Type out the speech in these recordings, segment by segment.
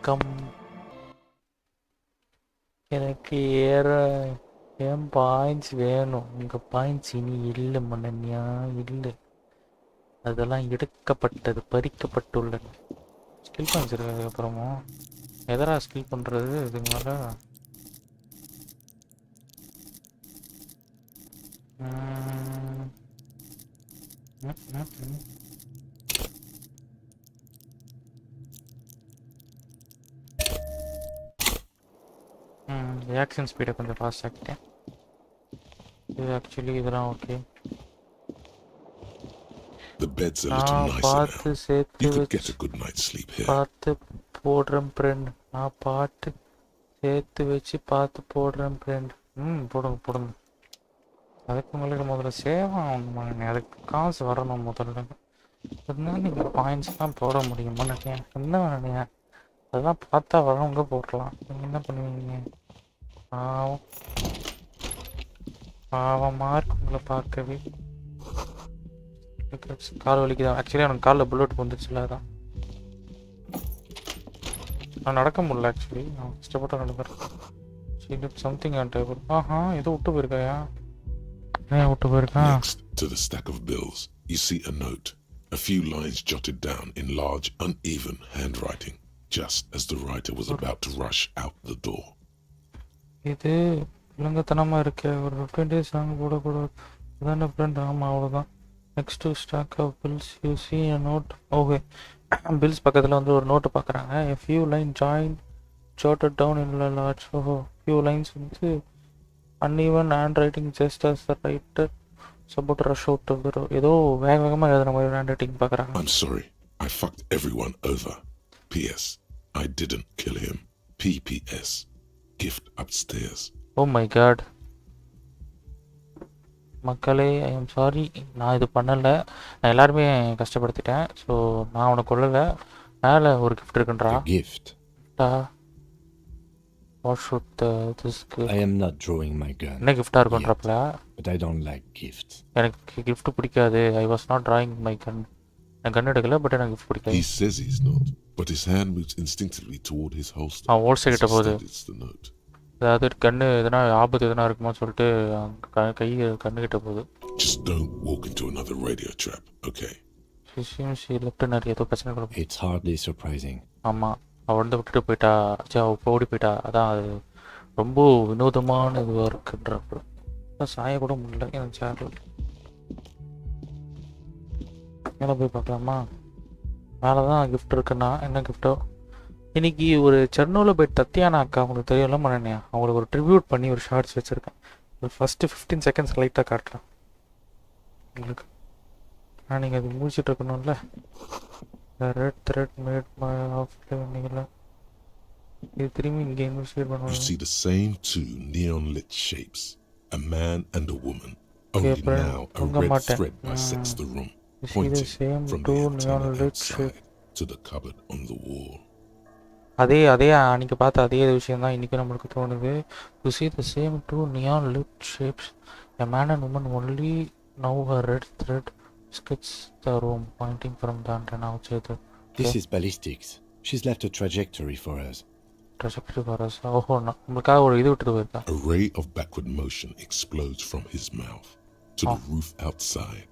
வணக்கம். எனக்கு என் பாயிண்ட்ஸ் வேணும். உங்கள் பாயிண்ட்ஸ் இனி இல்லை மன்னன்யா, இல்லை. அதெல்லாம் எடுக்கப்பட்டது, பறிக்கப்பட்டுள்ளது. ஸ்கில் பாயிண்ட்ஸ் இருக்கு. அதுக்கப்புறமும் எதரா ஸ்கில் பண்ணுறது இதுக்கு மேலே? ரியாக்ஷன் ஸ்பீடை கொஞ்சம் ஃபாஸ்ட் ஆக்கிட்டேன். இது ஆக்சுவலி இதெல்லாம் okay. The bed's a little nicer now. You could get a good night's sleep here. பார்த்து போடுறேன் ஃப்ரெண்ட். நான் பாட்டு சேர்த்து வச்சு பார்த்து போடுறேன் ஃப்ரெண்ட். போடுங்க போடுங்க. அதுக்கு உங்களுக்கு முதல்ல சேவ் ஆகணும். அதுக்கு காசு வரணும் முதல்ல. அதனால நீங்கள் பாயிண்ட்ஸ்லாம் போட முடியுமா நினைக்கிறேன். என்ன வேணுங்க அதெல்லாம் பார்த்தா வரவங்க போடலாம். நீங்கள் என்ன பண்ணுவீங்க? பாவமாக இருக்கு உங்களை பார்க்கவே. கால் வலிக்குதான். ஆக்சுவலி எனக்கு காலில் புல்லட் வந்துச்சுல, அதான் நான் நடக்க முடியல. ஆக்சுவலி நான் கஷ்டப்பட்டு நடந்துருக்கேன். சரி சம்திங் ஆன் டேபிள். ஏதோ விட்டு போயிருக்காயா? ஏன் விட்டு போயிருக்கா? Next to the stack of bills, you see a note. A few lines jotted down in large, uneven handwriting, just as the writer was about to rush out the door. இது விலங்கத்தனமாக இருக்கு. ஒரு 15 days நாங்கள் போடக்கூடாது. அதான friend? ஆமாம், அவ்வளோதான். Next to stack of bills you see a note. Okay, bills பக்கத்தில் வந்து ஒரு நோட்டு பார்க்குறாங்க. A few lines jotted down in large. Few lines வந்து uneven handwriting just as the writer support rush out of the door. ஏதோ வேகமாக எழுதுன மாதிரி hand writing பார்க்குறாங்க. I'm sorry, I fucked everyone over. P.S. I didn't kill him. P.P.S. Gift upstairs. Oh my god. மக்களே, I am sorry. நான் இது பண்ணலை. நான் எல்லாருமே கஷ்டப்படுத்திட்டேன். ஸோ நான் உனக்கு கொள்ளலை. மேலே ஒரு gift இருக்குன்றா. gift. What should this gift? I am not drawing my gun. என்ன கிஃப்டாக இருக்குன்றப்பல? But I don't like gifts. எனக்கு கிஃப்ட் பிடிக்காது. I was not drawing my gun. நான் கன் எடுக்கல, பட் எனக்கு கிஃப்ட் பிடிக்காது. He says he's not, but his hand moves instinctively toward his holster. Holster கிட்ட போகுது. It's the note. அதாவது கண்ணு எதனா ஆபத்து எதனா இருக்குமா சொல்லிட்டு கை கண்ணுக்கிட்ட போகுது. Just don't walk into another radio trap, okay? லெப்டினர் ஏதோ பிரச்சனை கொடுக்கும். It's hardly surprising. ஆமாம், அவள் வந்து விட்டுட்டு போயிட்டா. அவள் ஓடி போயிட்டா. அதான் அது ரொம்ப வினோதமான இதுவாக இருக்குன்றப்ப சாய கூட முடியல எனக்கு சேரில். மேலே போய் பார்க்கலாமா? மேலே தான் கிஃப்ட் இருக்குன்னா. என்ன கிஃப்ட்டோ? இன்னைக்கு ஒரு செர்னோவில் போய் தத்தியானா அக்கா, உங்களுக்கு தெரியல மண்ணா, அவங்களுக்கு ஒரு ட்ரிபியூட் பண்ணி ஒரு ஷார்ட்ஸ் வச்சுருக்கேன். ஒரு ஃபஸ்ட்டு 15 seconds லைட்டாக காட்டுறேன் உங்களுக்கு. நீங்கள் அது முடிச்சுட்டு இருக்கணும்ல. Red thread made my of நீங்கள இது திரும்பி இங்கே இன்வெஸ்டிகேட் You பண்ணுவாங்க. see the same two neon lit shapes, a man and a woman. Only now a red thread bisects the room, pointing from the antenna outside to the cupboard on the wall. அதே அன்றைக்கி பார்த்த அதே விஷயம் தான் இன்றைக்கும் நம்மளுக்கு தோணுது. To see the same two neon lit shapes, a man and woman, only now a red thread skits the room, pointing from the antenna outside the... This is ballistics. She's left a trajectory for us. Trajectory for us? ஓஹோ, நம்மளுக்காக ஒரு இது விட்டுட்டு போயிருக்கா. A ray of backward motion explodes from his mouth to the roof outside,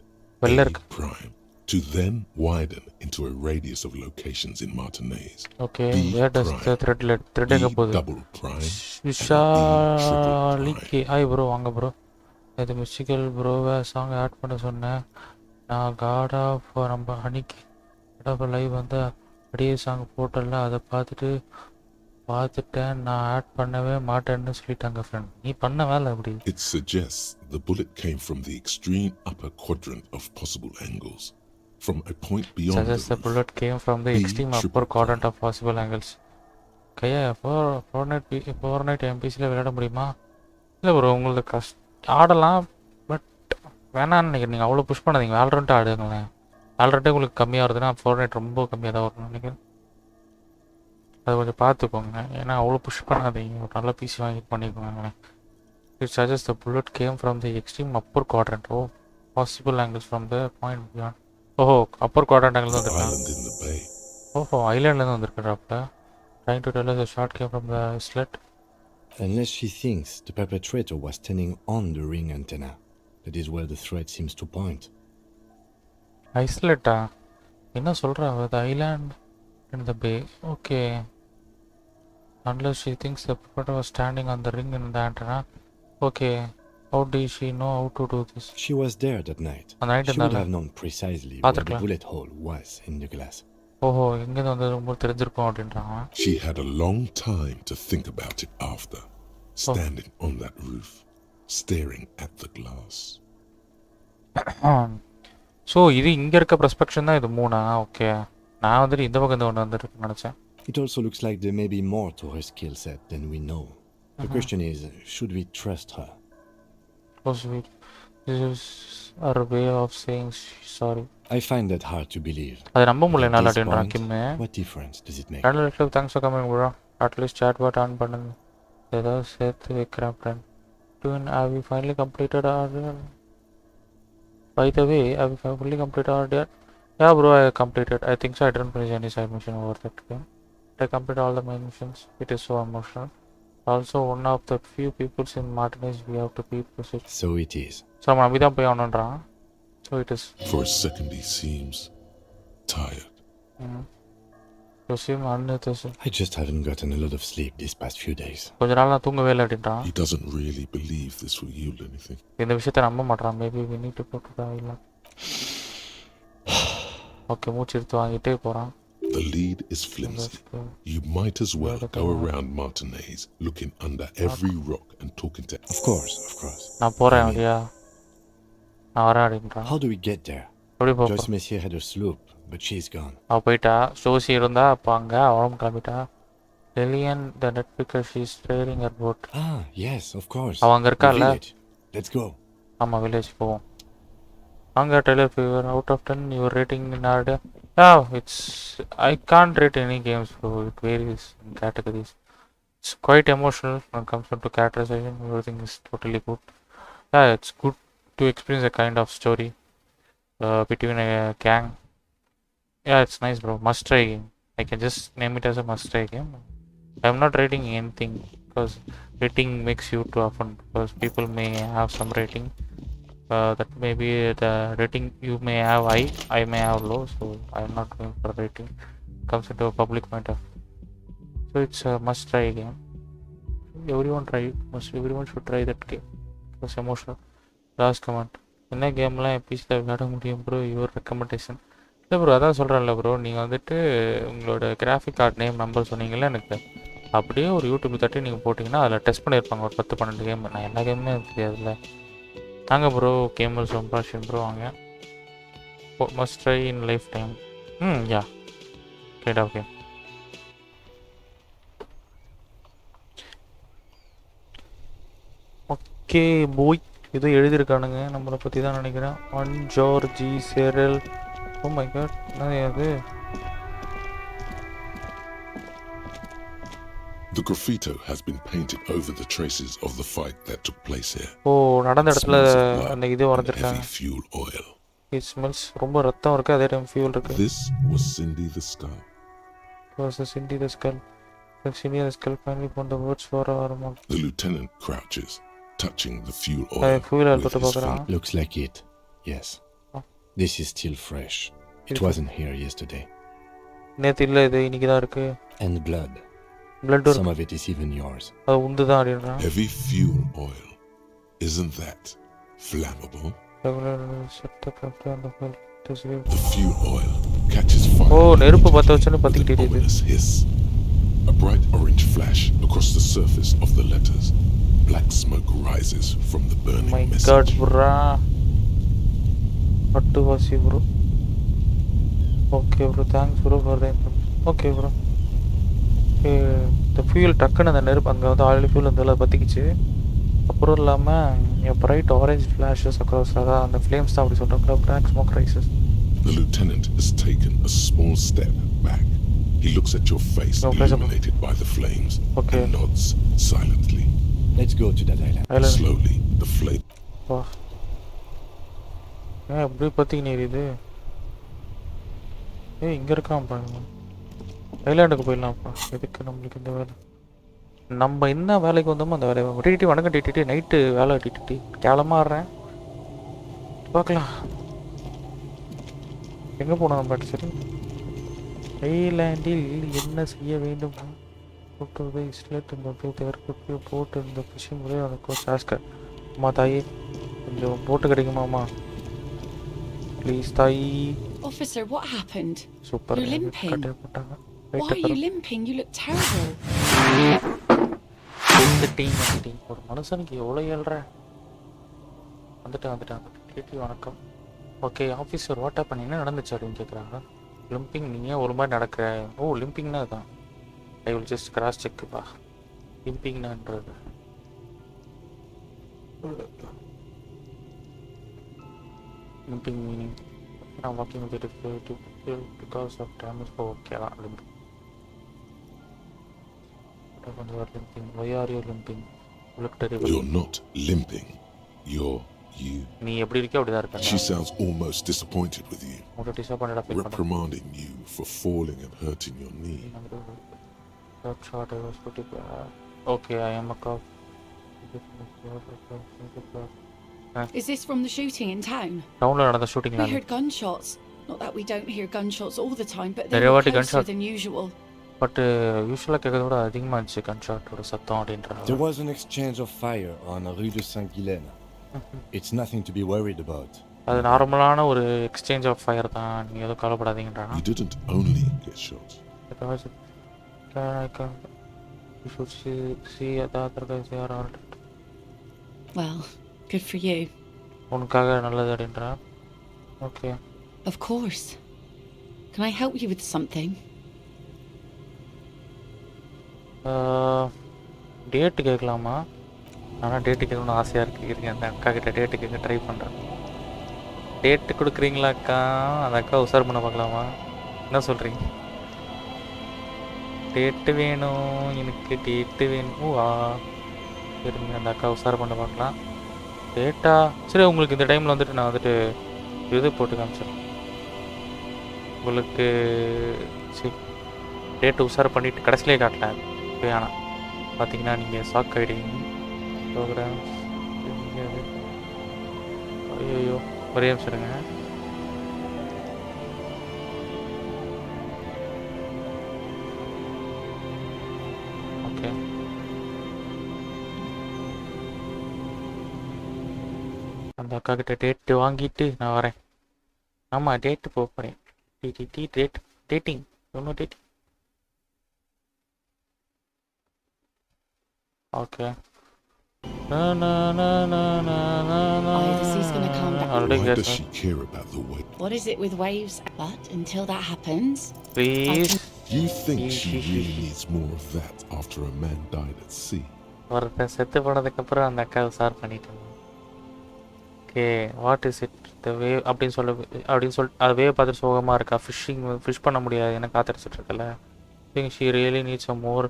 A prime, to then widen into a radius of locations in Martinez. Okay, where does the thread எங்க போகுது? Double prime. விஷாலிக்கு hi bro, வாங்க bro. இது musical ப்ரோவை song add பண்ண சொன்னேன். நான் God of நம்ம அன்னைக்கு live வந்து அப்படியே சாங் போட்டல, அதை பார்த்துட்டேன். நான் ஆட் பண்ணவே மாட்டேன்னு சொல்லிட்டாங்க ஃப்ரெண்ட். நீ பண்ண வேலை அப்படி. It suggests the bullet came from the extreme upper quadrant of possible angles. From a point beyond suggests the bullet came from the extreme upper quadrant of possible angles. கையா Fortnite MPCல விளையாட முடியுமா? இல்லை bro, உங்களுக்கு ஆடலாம், but வேணான்னு நினைக்கிறேன். நீங்கள் அவ்வளோ புஷ் பண்ணாதீங்க. வேலரண்ட் ஆடுங்களேன். வேலரண்ட்டே உங்களுக்கு கம்மியாக வருதுன்னா Fortnite ரொம்ப கம்மியாக தான் வரும்னு நினைக்கிறேன். அதை கொஞ்சம் பார்த்துக்கோங்க. ஏன்னா அவ்வளோ புஷ் பண்ணாதீங்க. ஒரு நல்ல பிசி வாங்கி பண்ணிக்கோங்களேன். It suggests the bullet came from the extreme upper quadrant. Possible angles from the point beyond. Upper quadrant angle தான் வந்துருக்கான். ஓஹோ, ஐலாண்ட்லேருந்து வந்துருக்குறாப்புல. Trying to tell us a shot came from the slit. Unless she thinks the perpetrator was standing on the ring antenna. That is where the threat seems to point. Isolate. என்ன சொல்றா the island and the bay. Okay. Unless she thinks the perpetrator was standing on the ring in the antenna. Okay. How did she know how to do this? She was there that night. She would have known precisely where the bullet hole was in the glass. ஓஹோ எங்கேருந்து வந்து ரொம்ப தெரிஞ்சிருக்கும் அப்படின்றாங்க. She had a long time to think about it after, standing on that roof, staring at the glass. So இது இங்கே இருக்க ப்ரெஸ்பெக்ஷன் தான் இது 3. ஓகே நான் வந்துட்டு இந்த பக்கம் ஒன்று வந்துருக்கு நினச்சேன். It also looks like there may be more to her skill set than we know. The question is, should we trust her? Oh sweet. This is her way of saying sorry. I find that hard to believe. அது நம்ப முடியல நல்லா அப்படின்றான் கிம்மே. What difference does it make? Thanks for coming bro. At least chat bot on பண்ணுங்க. ஏதோ சேர்த்து வைக்கிறேன் friend. Have we finally completed our... By the way, have we fully completed our yet? Yeah bro, I completed. I think so. I didn't finish any side mission over that game. I completed all the main missions. It is so emotional. Also one of the few people in Martinez we have to be proceed. So it is. So I'm going to play. So it is. For a second he seems tired. You seem unnecessary. I just haven't gotten a lot of sleep these past few days. He doesn't really believe this will yield anything. Maybe we need to go to the island. Okay, வாங்கிட்டே போறான். The lead is flimsy. You might as well go around Martinez, looking under every rock and talking to... Of course. நான் போறேன் அப்படியா? நான் வரேன் அப்படின்றான். How do we get there? எப்படி போறோம்? Joyce Messier had a sloop, but she's gone. அவ போயிட்டா. சோசி இருந்தா அப்ப அங்க அவளும் கிளம்பிட்டா. Lillian, the net picker, she's trailing her boat. Ah, yes, of course. அவ அங்க இருக்கால. Let's go. ஆமா village போவோம். அங்க Taylor Fever out of 10 your rating in our... Yeah, it's... I can't rate any games bro. It varies in categories. It's quite emotional when it comes to characterization. Everything is totally good. Yeah, it's good to experience a kind of story between a gang. Yeah, it's nice bro. Must try game. I can just name it as a must try game. I'm not rating anything because rating makes you too often, because people may have some rating that may be the rating you may have high, I may have low, so I'm not going for rating. It comes into a public matter. So it's a must try game. Everyone should try that game. It's emotional. Last comment. என்ன கேம்லாம் பிசியில் விளையாட முடியும் bro your recommendation? இல்லை bro அதான் சொல்கிறேன்ல bro, நீங்கள் வந்துட்டு உங்களோட கிராஃபிக் கார்டு நேம் நம்பர் சொன்னீங்களே எனக்கு அப்படியே ஒரு யூடியூப் தட்டி நீங்கள் போட்டிங்கன்னா அதில் டெஸ்ட் பண்ணியிருப்பாங்க ஒரு 10-12 கேம். நான் எல்லா கேமுமே தெரியாதுல்ல. தாங்க ப்ரோ கேமர்ஸ் சம்பாஷன் ப்ரோ வாங்க. Must try in lifetime. Yeah right okay. Okay போய் ஏதோ எழுதியிருக்கானுங்க நம்மளை பற்றி தான் நினைக்கிறேன். ஒன் ஜார்ஜி சேரல். ஓ மை காட் என்னது அது? The graffito has been painted over the traces of the fight that took place here. ஓ நடந்த இடத்துல அந்த இது வரைஞ்சிருக்காங்க. Fuel oil. It smells ரொம்ப ரத்தம் இருக்கு, அதே டைம் ஃபியூல் இருக்கு. This was Cindy the Skull. Was Cindy the Skull? Cindy the Skull finally found the words for our mom. The lieutenant crouches, touching the fuel oil. Looks like it. Yes. This is still fresh. It wasn't here yesterday. நேத்து இல்ல, இது இன்னைக்கு தான் இருக்கு. And blood. Some of it is even yours. அது உந்து தான் அப்படின்றான். Heavy fuel oil. Isn't that flammable? The fuel oil catches fire. Oh, நெருப்பு பத்த வச்சனே பத்திக்கிட்டே இருக்கு. A bright orange flash across the surface of the letters. Black smoke rises from the burning message. My God, bro. What to was you, bro? Okay, bro. Thanks, bro, for the information. Okay, bro. The fuel டக்குன்னு அந்த நெருப்பு அங்கே வந்து already fuel வந்து பற்றிக்கிச்சு. அப்புறம் இல்லாமல் bright orange flashes across, அதான் அந்த ஃப்ளேம்ஸ் தான் அப்படி சொல்கிறாங்க. Black smoke rises. The lieutenant has taken a small step back. He looks at your face illuminated by the flames and nods silently. Let's go to that island. Slowly, the flame... எப்படி பற்றிக்கின்னு எரியுது? இங்கே இருக்கான் பாருங்க. ஐலாண்டுக்கு போயிடலாம்ப்பா. எதுக்கு நம்மளுக்கு இந்த வேலை? நம்ம என்ன வேலைக்கு வந்தோமோ அந்த வேலையை டிடிடி. வணக்கம் டிடிடி. நைட்டு வேலை டிடிடி. கேவலமாக ஆடுறேன். பார்க்கலாம் எங்கே போனோம் நம்ம. சரி, ஐலாண்டில் என்ன செய்ய வேண்டும்? போட்டு இஸ்லேட் தேர்க்கு போட்டு இந்த ஃபிஷிங் முறையை எனக்கு சாஸ்கர். அம்மா தாயி கொஞ்சம் போட்டு கிடைக்குமாம்மா ப்ளீஸ் தாயி. Officer, what happened? Super. You're limping. போட்டாங்க. Why are you limping? You look terrible. ஒரு மனுஷனுக்கு எவ்வளோ ஏழ்ற. வந்துட்டேன். கேட்டி வணக்கம். ஓகே ஆஃபீஸர் வாட் பண்ணி என்ன நடந்துச்சு அப்படின்னு கேட்குறாங்க. லிம்பிங் நீங்கள் ஒரு மாதிரி நடக்கிற. ஓ லிம்பிங்னா அதுதான். I will just cross செக்குப்பா. லிம்பிங்னான்றது limping meaning நான் walking with because of damage. Okay தான் limping. limping. Why are you limping? You look terrible. You're not limping. You're you. நீ எப்படி இருக்கே அப்படிதான் இருக்க. She sounds almost disappointed with you. Reprimanding you for falling and hurting your knee. That shot I was pretty bad. Okay, I am a cop. Is this from the shooting in town? Townல நடந்த shooting We heard gunshots. Not that we don't hear gunshots all the time, but they were closer than usual. But usually கேட்கறதோட அதிகமாக இருந்துச்சு கன்ஷாட்டோட சத்தம் அப்படின்றாங்க. There was an exchange of fire on Rue de Saint-Guylaine. It's nothing to be worried about. அது நார்மலான ஒரு exchange of fire தான். நீங்க எதுவும் கவலைப்படாதீங்கன்றாங்க. You didn't only get shot. You should see the other guys they are all dead. Well, good for you. உனக்காக நல்லது அப்படின்றா. Okay. Of course. Can I help you with something? Date கேட்கலாமா? ஆனால் date கேட்கணும்னு ஆசையாக இருக்குது. அந்த அக்கா கிட்ட டேட்டு கேட்க ட்ரை பண்ணுறேன். டேட்டு கொடுக்குறீங்களா அக்கா? அந்த அக்கா உசார் பண்ண பார்க்கலாமா? என்ன சொல்கிறீங்க? டேட்டு வேணும் எனக்கு, டேட்டு வேணும். சரிங்க, அந்த அக்கா உசார் பண்ண பார்க்கலாம். டேட்டா சரி. உங்களுக்கு இந்த டைமில் வந்துட்டு நான் வந்துட்டு இது போட்டு காமிச்சிடுறேன் உங்களுக்கு. சரி டேட்டு உசார் பண்ணிவிட்டு கடைசிலே காட்டலாம். ஆனால் பார்த்தீங்கன்னா நீங்கள் ஷாக் ஆகிடுவீங்க. ப்ரோக்ராம்ஸ் ஐயோ ஒரே நிமிஷம். ஓகே அந்த அக்கா கிட்ட டேட்டு வாங்கிட்டு நான் வரேன். ஆமாம் டேட்டு போகிறேன். டேட்டிங் ஒன்றும் dating. Okay. He's gonna calm down. Why does she care about the weight? What is it with waves? But until that happens, please. You think she really needs more of that after a man died at sea? ஒருத்தன் செத்து போனதுக்கு அப்புறம் அந்த அக்கா உசார் பண்ணிட்டு. Okay what is it the wave அப்படின்னு சொல்லி அது வேவ் பார்த்துட்டு சோகமாக இருக்கா. ஃபிஷ் பண்ண முடியாது எனக்கு காத்திருச்சுட்டு இருக்கல. Think she really needs a more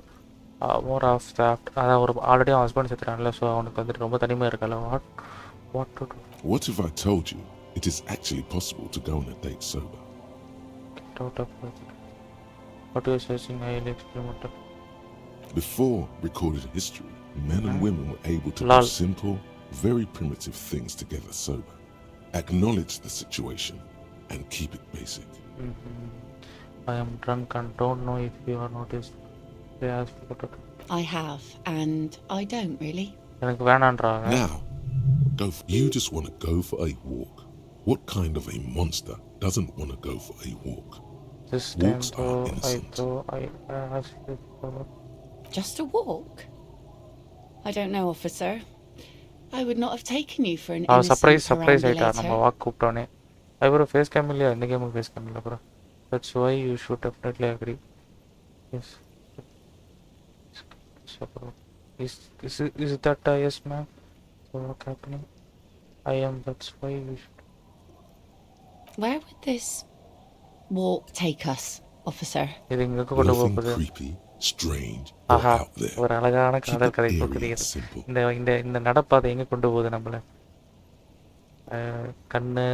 of that. அதான் ஒரு ஆல்ரெடி அவன் ஹஸ்பண்ட் செத்துறான்ல. ஸோ அவனுக்கு வந்துட்டு ரொம்ப தனிமையாக இருக்கல. What to to. What if I told you it is actually possible to go on a date sober? Get out of it. What are you searching? Highly experimental. Before recorded history, men and women were able to do simple, very primitive things together sober. Acknowledge the situation and keep it basic. I am drunk and don't know if you have noticed. I have, and I don't really. எனக்கு வேணான்றாங்க. Now, you just want to go for a walk. What kind of a monster doesn't want to go for a walk? Walks are innocent. Just a walk? I don't know, officer. I would not have taken you for an innocent surprise ஆயிட்டா நம்ம walk கூப்பிட்டோனே. Eyebrow face game இல்லையா? இந்த கேமுக்கு face game இல்லை bro. That's why you should definitely agree. Yes. Is that yes ma'am? So what's happening? I am. That's why you should. Where would this walk take us, officer? இது எங்க கொண்டு போகுது? Creepy, strange, or out there. ஒரு அழகான காதல் கதை போகுது. இந்த நடப்பாதை எங்க கொண்டு போகுது நம்மள? கண்ணு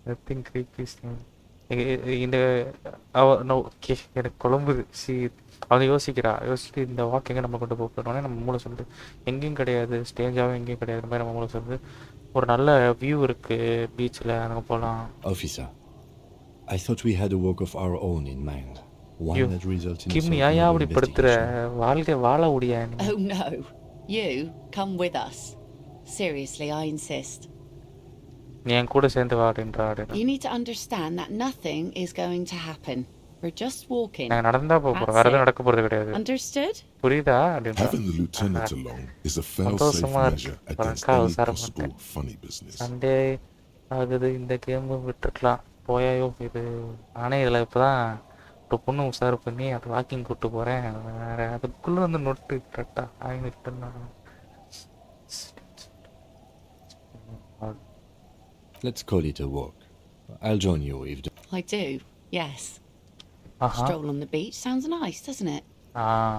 nothing creepy thing. இந்த நோ ஓகே எனக்கு குழம்புது அவன் யோசிச்சுட்டு இந்த வாக் எங்கே நம்ம கொண்டு போகிறோன்னே நம்ம மூளை சொல்லுது எங்கேயும் கிடையாது, ஸ்டேஞ்சாகவும் எங்கேயும் கிடையாது. இந்த மாதிரி நம்ம மூளை சொல்லுது ஒரு நல்ல வியூ இருக்குது பீச்சில், அங்கே போகலாம். Officer, I thought we had a work of our own in mind. One that results in a gimme certain ஏன் level அப்படி of படுத்துற investigation. வாழ்க்கை வாழ முடியா நீ? Oh no. You come with us. Seriously, I insist. நீ என் கூட சேர்ந்து வாடுன்றா. You need to understand that nothing is going to happen. We're just walking. நாங்கள் நடந்தா போகிறோம், வேறு எதுவும் நடக்க போகிறது கிடையாது. Understood? புரியுதா அப்படின்றா. Having the lieutenant along is a fail-safe measure against any possible funny business. Sunday ஆகுது, இந்த கேமு விட்டுருக்கலாம் போயாயோ. இது நானே இதில் இப்போ தான் ஒரு பொண்ணு உஷார் பண்ணி அது வாக்கிங் கூப்பிட்டு போகிறேன். வேறு அதுக்குள்ளே வந்து நொட்டு கரெக்டாக ஆகிட்டுன்னா. Let's call it a walk. I'll join you if the... I do, yes. Stroll on the beach sounds nice, doesn't it?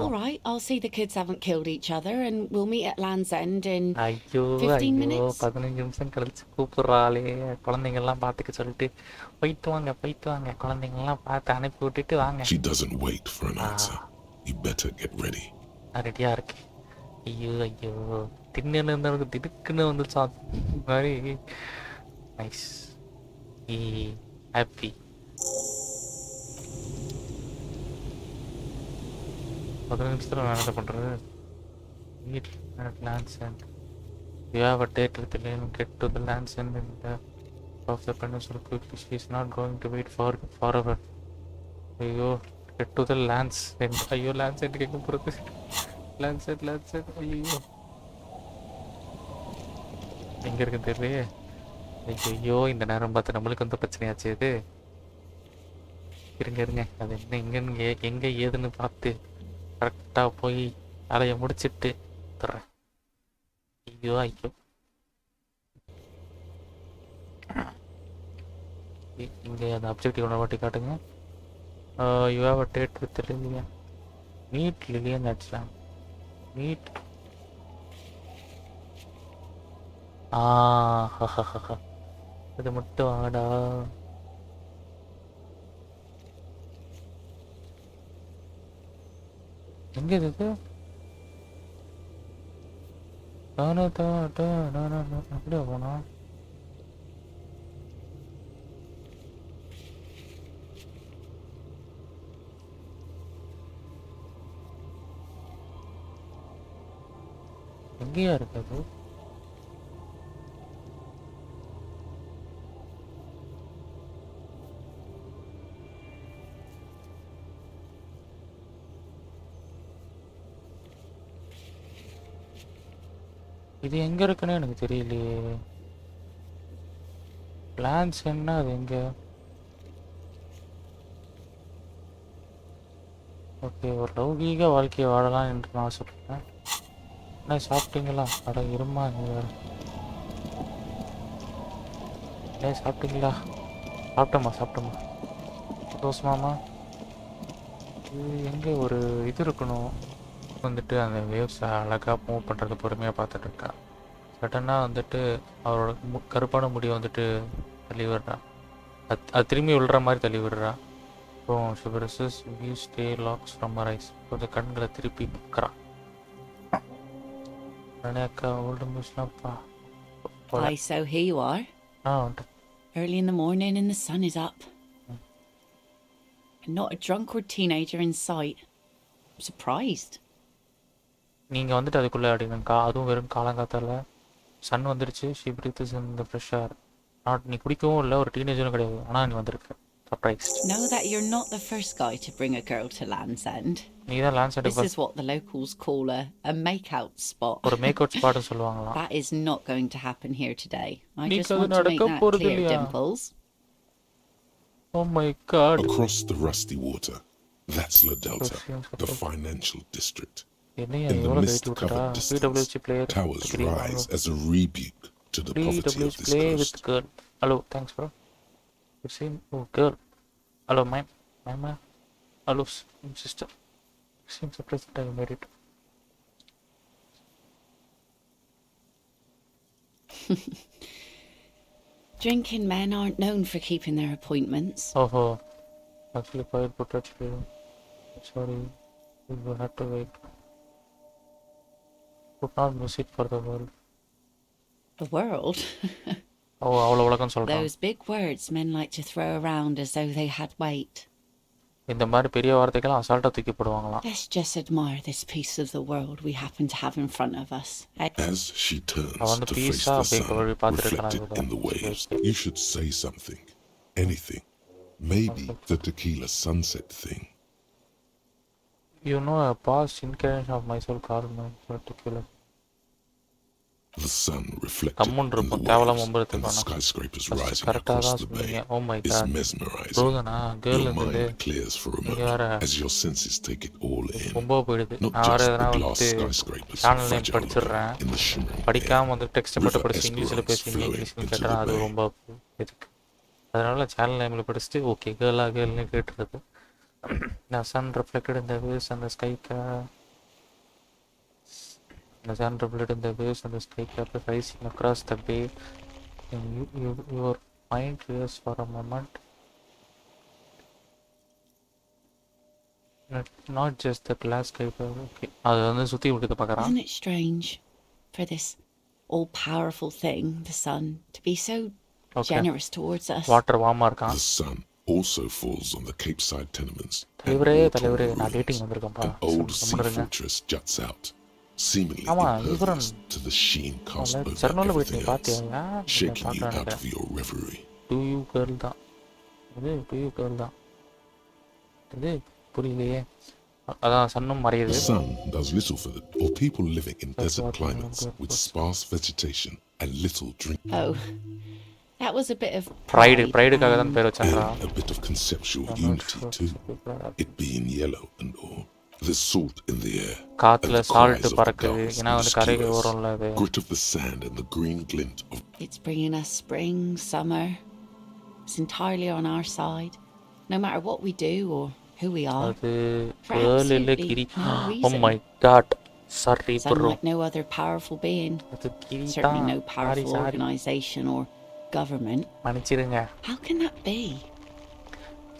All right, I'll see the kids haven't killed each other and we'll meet at Land's End in 15 minutes. 15 நிமிஷம் கழிச்சு கூப்பிட்றாளே. குழந்தைங்கள்லாம் பார்த்துக்க சொல்லிட்டு போயிட்டு வாங்க குழந்தைங்கள்லாம் பார்த்து அனுப்பி விட்டுட்டு வாங்க. She doesn't wait for an answer. You better get ready. ரெடியாக இருக்கு. ஐயோ தின்னு இருந்தவனுக்கு திடுக்குன்னு வந்து மாதிரி நைஸ் ஹாப்பி. 10 நிமிஷத்தில் நான் என்ன பண்ணுறது? Land's End. You have a date with Elaine. Get to the Land's End in the of the peninsula quickly. She is not going to wait forever. ஐயோ get to the Land's End. ஐயோ Land's End கேட்க போகிறது. Land's End ஐயோ எங்கே இருக்குன்னு தெரியலையே. ஐயோ இந்த நேரம் பார்த்து நம்மளுக்கு வந்து பிரச்சனையாச்சு. இது இருங்க அது என்ன எங்கன்னு எங்கே ஏதுன்னு பார்த்து கரெக்டாக போய் வேலையை முடிச்சுட்டு தர்றேன். ஐயோ இங்கே அந்த அப்ஜெக்டிவ் ஒன்று வாட்டி காட்டுங்க. You have a date with Lilian. Meet Lilian அடிச்சலாம். மீட் இது மட்டும் ஆடா. எங்க இது? அப்படியே போனா எங்கேயா இருக்குது? இது எங்கே இருக்குன்னு எனக்கு தெரியலையே. பிளான்ஸ் என்ன அது எங்கே? ஓகே ஒரு லௌகீக வாழ்க்கையை வாழலாம் என்று நான் ஆசைப்பட்டேன். என்ன சாப்பிட்டீங்களா? அட இருமா நீ வேறு. சாப்பிட்டீங்களா? சாப்பிட்டோமா தோசமாமா. இது எங்கே ஒரு இது இருக்கணும் வந்துட்டு அந்த வேவ்ஸ் அழகாக மூவ் பண்ணுறது பொறுமையாக பார்த்துட்டு இருக்கா. சடனாக வந்துட்டு அவரோட கருப்பான முடியை வந்துட்டு தள்ளி விடுறா. அது திரும்பி விழுற மாதிரி தள்ளி விடுறா. அப்புறம் ஷிவரஸஸ் we stay locks from rise. கொஞ்சம் கண்களை திருப்பி பார்க்குறா. அக்கா ஓல்டு மியூஸ்லாம்ப்பா. Why, so here you are. Early in the morning and the sun is up. And not a drunk or teenager in sight. I'm surprised. நீங்கள் வந்துட்டு அதுக்குள்ளே அப்படிங்கக்கா. அதுவும் வெறும் காலங்காத்தால சன் வந்துடுச்சு. She breathes in the fresh air. நீ குடிக்கவும் இல்லை, ஒரு டீனேஜரும் கிடையாது, ஆனால் நீ வந்திருக்க. Surprised. Know that you're not the first guy to bring a girl to Land's End. நீ தான் Land's End. This is what the locals call a make-out spot. ஒரு மேக்-அவுட் ஸ்பாட்னு சொல்லுவாங்களாம். That is not going to happen here today. I நீ just want to make that clear, Dimples. Oh my God. Across the rusty water, that's La Delta, the financial district. In the mist-covered distance, towers rise as a rebuke to the poverty of this coast. Girl. Hello, thanks bro. You see, oh girl. Hello, my hello, sister. Seems surprised that I made it. Drinking men aren't known for keeping their appointments. Oh, actually quite protected. Sorry, we will have to wait. Could not miss it for the world. The world? அவ்வளோ உலகம் சொல்கிறேன். Those big words men like to throw around as though they had weight. இந்த மாதிரி பெரிய வார்த்தைகள்லாம் அசால்ட்டாக தூக்கி போடுவாங்களாம். Let's just admire this piece of the world we happen to have in front of us. As she turns to face the sun reflected in the waves, you should say something. Anything. Maybe the tequila sunset thing. You know, a past incarnation of myself called me tequila. The sun reflected in the waves and the skyscrapers rising across the bay is mesmerizing. Your mind clears for a moment as your senses take it all in. Not just the glass skyscrapers fragile in the shimmering air. River Esperance flowing. அதனால channel நேமில் படிச்சுட்டு okay கேர்ள்னு கேட்டுருது. The sun reflected in the waves and the sky The sun reflected in the waves and the sky cap rising across the bay. Your mind clears for a moment. Not just the glass sky. Okay. அது வந்து சுத்தி விட்டு பார்க்கறான். Isn't it strange for this all-powerful thing, the sun, to be so generous towards us? Water warm இருக்கான். The sun also falls on the Cape Side tenements. தலைவரே நான் dating வந்திருக்கேன்ப்பா. An old sea fortress juts out, seemingly impervious to the sheen cast over everything else, shaking you out of your reverie. Do you girl தான். இது புரியலையே. அதான் சன்னும் மறையுது. The sun does little for people living in desert climates with sparse vegetation and little drink. Oh, that was a bit of prideக்காக தான் பேர் வச்சாங்க. A bit of conceptual unity too. It being yellow and all. There's salt in the air. காத்துல salt பறக்குது. ஏன்னா வந்து கரைக்கு ஓரம்ல அது. Grit of the sand and the green glint of. It's bringing us spring, summer. It's entirely on our side. No matter what we do or who we are. அது absolutely oh my god. Sorry bro. Like no other powerful being. Certainly no powerful organization or government. மன்னிச்சிடுங்க. How can that be?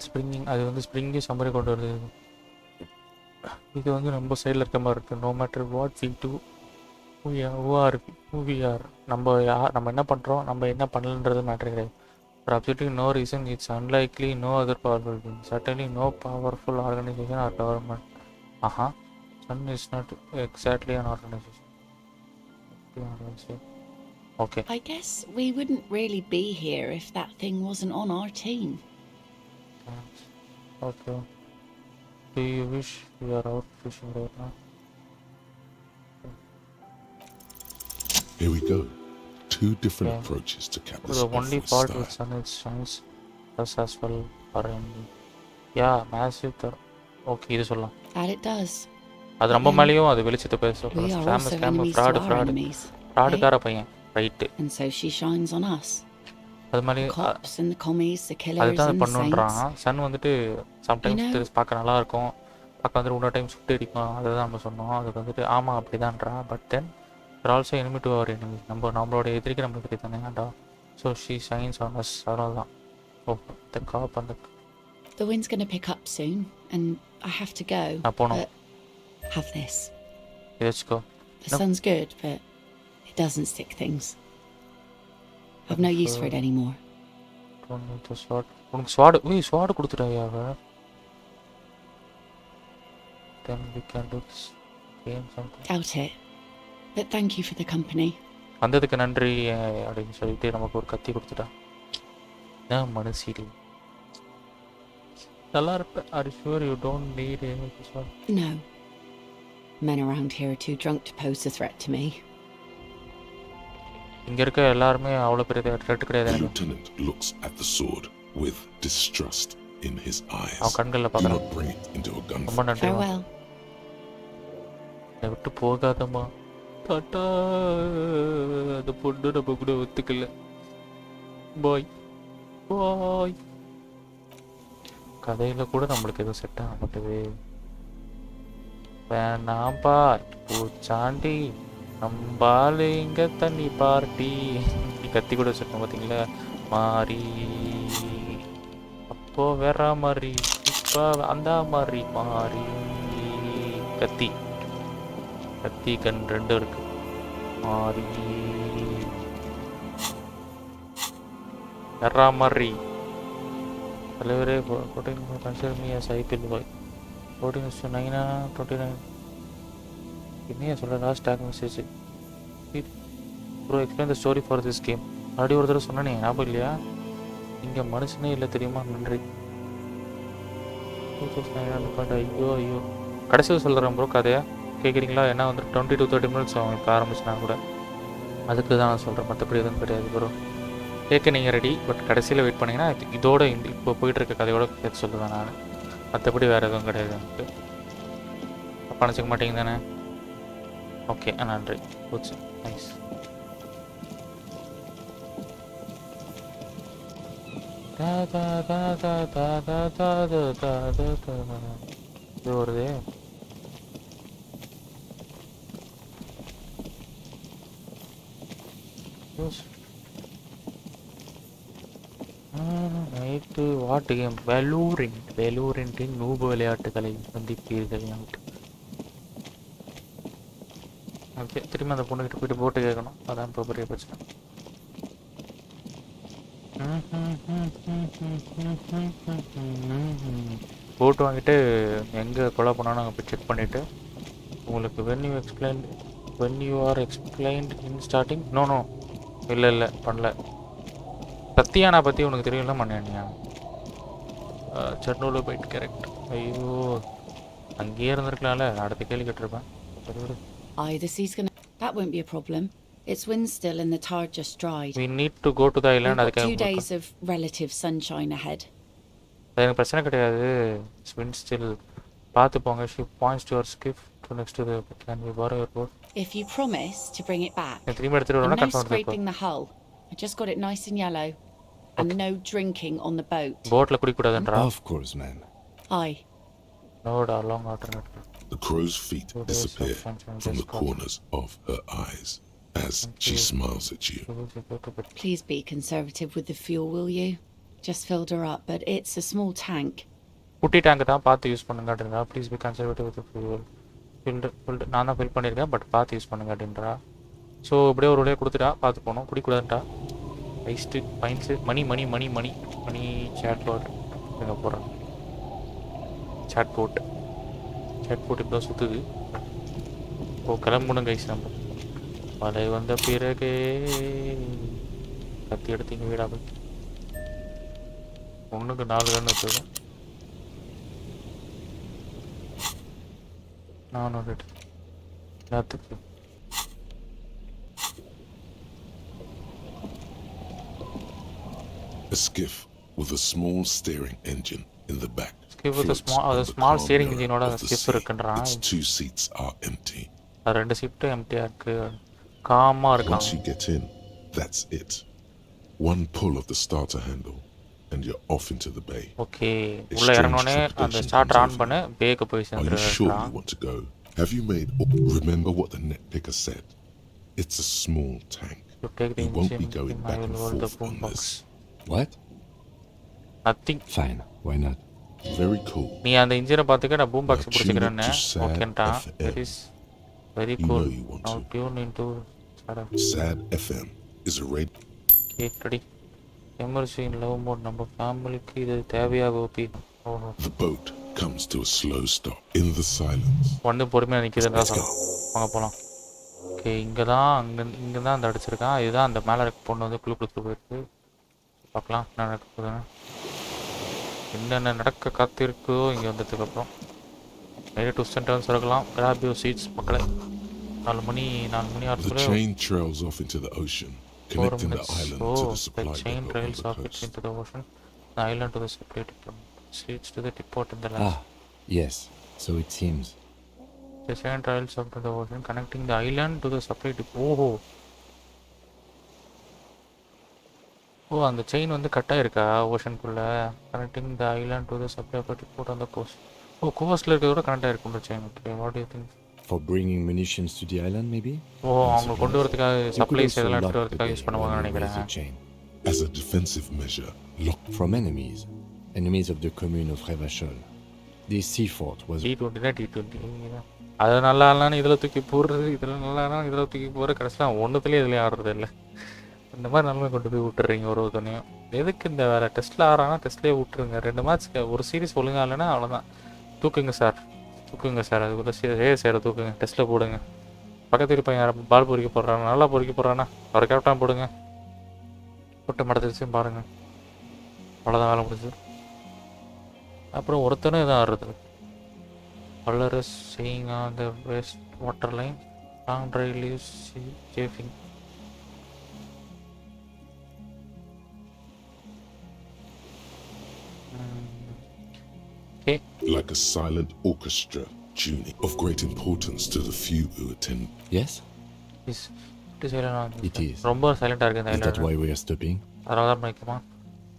Springing அது வந்து ஸ்ப்ரிங்கி சம்மரை கொண்டு வருது. இது வந்து நம்ம சைடில் இருக்க மாதிரி இருக்குது. No matter what we do we are நம்ம என்ன பண்ணுறோம் நம்ம என்ன பண்ணலன்றது மேட்டர் கிடையாது. For absolutely no reason it's unlikely no other powerful being. Certainly no powerful organization or government. Sun is not exactly an organization. Okay. I guess we wouldn't really be here if that thing wasn't on our team. Okay. Do you wish we are out fishing right now? Here we go. Two different approaches to cap this. The only fault with sun is shines us as well for enemy. Yeah, massive. Okay, இது சொல்லலாம். That it does. அது ரொம்ப மேலேயும் அது வெளிச்சத்தை பேசும். ஃப்ராடுக்கார பையன் right. And so she shines on us. அது மாதிரி cops and the commies, the killers அதுதான் and the பண்ணுன்றான். saints. சன் வந்துட்டு சம்டைம்ஸ் பார்க்க நல்லா இருக்கும், பார்க்க வந்துட்டு இன்னொரு டைம் சுட்டு அடிக்கும். அதுதான் நம்ம சொன்னோம். அதுக்கு வந்துட்டு ஆமாம் அப்படிதான்றான். But then also enemy to our enemy. நம்மளோட எதிரிக்கு நம்மளுக்கு தெரியும் தானேடா. So she shines on us. அவ்வளோதான். the cop and The wind's going to pick up soon and I have to go. நான் போகணும். Have this. Let's go. The sun's good, but it doesn't stick things. I've no use for it anymore. Don't need the sword. உனக்கு sword கொடுத்துட்டாயா அவ? Then we can do this game something. Doubt it. But thank you for the company. வந்ததுக்கு நன்றி அப்படின்னு சொல்லிட்டு நமக்கு ஒரு கத்தி கொடுத்துட்டா. நான் மனசில் நல்லா இருப்பேன். Are you sure you don't need any sword? No. Men around here are too drunk to pose a threat to me. இங்க இருக்க எல்லாரும் அவ்வளவு பெரிய த்ரெட் கிடையாது. The lieutenant looks at the sword with distrust in his eyes. அவன் கண்கள்ல பார்க்கறான். Do not bring it into a gun. Farewell. விட்டு போகாதம்மா. டாடா. அது பொண்ணு நம்ம கூட ஒத்துக்கல. பாய் பாய். கதையில கூட நம்மளுக்கு எதுவும் செட் ஆக மாட்டேது. வேணாம்பா பூச்சாண்டி நம்பாலு இங்க தண்ணி பார்ட்டி. கத்தி கூட வச்சிருக்கோம் பார்த்தீங்களா. மாறி அப்போ வேற மாதிரி இப்போ அந்த மாதிரி மாறி கத்தி கத்தி கண் ரெண்டும் இருக்கு மாறி வேற மாதிரி தலைவரே போட்டிங் consider me as IPL boy போட்டிங் 29 என்னையா சொல்ற last take message bro explain the story for this game மறுபடியும் ஒரு தடவை சொன்னேனே ஞாபகம் இல்லையா இங்கே மனுஷனே இல்லை தெரியுமா நன்றி 2900 ஐயோ ஐயோ கடைசியில் சொல்கிறேன் ப்ரோ கதையா கேட்குறீங்களா ஏன்னா வந்து 20 to 30 minutes ஆகும் இப்போ ஆரம்பிச்சுனா கூட அதுக்கு தான் நான் சொல்கிறேன் மற்றபடி எதுவும் கிடையாது ப்ரோ கேட்க நீங்கள் ரெடி பட் கடைசியில் வெயிட் பண்ணிங்கன்னா இதோட இந்த இப்போ போயிட்டுருக்க கதையோட சேர்த்து சொல்லுவேன் நான் மற்றபடி வேறு எதுவும் கிடையாது எனக்கு அப்போ நினச்சிக்க மாட்டேங்க தானே ஓகே நன்றி போச்சு நைஸ் இது வருது நைட்டு வாட்டு கேம் வெலூரின்ட்டின் நூபு விளையாட்டுகளை சந்திப்பீர்கள் ஓகே திரும்ப அந்த பொண்ணுக்கிட்ட போயிட்டு போட்டு கேட்கணும் அதான் இப்போ பெரிய பிரச்சனை போட்டு வாங்கிட்டு எங்கே கொலை பண்ணாலும் அங்கே போய் செக் பண்ணிவிட்டு உங்களுக்கு when you are explained in starting no இல்லை பண்ணல சத்தியானா பற்றி உனக்கு தெரியும்ல மண்ணியா சென்னூரில் போயிட்டு கரெக்ட் ஐயோ அங்கேயே இருந்திருக்கலாம்ல அடுத்த கேள்வி கேட்டிருப்பேன் That won't be a problem. It's wind still and the tide just dried. We need to go to the island. We've got 2 days of relative sunshine ahead. எனக்கு பிரச்சனை கிடையாது. Wind still. பார்த்து போங்க. She points to her skiff to next to the can we borrow your boat? If you promise to bring it back. திரும்ப எடுத்துட்டு வரணும் confirm பண்ணிக்கோ. No scraping the hull. I just got it nice and yellow. And no drinking on the boat. போட்ல குடி கூடாதுன்றா. Of course, man. Aye. No, long alternate. The crow's feet disappear from the corners of her eyes as she smiles at you. Please be conservative with the fuel, will you? Just filled her up, but it's a small tank. குட்டி tank தான் பார்த்து use பண்ணுங்க அப்படின்றா. Please be conservative with fuel. Filled நான் தான் fill பண்ணியிருக்கேன் but பார்த்து use பண்ணுங்க அப்படின்றா. ஸோ இப்படியே ஒரு வழியாக கொடுத்துட்டா பார்த்து போகணும் குடிக்கூடாதுன்ட்டா. ஐஸ்ட்டு பைன்ஸு மணி சேட் போர்ட் எங்கே போகிறேன் சேட் போர்ட் இப்போ தான் சுற்றுது. ஓ கிளம்பணும் கைஸ் நம்ம மழை வந்த பிறகு கத்தி எடுத்தீங்க வீடா போய் ஒன்றுக்கு 4 கன்று வச்சுருக்கேன். 400 எல்லாத்துக்கு A skiff with a small steering engine in the back. Skiff with a small steering engine ஓட skiff இருக்குன்றான். Its 2 seats are empty. 2 சீட்டு எம்டியா இருக்கு. காமா இருக்காங்க. Once you get in, that's it. One pull of the starter handle and you're off into the bay. Okay. உள்ள இறங்கனோனே அந்த starter on பண்ணு bag போய் சேர்ந்துறா. Are you sure you want to go? Have you made remember what the net picker said? It's a small tank. You won't be going back and forth on this. What? Nothing. Fine. Why not? Very cool. நீ அந்த இன்ஜினை பார்த்துக்க நான் boom box பிடிச்சிக்கிறேன்னு ஓகேன்டா. That is very cool. Now tune into Sad FM is a radio. கேட்டடி emergency in love mode நம்ம ஃபேமிலிக்கு இது தேவையாக ஓபி. The boat comes to a slow stop in the silence. வந்து பொறுமையாக நிற்கிதுன்றா வாங்க போகலாம். ஓகே இங்கே தான் அந்த அடிச்சிருக்கான். இதுதான் அந்த மேலே இருக்க பொண்ணு வந்து குழு போயிருக்கு. பார்க்கலாம் என்ன நடக்க போகுதுன்னு. என்னென்ன நடக்க காத்திருக்கோ இங்கே வந்ததுக்கப்புறம் நிறைய ட்விஸ்ட் அண்ட் டர்ன்ஸ் இருக்கலாம். கிராப் யூர் சீட்ஸ் மக்களே. 4 மணி The chain trails off into the ocean, connecting the island to the supply the chain depot trails on off the coast. into the ocean, the island to the supply depot, leads to the depot in the land. Yes, so it seems. The chain trails off to the ocean, connecting the island to the supply depot. ஓ அந்த chain வந்து கட்டாக இருக்கா ஓஷனுக்குள்ளே. Connecting the island to the supply depot on the coast. Oh கோஸ்ட்டில் இருக்கிறதோட connect ஆகிருக்கும் chain. Okay what you think? For bringing munitions to the island maybe? Oh அவங்க கொண்டு வரதுக்காக சப்ளைஸ் இதெல்லாம் எடுத்துகிட்டு வரதுக்காக யூஸ் பண்ணுவாங்கன்னு நினைக்கிறேன். as a defensive measure. From enemies of the commune of Revachol. This sea fort was T20 அது நல்லா இல்லைன்னு இதில் தூக்கி போடுறது, இதில் நல்லா இல்லைன்னு இதில் தூக்கி போடுற, கடைசியில் ஒன்றுத்துலேயே இதுலேயே ஆடுறது இல்லை. இந்த மாதிரி நிலமை கொண்டு போய் விட்டுறீங்க ஒரு துணையும். எதுக்கு இந்த வேறு டெஸ்ட்டில் ஆடுறாங்கன்னா டெஸ்ட்லேயே விட்டுருங்க. 2 மேட்ச்க்கு ஒரு சீரிஸ் ஒழுங்கா இல்லைன்னா அவ்வளோதான். தூக்குங்க சார், அதுக்குள்ளே சேர தூக்குங்க, டெஸ்ட்டில் போடுங்க. பக்கத்து பையன் யாரும் பால் பொறிக்க போடுறாங்க, நல்லா பொறிக்க போடுறான்னா அவரை கேப்டான் போடுங்க, போட்டு மடத்துச்சும் பாருங்கள். அவ்வளோதான் வேலை முடிஞ்சு. அப்புறம் ஒருத்தனும் இதான் ஆடுறது. Aorus seeing on the west water line, long dry leaves chafing. Okay. Like a silent orchestra tuning of great importance to the few who attend. Yes? It is. ரொம்ப சைலண்டா இருக்கு இந்த island. Is that why we are stopping? அதனால மைக்கமா.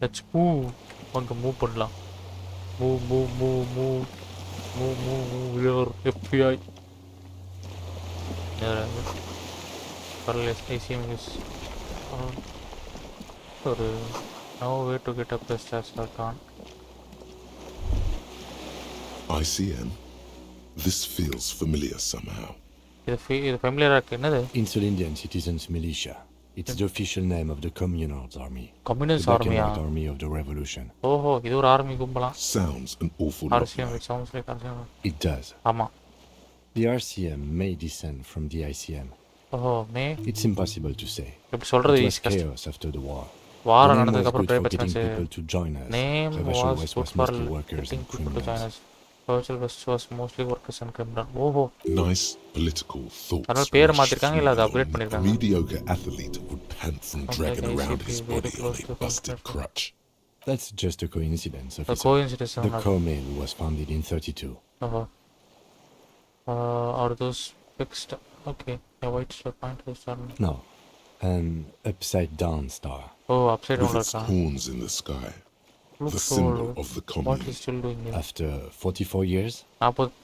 Let's move. அங்க move பண்ணலாம். Move. We are FBI. Elysium is no way to get up the stairs are gone. ICM. This feels familiar somehow. இது familiar என்னது? Insulindian Citizens Militia. It's the official name of the Communards Army. Communist Army. The Army of the Revolution. Oh, இது ஒரு army கும்பலா? Sounds an awful lot RCM, like. it sounds like RCM. It does. ஆமா. The RCM may descend from the ICM. Oh, may? It's impossible to say. இப்படி சொல்றது It was chaos after the war. வார நடந்ததுக்கு அப்புறம் for getting people to join us. Name Revachol was was for mostly workers and people to join criminals. us. Revachol was mostly workers and criminals. Oh. Nice political thoughts. அதனால பேர் மாத்திருக்காங்க இல்ல அதை upgrade A பண்ணிருக்காங்க. mediocre athlete would pant from dragging around his body on a busted crutch. That's just a coincidence, officer. A coincidence. The co-mail was founded in 32. Are those fixed? Okay. A white star point to the sun. No. An upside down star. Oh, upside down With its star. horns in the sky. Looks The symbol old. of the What commune. is still doing here? After 44 years?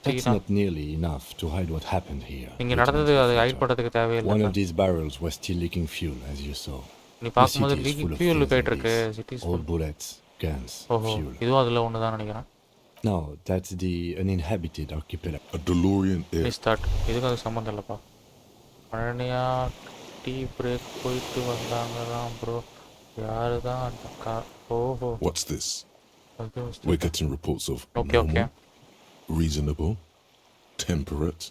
That's not nearly enough to hide what happened here. இங்க நடந்தது அது height பண்றதுக்கு தேவையில்லை. One of these barrels was still leaking fuel, as you saw. நீ பாக்கும்போது leaking fuel போயிட்டு இருக்கு. Cities old bullets, guns, fuel. இதுவும் அதுல ஒன்னு தான் நினைக்கிறேன். No, that's the uninhabited archipelago. A DeLorean air. Restart. இதுக்கு அது சம்பந்தம் இல்லப்பா. பழனியா டீ பிரேக் போயிட்டு வந்தாங்கதான் ப்ரோ. யாரு தான் அந்த கார்? ஓஹோ. What's this? We're getting reports of normal, reasonable, temperate,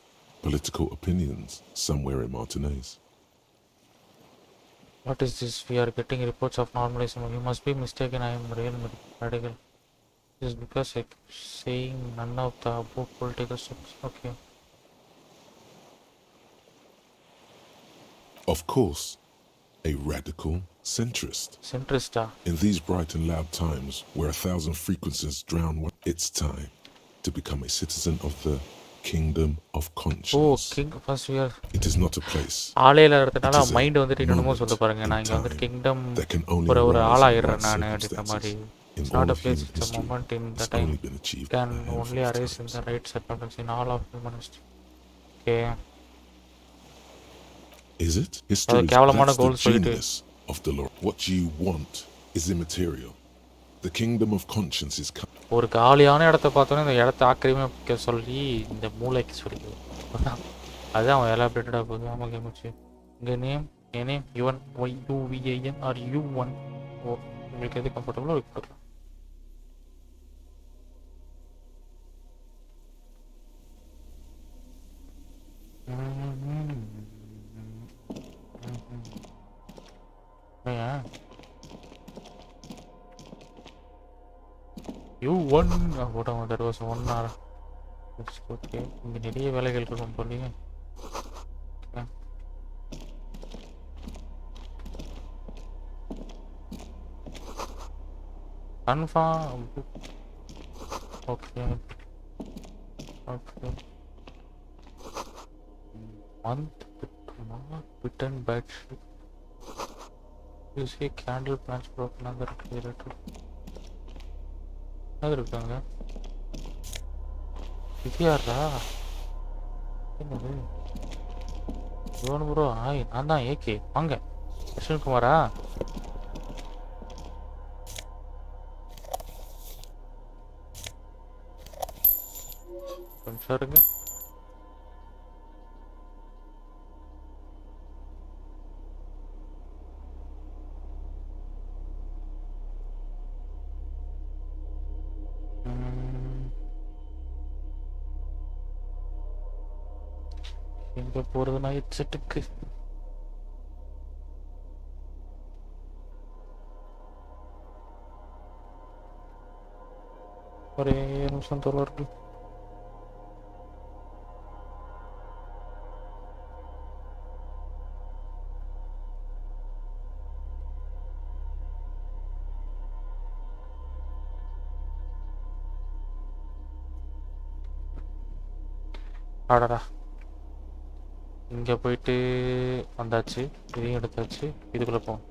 political opinions somewhere in Martinez. What is this? We are getting reports of normalism. You must be mistaken. I am real medical. This is because I keep saying none of the above political steps. Okay. Of course, a radical centrist. Centrist. In these bright and loud times where 1,000 frequencies drown one, it's time to become a citizen of the kingdom of conscience. Oh, king first we are. It is not a place. ஆளையில இருக்கறதால mind வந்துட்டு என்னமோ சொல்ல பாருங்க. நான் இங்க வந்து kingdom ஒரு ஆளாயிரேன் நான் அப்படின்ற மாதிரி. It's not a place, it's a moment in the time can only arise in the right circumstances in all of human history. Okay. Is it? History is the genius of the Lord. What you want is immaterial. The kingdom of conscience is coming. ஒரு காலியான இடத்தை பார்த்தோன்னே இந்த இடத்தை ஆக்கிரமிக்க சொல்லி இந்த மூளைக்கு சொல்லி அதுதான் அவன் எலாபரேட்டடாக போகுது. ஆமாம் கேமிச்சு இங்கே நேம் என் name Yuvan YUVAN R U1. Oh உங்களுக்கு எது கம்ஃபர்டபுளோ அதுக்கு கொடுக்கலாம். U1 போட்டாங்க. that was 1 hour. It's okay. இங்கே நிறைய வேலைகள் இருக்கும் போலீங்க. Confirm. Okay. Month bitten bad shit. You see candle plants broken on the refrigerator. அது இருக்காங்க. இது யாரா? என்னது? ப்ரோ ஹாய், நான் தான் ஏகே. வாங்க. கிருஷ்ணகுமாரா? கொஞ்சம் இருங்க. எங்க போறது நான் ஹெட்செட்டுக்கு? ஒரே நிமிஷம் தோழர்கள். ஆடடா, இங்க போயிட்டு வந்தாச்சு, இதையும் எடுத்தாச்சு. இதுக்குள்ள போவோம்.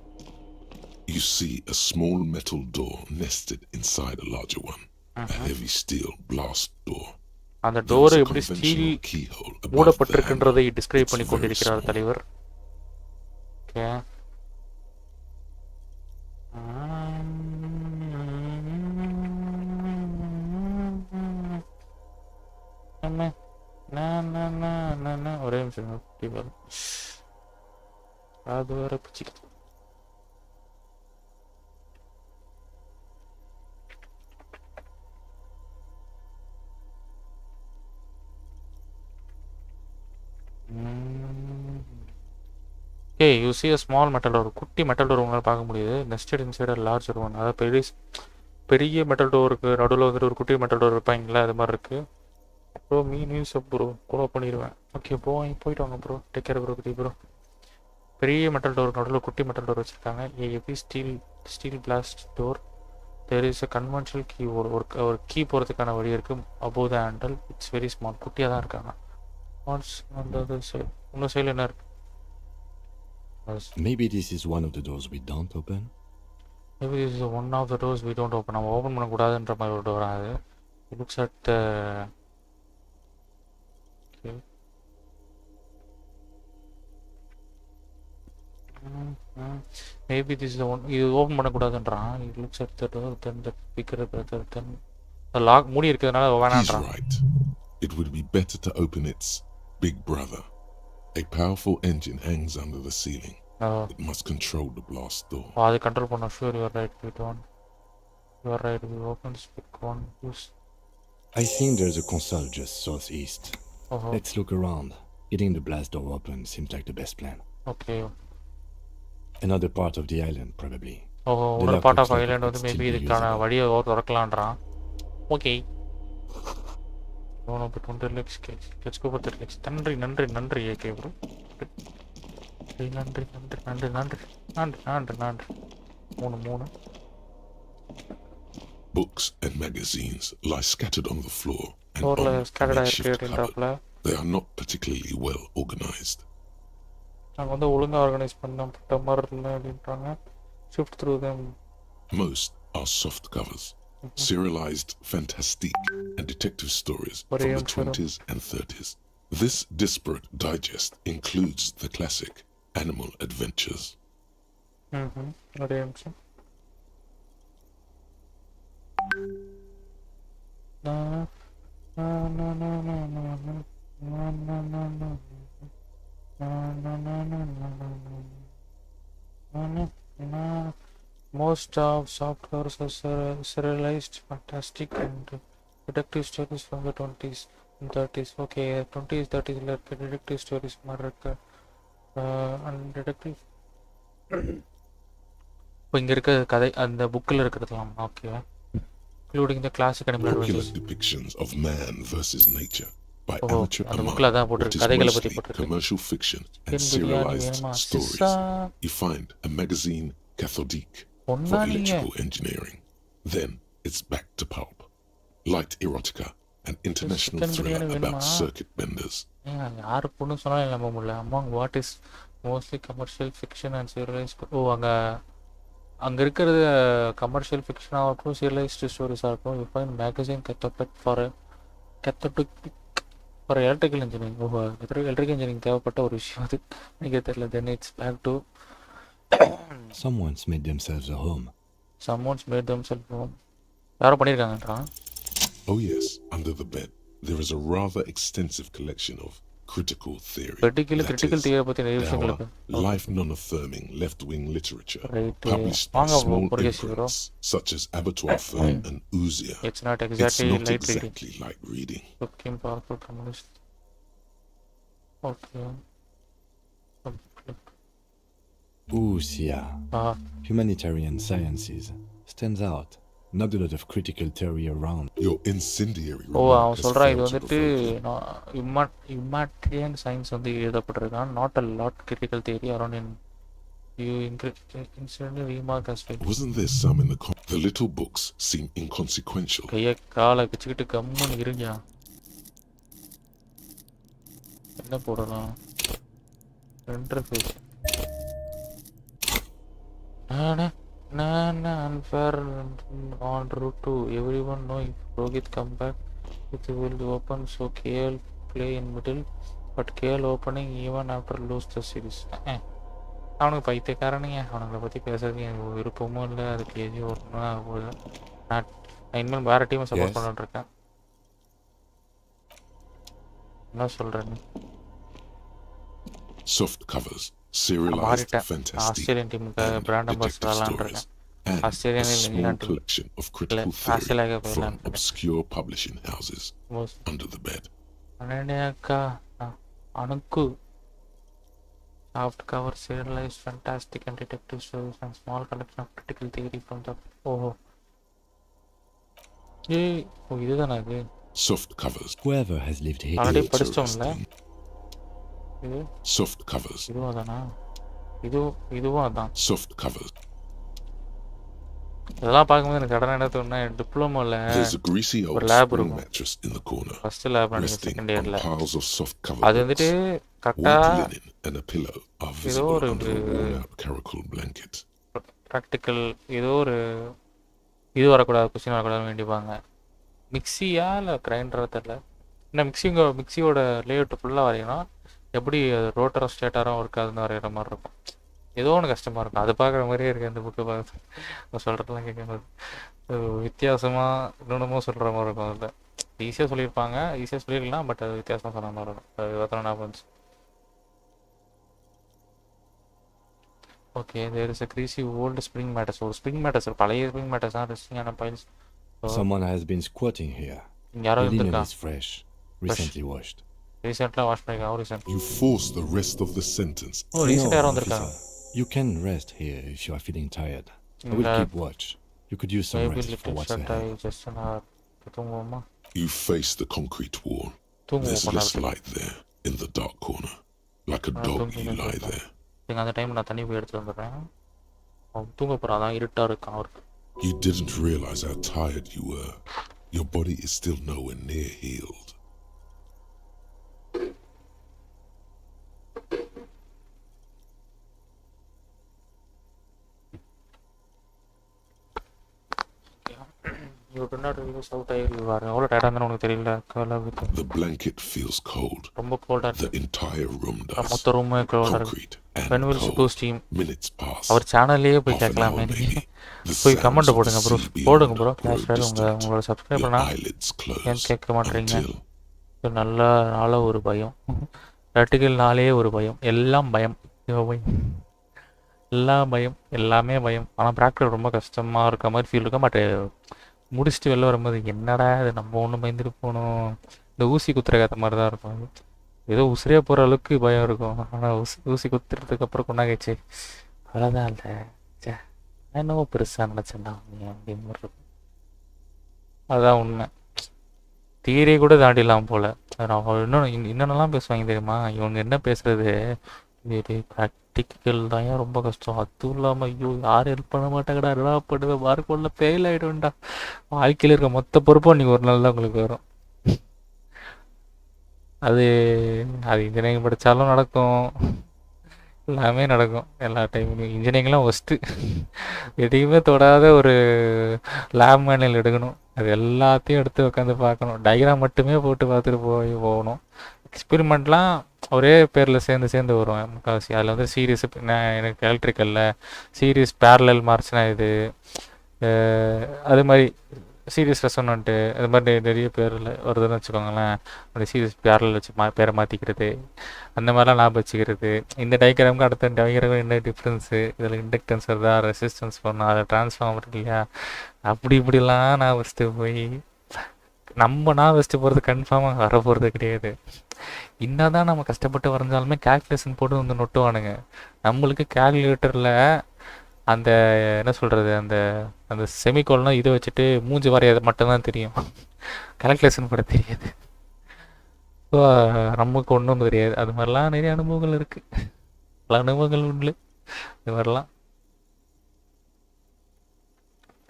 You see a small metal door nested inside a larger one. A heavy steel blast door. அந்த டோர் எப்படி ஸ்டீல் மூடப்பட்டிருக்கின்றதை டிஸ்கிரைப் பண்ணி கொண்டிருக்கிறார் தலைவர். ஓகே, ஒரே நிமிஷம். அது வேற பிச்சுக்கிட்டு. Okay, you see a small metal door. குட்டி மெட்டல் டோர் உங்களால் பார்க்க முடியுது. Nested inside larger one. அதாவது பெரிய மெட்டல் டோருக்கு நடுவில் வந்துட்டு ஒரு குட்டி மெட்டல் டோர் இருப்பாங்களா, அது மாதிரி இருக்குது. ப்ரோ நியூஸ் ப்ரோ ஃபாலோ பண்ணிடுவேன். ஓகே போயிட்டு வாங்க bro. Take care bro. Bro பெரிய மெட்டல் டோர் நடுவில் குட்டி மெட்டல் டோர் வச்சுருக்காங்க. AB steel blast door. There is a conventional key. ஒரு கீ போகிறதுக்கான வழி இருக்குது. Above the handle. It's very small. குட்டியாக தான் இருக்காங்க. வாட்ஸ் அந்த சைடு இன்னொரு சைடில் என்ன இருக்குது? Maybe this is one of the doors we don't open. Maybe this is one of the doors we don't open. நம்ம ஓப்பன் பண்ணக்கூடாதுன்ற மாதிரி ஒரு டோர் அது. It looks at the... Okay. Maybe this is the one. இது open பண்ணக்கூடாதுன்றான். It looks at the door, then the bigger brother, then the lock மூடி இருக்கிறதுனால வேணான்றான். He's right. It would be better to open its big brother. A powerful engine hangs under the ceiling. It must control the blast door. அது control பண்ண. Sure, you are right. You are right. We open this big one. I think there's a console just southeast. Let's look around. Getting the blast door open seems like the best plan. Okay. Another part of the island, probably. Another part of island வந்து maybe இதுக்கான வழியை திறக்கலான்றான். Okay. No, but 20 lakhs. Let's go for 30 lakhs. நன்றி AK bro. நன்றி. 3 Books and magazines lie scattered on the floor and on a makeshift cupboard. They are not particularly well organized. நாங்க வந்து ஒழுங்கா organise பண்ணப்பட்ட மாதிரி இல்லை அப்படின்றாங்க. Shift through them. Most are soft covers. Serialized fantastique and detective stories from the 20s and 30s. This disparate digest includes the classic Animal Adventures. Most of soft covers are serialized, fantastic and detective stories from the 20s and 30s. Okay, 20s, 30s la irukku detective stories மாதிரி இருக்கு. And detective இப்போ இங்கே இருக்க கதை அந்த புக்கில் இருக்கிறதுலாம். Okay, including the classic Animal Popular Adventures. depictions of man versus nature by amateur அந்த among புக்கில் தான் what போட்டிருக்கு, is கதைகளை பற்றி mostly போட்டிருக்கு. commercial fiction and Chicken serialized biryani stories. sissa. You find a magazine cathodique for ஒன்னா நீங்க electrical engineering. Then it's back to pulp. Light erotica and international chicken thriller biryani about வேணுமா? circuit benders. யாரு பொண்ணு சொன்னாலும் நம்ப முடியல. among what is mostly commercial fiction and serialized. அங்கே இருக்கிறது கமர்ஷியல் ஃபிக்ஷனாக இருக்கும், சீரியலைஸ்டு ஸ்டோரிஸாக இருக்கும். யூ ஃபைண்ட் மேகசின் கெத்தோபெட் for electrical engineering. Electrical engineering தேவைப்பட்ட ஒரு விஷயம் அது எனக்கு தெரியல. Then it's back to Someone's made themselves a home. யாரோ பண்ணியிருக்காங்கன்றான். Oh yes, under the bed. there is a rather extensive collection of critical theory. Critical theory பத்தி நிறைய விஷயங்கள் இருக்கு. Life non-affirming left-wing literature Right. published by small imprints such as Abattoir Fern and Ouzia. It's not exactly light reading. Looking powerful communist. Okay. Ouzia. Humanitarian sciences stands out. Not a lot of critical theory around. Your incendiary. அவன் சொல்றான் இது வந்துட்டு humanitarian science வந்து எழுதப்பட்டிருக்கான். Not a lot critical theory around in you incidentally remark as well. Wasn't there some in the little books seem inconsequential? கைய காலை வச்சுக்கிட்டு கம்முன்னு இருங்க. என்ன போடலாம்? Interface. Unfair on route 2. Everyone know if Rohit come back, it will be open. So KL play in middle, but KL opening even after lose the series. அவனுக்கு பைத்தியக்காரனுங்க, அவனுங்களை பற்றி பேசுறதுக்கு எனக்கு விருப்பமும் இல்லை. அது கேஜி ஓடணும் ஆக போகுது. நான் இனிமேல் வேறு டீமை சப்போர்ட் பண்ணிட்டு இருக்கேன். என்ன சொல்கிறேன்னு soft covers, serialized fantastic, Australian டீமுக்கு பிராண்ட் அம்பாசிடர் விளாண்டுருக்கேன். small collection of critical theory from obscure publishing houses under the bed. Anukku soft cover, serialized fantastic and detective stories and small collection of critical theory from the இதுதானா இது? Soft covers. Whoever has lived here. Already படிச்சோம்ல இது. Soft covers. இதுவும் அதானா? இதுவும் அதான். Soft covers. இதெல்லாம் பார்க்கும்போது எனக்கு கடனை என்ன தோணுன்னா, டிப்ளமோல ஒரு லேப் இருக்கும். ஃபர்ஸ்ட் லேப் நினைக்கிறேன், செகண்ட் இயர்ல. அது வந்துட்டு கரெக்டா ஏதோ ஒரு ப்ராக்டிக்கல் ஏதோ ஒரு இது வரக்கூடாது, கொஸ்டின் வரக்கூடாதுன்னு வேண்டிப்பாங்க. மிக்சியா இல்லை கிரைண்டரா தெரியல. ஏன்னா மிக்சியோட லேஅவுட் ஃபுல்லாக வரையணும். எப்படி ரோட்டரும் ஸ்டேட்டரும் இருக்காதுன்னு வரைகிற மாதிரி இருக்கும். ஏதோ ஒன்று கஷ்டமாக இருக்கும். அது பார்க்குற மாதிரியே இருக்குது அந்த புக்கு பார்த்து சொல்கிறதெல்லாம் கேட்கும்போது. வித்தியாசமாக இன்னொன்றுமோ சொல்கிற மாதிரி இருக்கும். அதில் ஈஸியாக சொல்லியிருப்பாங்க, ஈஸியாக சொல்லியிருக்கலாம், பட் அது வித்தியாசமாக சொன்ன மாதிரி இருக்கும். அது பார்த்தோன்னா ஞாபகம் வந்துச்சு. Okay, there is a greasy old spring mattress. ஒரு ஸ்ப்ரிங் மேட்டர்ஸ், பழைய ஸ்ப்ரிங் மேட்டர்ஸ் தான் ரெஸ்டிங்கான piles. Someone has been squatting here. யாரோ The linen இருந்திருக்கா? is fresh, recently washed. ரீசெண்டாக வாஷ் பண்ணிருக்கா? Recent. You force the rest of the sentence. ஓ, ரீசெண்டாக யாரோ வந்திருக்காங்க. You can rest here if you are feeling tired. I will keep watch. You could use some rest for what's ahead. You face the concrete wall. There's less light there in the dark corner. Like a dog you lie there. அந்த time நான் தண்ணி போய் எடுத்துட்டு வந்துடுறேன். அவன் தூங்க போகிறான், தான் இருட்டாக இருக்கான் அவருக்கு. You didn't realize how tired you were. Your body is still nowhere near healed. You do not realize how tired you are. எவ்வளோ டயர்டாக இருந்தாலும் உனக்கு தெரியல. The blanket feels cold. ரொம்ப கோல்டாக The entire room does. மொத்த ரூமே கோல்டாக இருக்கு. When will you go steam? Minutes pass. அவர் சேனல்லையே போய் கேட்கலாமே. போய் கமெண்ட் போடுங்க ப்ரோ, போடுங்க ப்ரோ. BlackShark உங்களோட சப்ஸ்கிரைப் பண்ணா ஏன் கேட்க மாட்டேறீங்க? நல்ல ஒரு பயம், ப்ராக்டிக்கல்னாலே ஒரு பயம், எல்லாம் பயம், எல்லாம் பயம், எல்லாமே பயம். ஆனால் ப்ராக்டிக்கல் ரொம்ப கஷ்டமாக இருக்க மாதிரி ஃபீல் இருக்க மாட்டேன். முடிச்சுட்டு வெளில வரும்போது என்னடா இது, நம்ம ஒன்று பயந்துட்டு போகணும். இந்த ஊசி குத்துற கத்த மாதிரி தான் இருக்கும். ஏதோ உசிரியாக போகிற அளவுக்கு பயம் இருக்கும். ஆனால் ஊசி குத்துறதுக்கு அப்புறம் கொண்டாங்கச்சு அவ்வளோதான் இல்லை. சே, நான் என்னவோ பெருசாக நினச்சேன்டா அப்படின்னு மாதிரி இருக்கும். அதுதான் உண்மை. தியரியை கூட தாண்டிடலாம் போல். இன்னொன்னெல்லாம் பேசுவாங்க தெரியுமா, இவங்க என்ன பேசுகிறது, இது ப்ராக்டிக்கல் தான் ரொம்ப கஷ்டம். அதுவும் இல்லாமல் ஐயோ யாரும் ஹெல்ப் பண்ண மாட்டாங்கடா, என்னடா பண்ணுவேன், மார்க்கோட ஃபெயில் ஆகிடும்டா. வாழ்க்கையில் இருக்க மொத்த பொறுப்பும் நீங்கள் ஒரு நாள் தான் உங்களுக்கு வரும். அது இன்ஜினியரிங் படித்தாலும் நடக்கும், எல்லாமே நடக்கும். எல்லா டைம்லையும் இன்ஜினியரிங்லாம் ஃபஸ்ட்டு எதையுமே தொடாத ஒரு லேப் மேனுவல் எடுக்கணும். அது எல்லாத்தையும் எடுத்து உட்காந்து பார்க்கணும். டயக்ராம் மட்டுமே போட்டு பார்த்துட்டு போகணும். எக்ஸ்பெரிமெண்ட்லாம் ஒரே பேரில் சேர்ந்து வரும் முக்கால்வாசி. அதில் வந்து சீரியஸ், எனக்கு எலக்ட்ரிக்கலில் சீரியஸ் பேரலல் மார்ச்னா இது, அது மாதிரி சீரியஸ் ரெசனன்ட்டு இது மாதிரி நிறைய பேரில் வருதுன்னு வச்சுக்கோங்களேன். அந்த சீரியஸ் பேரில் வச்சு பேரை மாற்றிக்கிறது, அந்த மாதிரிலாம் ஞாபகம் வச்சுக்கிறது. இந்த டயக்ராமுக்கு அடுத்த டயக்ராமுக்கு என்ன டிஃப்ரென்ஸு, இதில் இண்டக்டன்ஸ் வருதா, ரெசிஸ்டன்ஸ் பண்ணணும், அதில் ட்ரான்ஸ்ஃபார்மர் இல்லையா, அப்படி இப்படிலாம் நான் வச்சுட்டு போய் நான் வச்சுட்டு போகிறது கன்ஃபார்மாக வர போகிறது கிடையாது. என்ன தான் நம்ம கஷ்டப்பட்டு வரைஞ்சாலுமே கேல்குலேஷன் போட்டு வந்து நொட்டுவானுங்க. நம்மளுக்கு கேல்குலேட்டரில் அந்த என்ன சொல்கிறது, அந்த அந்த செமிகோல்னால் இதை வச்சுட்டு மூஞ்சி வரையாது மட்டும்தான் தெரியும், கேல்குலேஷன் கூட தெரியாது. ஸோ நமக்கு ஒன்றும் தெரியாது. அது மாதிரிலாம் நிறைய அனுபவங்கள் இருக்குது, பல அனுபவங்கள் உண்டு. இது மாதிரிலாம்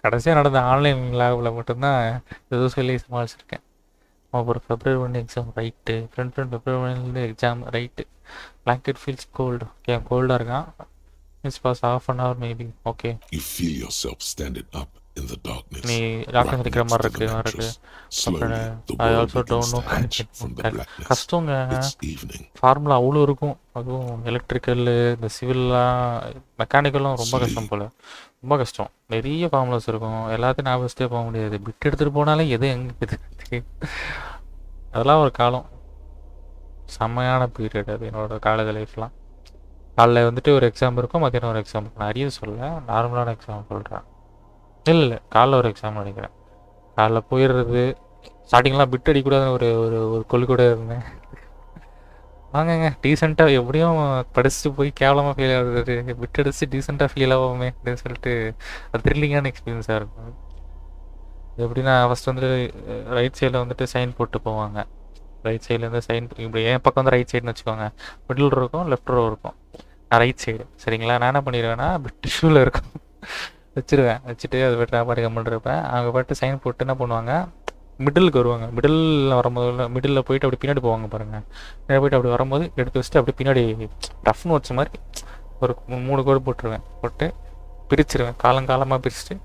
கடைசியாக நடந்த ஆன்லைன் லேபில் மட்டும்தான் ஏதோ சொல்லி சமாளிச்சிருக்கேன். அப்புறம் February 1 exam right, friend February 1 exam right. Blanket feels cold, ஏன் கோல்டாக இருக்கான். It's past half an hour maybe. Okay. You feel yourself standing up in the darkness. நீ லாக்கிங் இருக்கிற மாதிரி இருக்கு. I also don't know. கஷ்டங்க. ஃபார்முலா அவ்வளோ இருக்கும். அதுவும் எலக்ட்ரிக்கல், இந்த சிவில்லாம், மெக்கானிக்கலும் ரொம்ப கஷ்டம் போல். ரொம்ப கஷ்டம். நிறைய ஃபார்முலாஸ் இருக்கும். எல்லாத்தையும் நான் வச்சுட்டே போக முடியாது. பிட் எடுத்துகிட்டு போனாலே எது எங்கே இருக்குது. அதெல்லாம் ஒரு காலம். செம்மையான பீரியட் அது என்னோட காலேஜ் லைஃப்லாம். காலைல வந்துட்டு ஒரு எக்ஸாம் இருக்கும், மத்தியானம் ஒரு எக்ஸாம் இருக்கும். நான் அரியர் சொல்ல, நார்மலான எக்ஸாம் சொல்கிறேன். இல்லை காலைல ஒரு எக்ஸாம் நினைக்கிறேன். காலைல போயிடுறது, ஸ்டார்டிங்லாம் பிட் அடிக்கூடாதுன்னு ஒரு ஒரு ஒரு கொள்ளு கூட இருந்தேன். வாங்கங்க டீசெண்டாக எப்படியும் படிச்சுட்டு போய் கேவலமாக ஃபீல் ஆகுது, பிட் அடிச்சு டீசெண்டாக ஃபீல் ஆகாமே அப்படின்னு சொல்லிட்டு அது த்ரில்லிங்கான எக்ஸ்பீரியன்ஸாக இருக்கும். எப்படின்னா ஃபஸ்ட் வந்துட்டு ரைட் சைடில் வந்துட்டு சைன் போட்டு போவாங்க. ரைட் சைட்லேருந்து சைன் இப்படி என் பக்கம் வந்து ரைட் சைடுன்னு வச்சுக்கோங்க. மிடில் இருக்கும், லெஃப்ட் ரோ இருக்கும். நான் ரைட் சைடு சரிங்களா. நான் என்ன பண்ணிடுவேன்னா பிட் ஷூவில் இருக்கும் வச்சுருவேன். வச்சுட்டு அது பாட்டு நான் பாட்டு கம்மல் இருப்பேன். அவங்க பாட்டு சைன் போட்டு என்ன பண்ணுவாங்க, மிடிலுக்கு வருவாங்க. மிடில் வரும்போது மிடில் போயிட்டு அப்படி பின்னாடி போவாங்க பாருங்கள். பின்னாடி போயிட்டு அப்படி வரும்போது எடுத்து வச்சுட்டு அப்படி பின்னாடி ரஃப் நோட்ஸ் மாதிரி ஒரு 3 கோடு போட்டுருவேன். போட்டு பிரிச்சுருவேன், காலங்காலமாக பிரிச்சுட்டு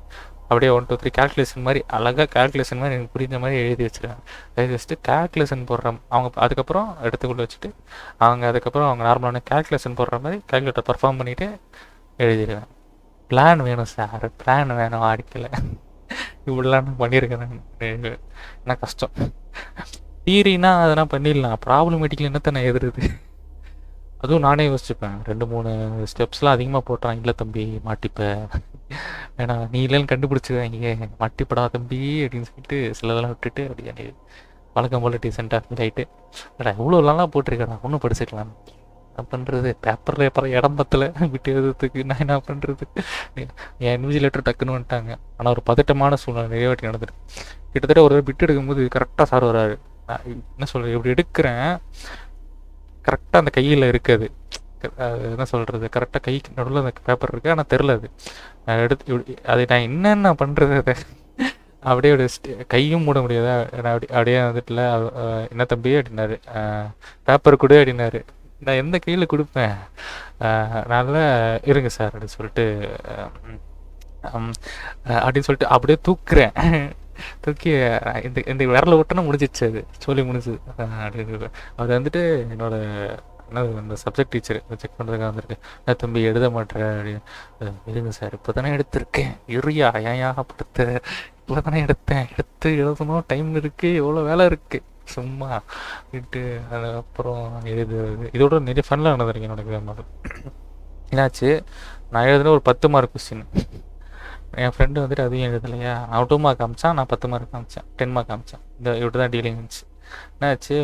அப்படியே 1 2 3 கேல்குலேஷன் மாதிரி அழகாக கேல்குலேஷன் மாதிரி எனக்கு புரிஞ்ச மாதிரி எழுதி வச்சுருவேன். எழுதி வச்சுட்டு கேல்குலேஷன் போடுற அவங்க அதுக்கப்புறம் எடுத்துக்கொண்டு வச்சுட்டு அதுக்கப்புறம் அவங்க நார்மலான கேல்குலேஷன் போடுற மாதிரி கேல்குலேட்டர் பர்ஃபார்ம் பண்ணிவிட்டு எழுதிடுவேன். பிளான் வேணும் சார், பிளான் வேணும், ஆடிக்கலை இப்படிலாம் நான் பண்ணியிருக்கேன். என்ன கஷ்டம். தியரினா அதெல்லாம் பண்ணிடலாம், ப்ராப்ளமேட்டிக்கலி என்னத்தை நான் எதிருது. அதுவும் நானே யோசிச்சுப்பேன். 2-3 ஸ்டெப்ஸ்லாம் அதிகமாக போட்டான். இல்லை தம்பி மாட்டிப்பேன், வேணா நீ இல்லைன்னு கண்டுபிடிச்சிருவாங்க, மாட்டிப்படா தம்பி அப்படின்னு சொல்லிட்டு சிலதெல்லாம் விட்டுட்டு அப்படியே வழக்கம் போல் டீசெண்டாக ஃபீல் ஆகிட்டு இவ்வளோ நல்லா போட்டிருக்கேன், ஒன்றும் படிச்சுக்கலாம். என்ன பண்ணுறது, பேப்பரில் இடம் பத்தில் விட்டு எழுதுறதுக்கு நான் என்ன பண்ணுறது. என் இன்விஜிலேட்டர் டக்குன்னு வந்துட்டாங்க. ஆனால் ஒரு பதட்டமான சூழ்நிலை நிறைய வாட்டி நடந்துட்டு. கிட்டத்தட்ட ஒரு பிட் எடுக்கும்போது கரெக்டாக சார் வராரு. நான் என்ன சொல்கிறது, இப்படி எடுக்கிறேன், கரெக்டாக அந்த கையில் இருக்குது. என்ன சொல்கிறது, கரெக்டாக கைக்கு நடுவில் அந்த பேப்பர் இருக்குது, ஆனால் தெரில. அது நான் எடுத்து அது நான் என்னென்ன பண்ணுறது, அதை அப்படியே கையும் மூட முடியாதா. நான் அப்படியே வந்துட்டுல என்ன தம்பி அப்படின்னாரு, பேப்பர் கொடு அப்படின்னாரு. நான் எந்த கையில் கொடுப்பேன், நல்லா இருங்க சார் அப்படின்னு சொல்லிட்டு அப்படியே தூக்குறேன். தூக்கி இந்த இந்த விரல விட்டோன்னா முடிஞ்சிச்சு, அது சொல்லி முடிஞ்சுது அப்படின்னு. அவர் வந்துட்டு என்னோட அந்த சப்ஜெக்ட் டீச்சர் செக் பண்ணுறதுக்காக வந்துருக்கு. நான் தம்பி எழுத மாட்டேன் அப்படின்னு. எழுதுங்க சார், இப்போ தானே எடுத்திருக்கேன், இருயா ஏன்யாகப்படுத்த, இப்போ தானே எடுத்து எழுதணும், டைம் இருக்குது, எவ்வளோ வேலை இருக்குது, சும்மா விட்டு அதுக்கப்புறம் எழுதுறது. இதோட நிறைய ஃபன்லாம் நடந்திருக்கு என்னோட எக்ஸாம். என்னாச்சு, நான் எழுதுன ஒரு 10 மார்க் கொஸ்டின். என் ஃப்ரெண்டு வந்துட்டு அதையும் எழுதலையா, அவன் 2 மார்க் காமிச்சான், நான் 10 மார்க் காமிச்சேன், 10 மார்க் காமிச்சேன். இப்படி தான் டீலிங் இருந்துச்சு. என்னாச்சு,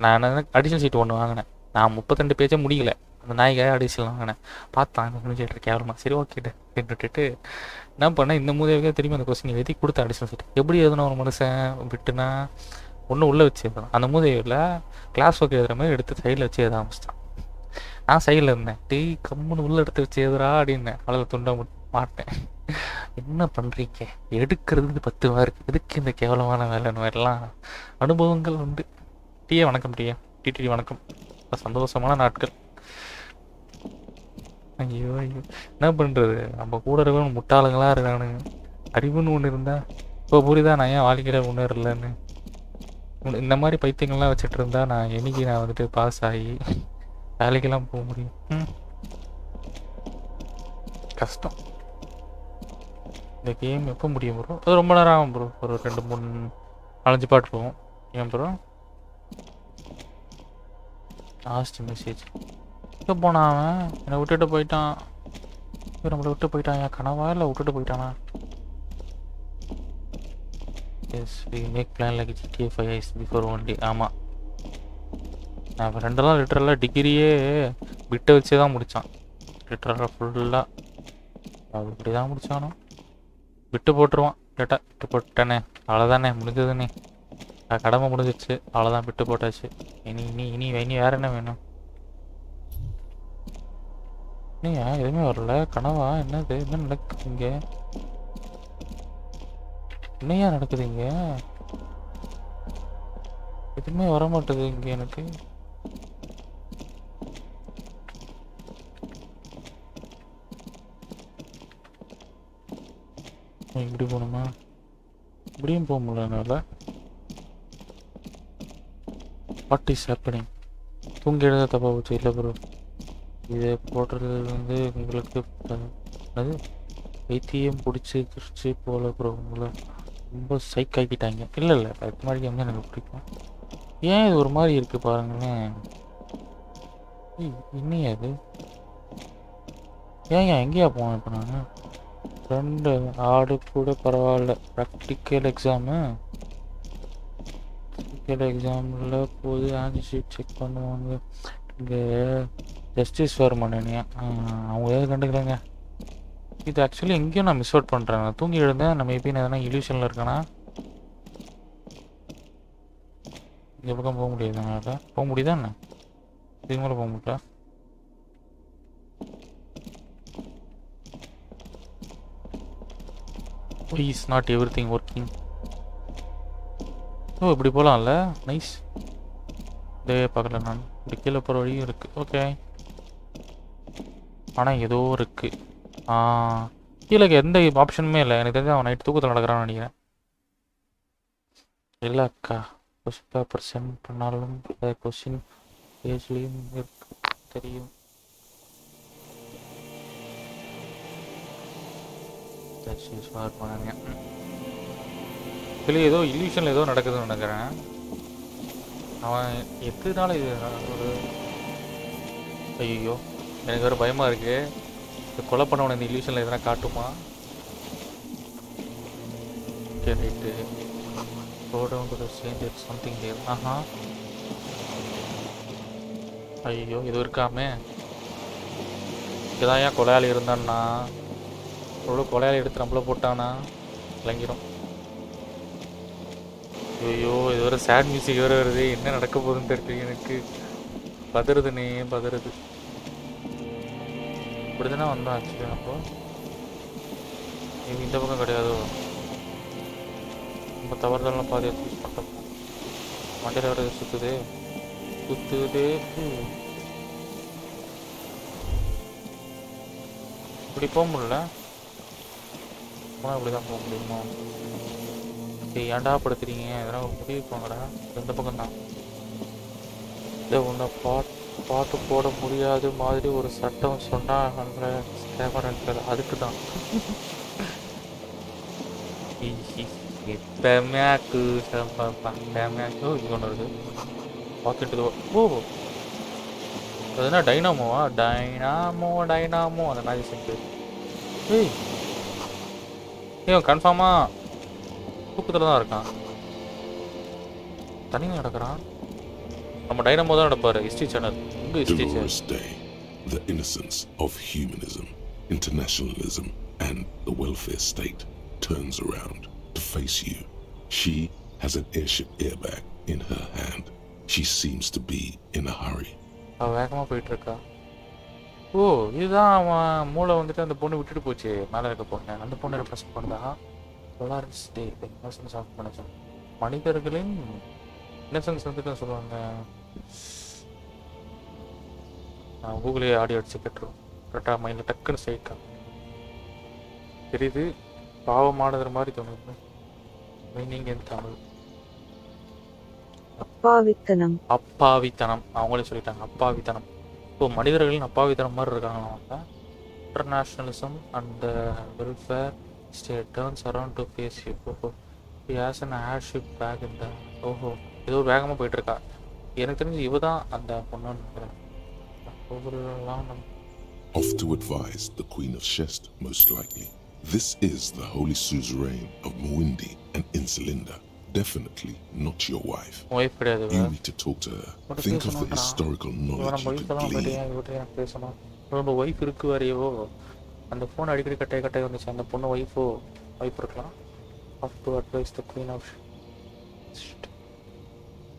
நான் அடிஷனல் சீட் ஒன்று வாங்கினேன். நான் 32 பேஜே முடியல, அந்த நாய்க்காக அடிஷனல் வாங்கினேன். பார்த்தான் இந்த முடிஞ்சிட்டு கேவலமாக, சரி ஓகேட்டு அப்படின்னு விட்டுட்டு என்ன பண்ணேன், இந்த மூதேவிக்கே திரும்பி அந்த கொஸ்டின் எழுதி கொடுத்த அடிஷனல் சீட். எப்படி எழுதணும் ஒரு மனுஷன் விட்டுனா, ஒன்று உள்ளே வச்சு எழுதணும். அந்த மூதேவியில் கிளாஸ் ஒர்க் எழுதுகிற மாதிரி எடுத்து சைடில் வச்சு எழுத ஆரம்பிச்சிட்டான். நான் சைடில் இருந்தேன், டேய் கம்முன்னு உள்ளே எடுத்து வச்சு எழுதுறா அப்படின்னேன். அவ்வளோ துண்டை மாட்டேன். என்ன பண்ணுறீங்க, எடுக்கிறது 10 மார்க், எதுக்கு இந்த கேவலமான வேலைன்னு மாதிரிலாம் அனுபவங்கள் உண்டு. டீயே வணக்கம், டிடி வணக்கம். சந்தோஷமான நாட்கள். ஐயோ என்ன பண்ணுறது, நம்ம கூட இருக்கணும் முட்டாளுங்களாக இருக்கானுங்க. அறிவுன்னு ஒன்று இருந்தால் இப்போ புரியுதா நான் ஏன் வாழ்க்கையில் முன்னேறலன்னு. இந்த மாதிரி பைத்தியங்கள்லாம் வச்சுட்டு இருந்தா நான் என்னைக்கு நான் வந்துட்டு பாஸ் ஆகி வேலைக்கெல்லாம் போக முடியும். கஷ்டம். இந்த கேம் எப்போ முடியும் ப்ரோ? அது ரொம்ப நேரம் ஆகும் ப்ரோ. ஒரு 2 3 4 பாட்டு போகும். ஏன் ப்ரோ? லாஸ்ட் மெசேஜ் எங்கே போனான் அவன்? என்னை விட்டுட்டு போயிட்டான். நம்மளை விட்டு போயிட்டான். என் கனவா இல்லை விட்டுட்டு போயிட்டானா? Yes we make plan like GTA 5 ice before 1 day. ஆமாம், நான் ஃப்ரெண்டெல்லாம் லிட்டரலாக டிகிரியே விட்டை வச்சே தான் முடித்தான். லிட்டரலாக ஃபுல்லாக அது இப்படி தான் முடித்தானோ. விட்டு போட்டுருவான் கேட்டா. விட்டு போட்டேனே, அவ்வளோதானே, முடிஞ்சதுண்ணே, கடமை முடிஞ்சிச்சு, அவ்வளோதான், விட்டு போட்டாச்சு. இனி இனி இனி இனி வேறு என்ன வேணும்? இல்லையா எதுவுமே வரல. கனவா? என்னது? என்ன நடக்குது இங்கே? என்னையா நடக்குது இங்கே? எதுவுமே வர மாட்டேது இங்கே எனக்கு. இப்படி போகணுமா? இப்படியும் போக முடியல என்னால். What is happening? தூங்கி எழுத தப்பா போச்சு. இல்லை ப்ரோ, இதை போடுறது வந்து உங்களுக்கு அது வைத்தியம் பிடிச்சிருச்சு போல ப்ரோ. உங்களை ரொம்ப சைக் ஆக்கிட்டாங்க. இல்லை இல்லை, அது மாதிரி வந்து எனக்கு பிடிக்கும். ஏன் இது ஒரு மாதிரி இருக்குது பாருங்களேன். இன்னையா அது? ஏன் எங்கேயா போனேன் இப்போ நான்? ஃப்ரெண்டு ஆடு கூட பரவாயில்ல. ப்ராக்டிக்கல் எக்ஸாமில் போது ஆன்சர் ஷீட் செக் பண்ணுவாங்க. இங்கே ஜஸ்டிஸ் ஃபார் மன்னனியா அவங்க ஏதாவது கண்டுக்கலைங்க. இது ஆக்சுவலி எங்கேயும் நான் மிஸ் அவுட் பண்ணுறேன். நான் தூங்கி எழுந்தேன். நான் மேபி நான் எதனா இல்யூஷனில் இருக்கேனா? இந்த பக்கம் போக முடியாது. என்னால் போக முடியுதா என்ன? இதுக்கு மேலே போக முடியல. Why is not everything working? ஓ, இப்படி போகலாம்ல. நைஸ். இதே பார்க்கல நான். இப்படி கீழே போகிற வழியும் இருக்குது. ஓகே, ஆனால் ஏதோ இருக்குது. கீழே எந்த ஆப்ஷனுமே இல்லை. எனக்கு தெரிஞ்சு அவன் நைட் தூக்கத்தில் நடக்கிறான்னு நினைக்கிறேன். இல்லை அக்கா, கொஸ்டின் பேப்பர் சென்ட் பண்ணாலும் கொஸ்டின் பேஜ்லேயும் இருக்கு தெரியும். இல்லை, ஏதோ இல்யூஷனில் ஏதோ நடக்குதுன்னு நினைக்கிறேன். அவன் எதுனால இது ஒரு ஐயோ, எனக்கு வேறு பயமாக இருக்குது. இந்த கொலை பண்ணவன இந்த இல்யூஷனில் எதனா காட்டுமா? Okay right. Something there. ஐயோ, இது இருக்காமே. இதுதான் ஏன் கொலையாளி இருந்தான்னா எவ்வளோ கொலையாளி எடுத்து நம்மள போட்டானா விளங்கிடும். ஐயோ, இது ஒரு சேட் மியூசிக் வேறு வருது. என்ன நடக்க போகுதுன்னு தெரியுது எனக்கு. பதறுதுனே பதறுது. இப்படி தானே வந்தோம் ஆக்சுவலி. அப்போ இந்த பக்கம் கிடையாதோ? நம்ம தவறுதெல்லாம் பாதி யூஸ் பண்ணிட்டோம். மண்டையில் வர சுற்றுது சுற்றுது. இப்படி போக முடியல. இப்படி தான் போக முடியுமா? சரி, ஏன்டா படுத்துறீங்க? எதனா முடிவு போங்கடா. எந்த பக்கம் தான் இதை உன்னை பாட்டு போட முடியாது மாதிரி ஒரு சட்டம் சொன்னாங்க. அதுக்கு தான் அது என்ன டைனாமோவா? டைனாமோ அந்த மாதிரி செஞ்சு. ஏன் கன்ஃபார்மாக தூக்கத்தில் தான் இருக்கான். தனியாக நடக்கிறான். நம்ம டைனமோ தான் நடப்பாரு. History Channel. Dolores Day, the innocence of humanism, internationalism, and the welfare state turns around to face you. She has an airship airbag in her hand. She seems to be in a hurry. வேகமாக போயிட்டு இருக்கா. ஓ, இதுதான் அவன் மூளை வந்துட்டு அந்த பொண்ணு விட்டுட்டு போச்சு. மேலே இருக்க பொண்ணு, அந்த பொண்ணு ரெப்ரசன்ட் பண்ணா. டொலாரஸ் டே இன்னசென்ஸ் ஆஃப் மனுஷன். மனிதர்களின் இன்னசென்ஸ் வந்துட்டு சொல்லுவாங்க. நான் கூகுளே ஆடியோ அடிச்சு கேட்டுருவோம். கரெக்டாக மைண்டில் டக்குன்னு ஸ்ட்ரைக்கா தெரியுது. பாவமானது மாதிரி தோணுது. Meaning in Tamil அப்பாவித்தனம். அப்பாவித்தனம் அவங்களே சொல்லிட்டாங்க. அப்பாவித்தனம். இப்போ மனிதர்களின் அப்பாவித்தனம் மாதிரி இருக்காங்களா அவங்க. Internationalism and welfare Instead, turns around to face you. Oh, he has an airship bag in the. Oh, ஏதோ வேகமாக போயிட்டு இருக்கா. எனக்கு தெரிஞ்சு இவ தான் அந்த பொண்ணுன்னு நினைக்கிறேன். Off to advise the Queen of Shest, most likely. This is the holy suzerain of Muindi and Insulinda. Definitely not your wife. You need to talk to her. Think of the historical knowledge you could glean. wife இருக்கு வரையோ அந்த phone அடிக்கடி கட்டாய் வந்துச்சு. அந்த பொண்ணு wife இருக்கலாம். Off to advise the Queen of Shest.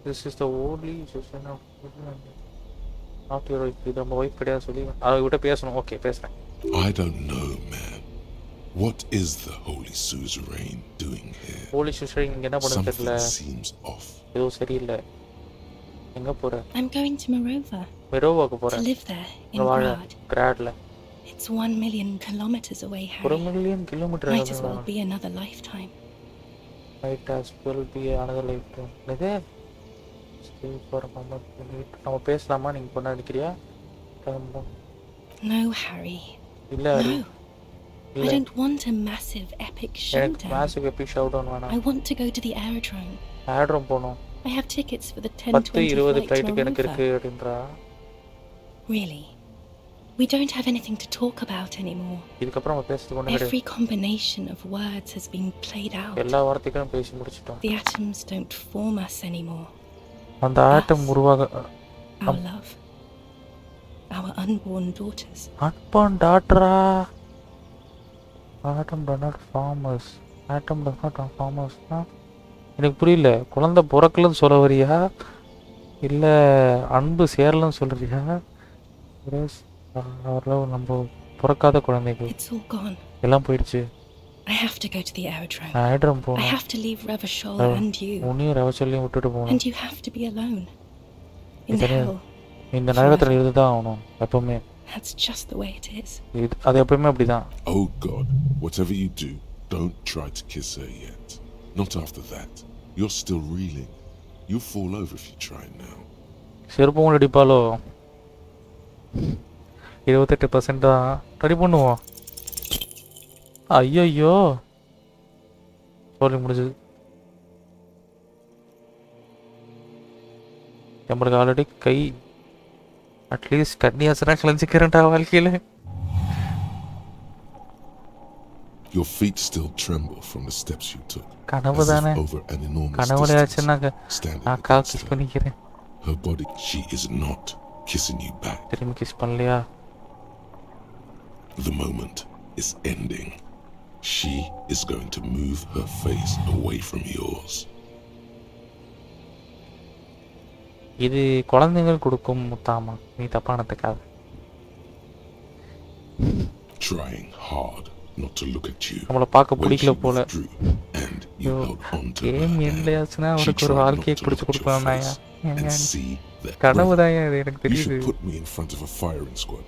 This is the only suzerain of not your wife. இது நம்ம wife கிடையாது சொல்லி அவகிட்ட பேசணும். ஓகே பேசுறேன். I don't know, man. What is the holy suzerain doing here? Holy suzerain இங்க என்ன பண்ணுது தெரியல. Seems off. ஏதோ சரியில்லை. எங்க போற? I'm going to Morova. மெரோவாக்கு போறேன். To live there in Grad. கிராட்ல. It's 1 million kilometers away, Harry. 1 million kilometers. Might as well be another lifetime. Might as well be another lifetime. என்னது? Stay for a moment. நம்ம பேசலாமா? நீங்க பொண்ணு அடிக்கிறியா? No, Harry. இல்ல Hari. I don't want a massive epic showdown. Massive epic showdown வேணாம். I want to go to the aerodrome. Aerodrome போணும். I have tickets for the 10:20 flight to எனக்கு இருக்கு Morova. அப்படின்றா. Really? We don't have anything to talk about anymore. இதுக்கு நம்ம பேசிட்டு கொண்டு Every combination of words has been played out. எல்லா வார்த்தைகளும் பேசி முடிச்சிட்டோம். The atoms don't form us anymore. அந்த ஆட்டம் உருவாக our love. Our unborn daughters. Unborn daughter. Atom does not form us. Atom does not form us. எனக்கு புரியல. குழந்தை பிறக்கலன்னு சொல்ல வரியா இல்லை அன்பு சேரலன்னு சொல்றியா? நம்ம பிறக்காத குழந்தைகள் எல்லாம் போயிடுச்சு. I have to go to the aerodrome. Aerodrome போணும். I have to leave Revachol and you. உன்னையும் ரவச்சொல்லையும் விட்டுட்டு போகணும். And you have to be alone. In the hell. இந்த நரகத்தில் இருந்துதான் ஆகணும் எப்பவுமே. That's just the way it is. அது எப்பவுமே அப்படிதான். Oh God, whatever you do, don't try to kiss her yet. Not after that. You're still reeling. You'll fall over if you try now. செருப்பும் அடிப்பாலோ? 28% தான். Try பண்ணுவோம். ஐயோ சொல்லி முடிஞ்சது. நம்மளுக்கு already கை at least கன்னியாசனா கிளஞ்சிக்கிறேன்டா வாழ்க்கையில். Your feet still tremble from the steps you took. கனவு தானே. கனவுலையாச்சுன்னா நான் கிஸ் பண்ணிக்கிறேன். Her body, she is not kissing you back. திரும்பி கிஸ் பண்ணலையா? The moment is ending. She is going to move her face away from yours. இது குழந்தைகள் கொடுக்கும் முத்தாமா, நீ தப்பானதுக்காக. Trying hard not to look at you. நம்மள பார்க்க பிடிக்கல போல. கேம் எண்ட்லயாச்சுன்னா அவருக்கு ஒரு வாழ்க்கையை பிடிச்சு கொடுக்கலாம். கனவு தான் இது, எனக்கு தெரியுது. Put me in front of a firing squad.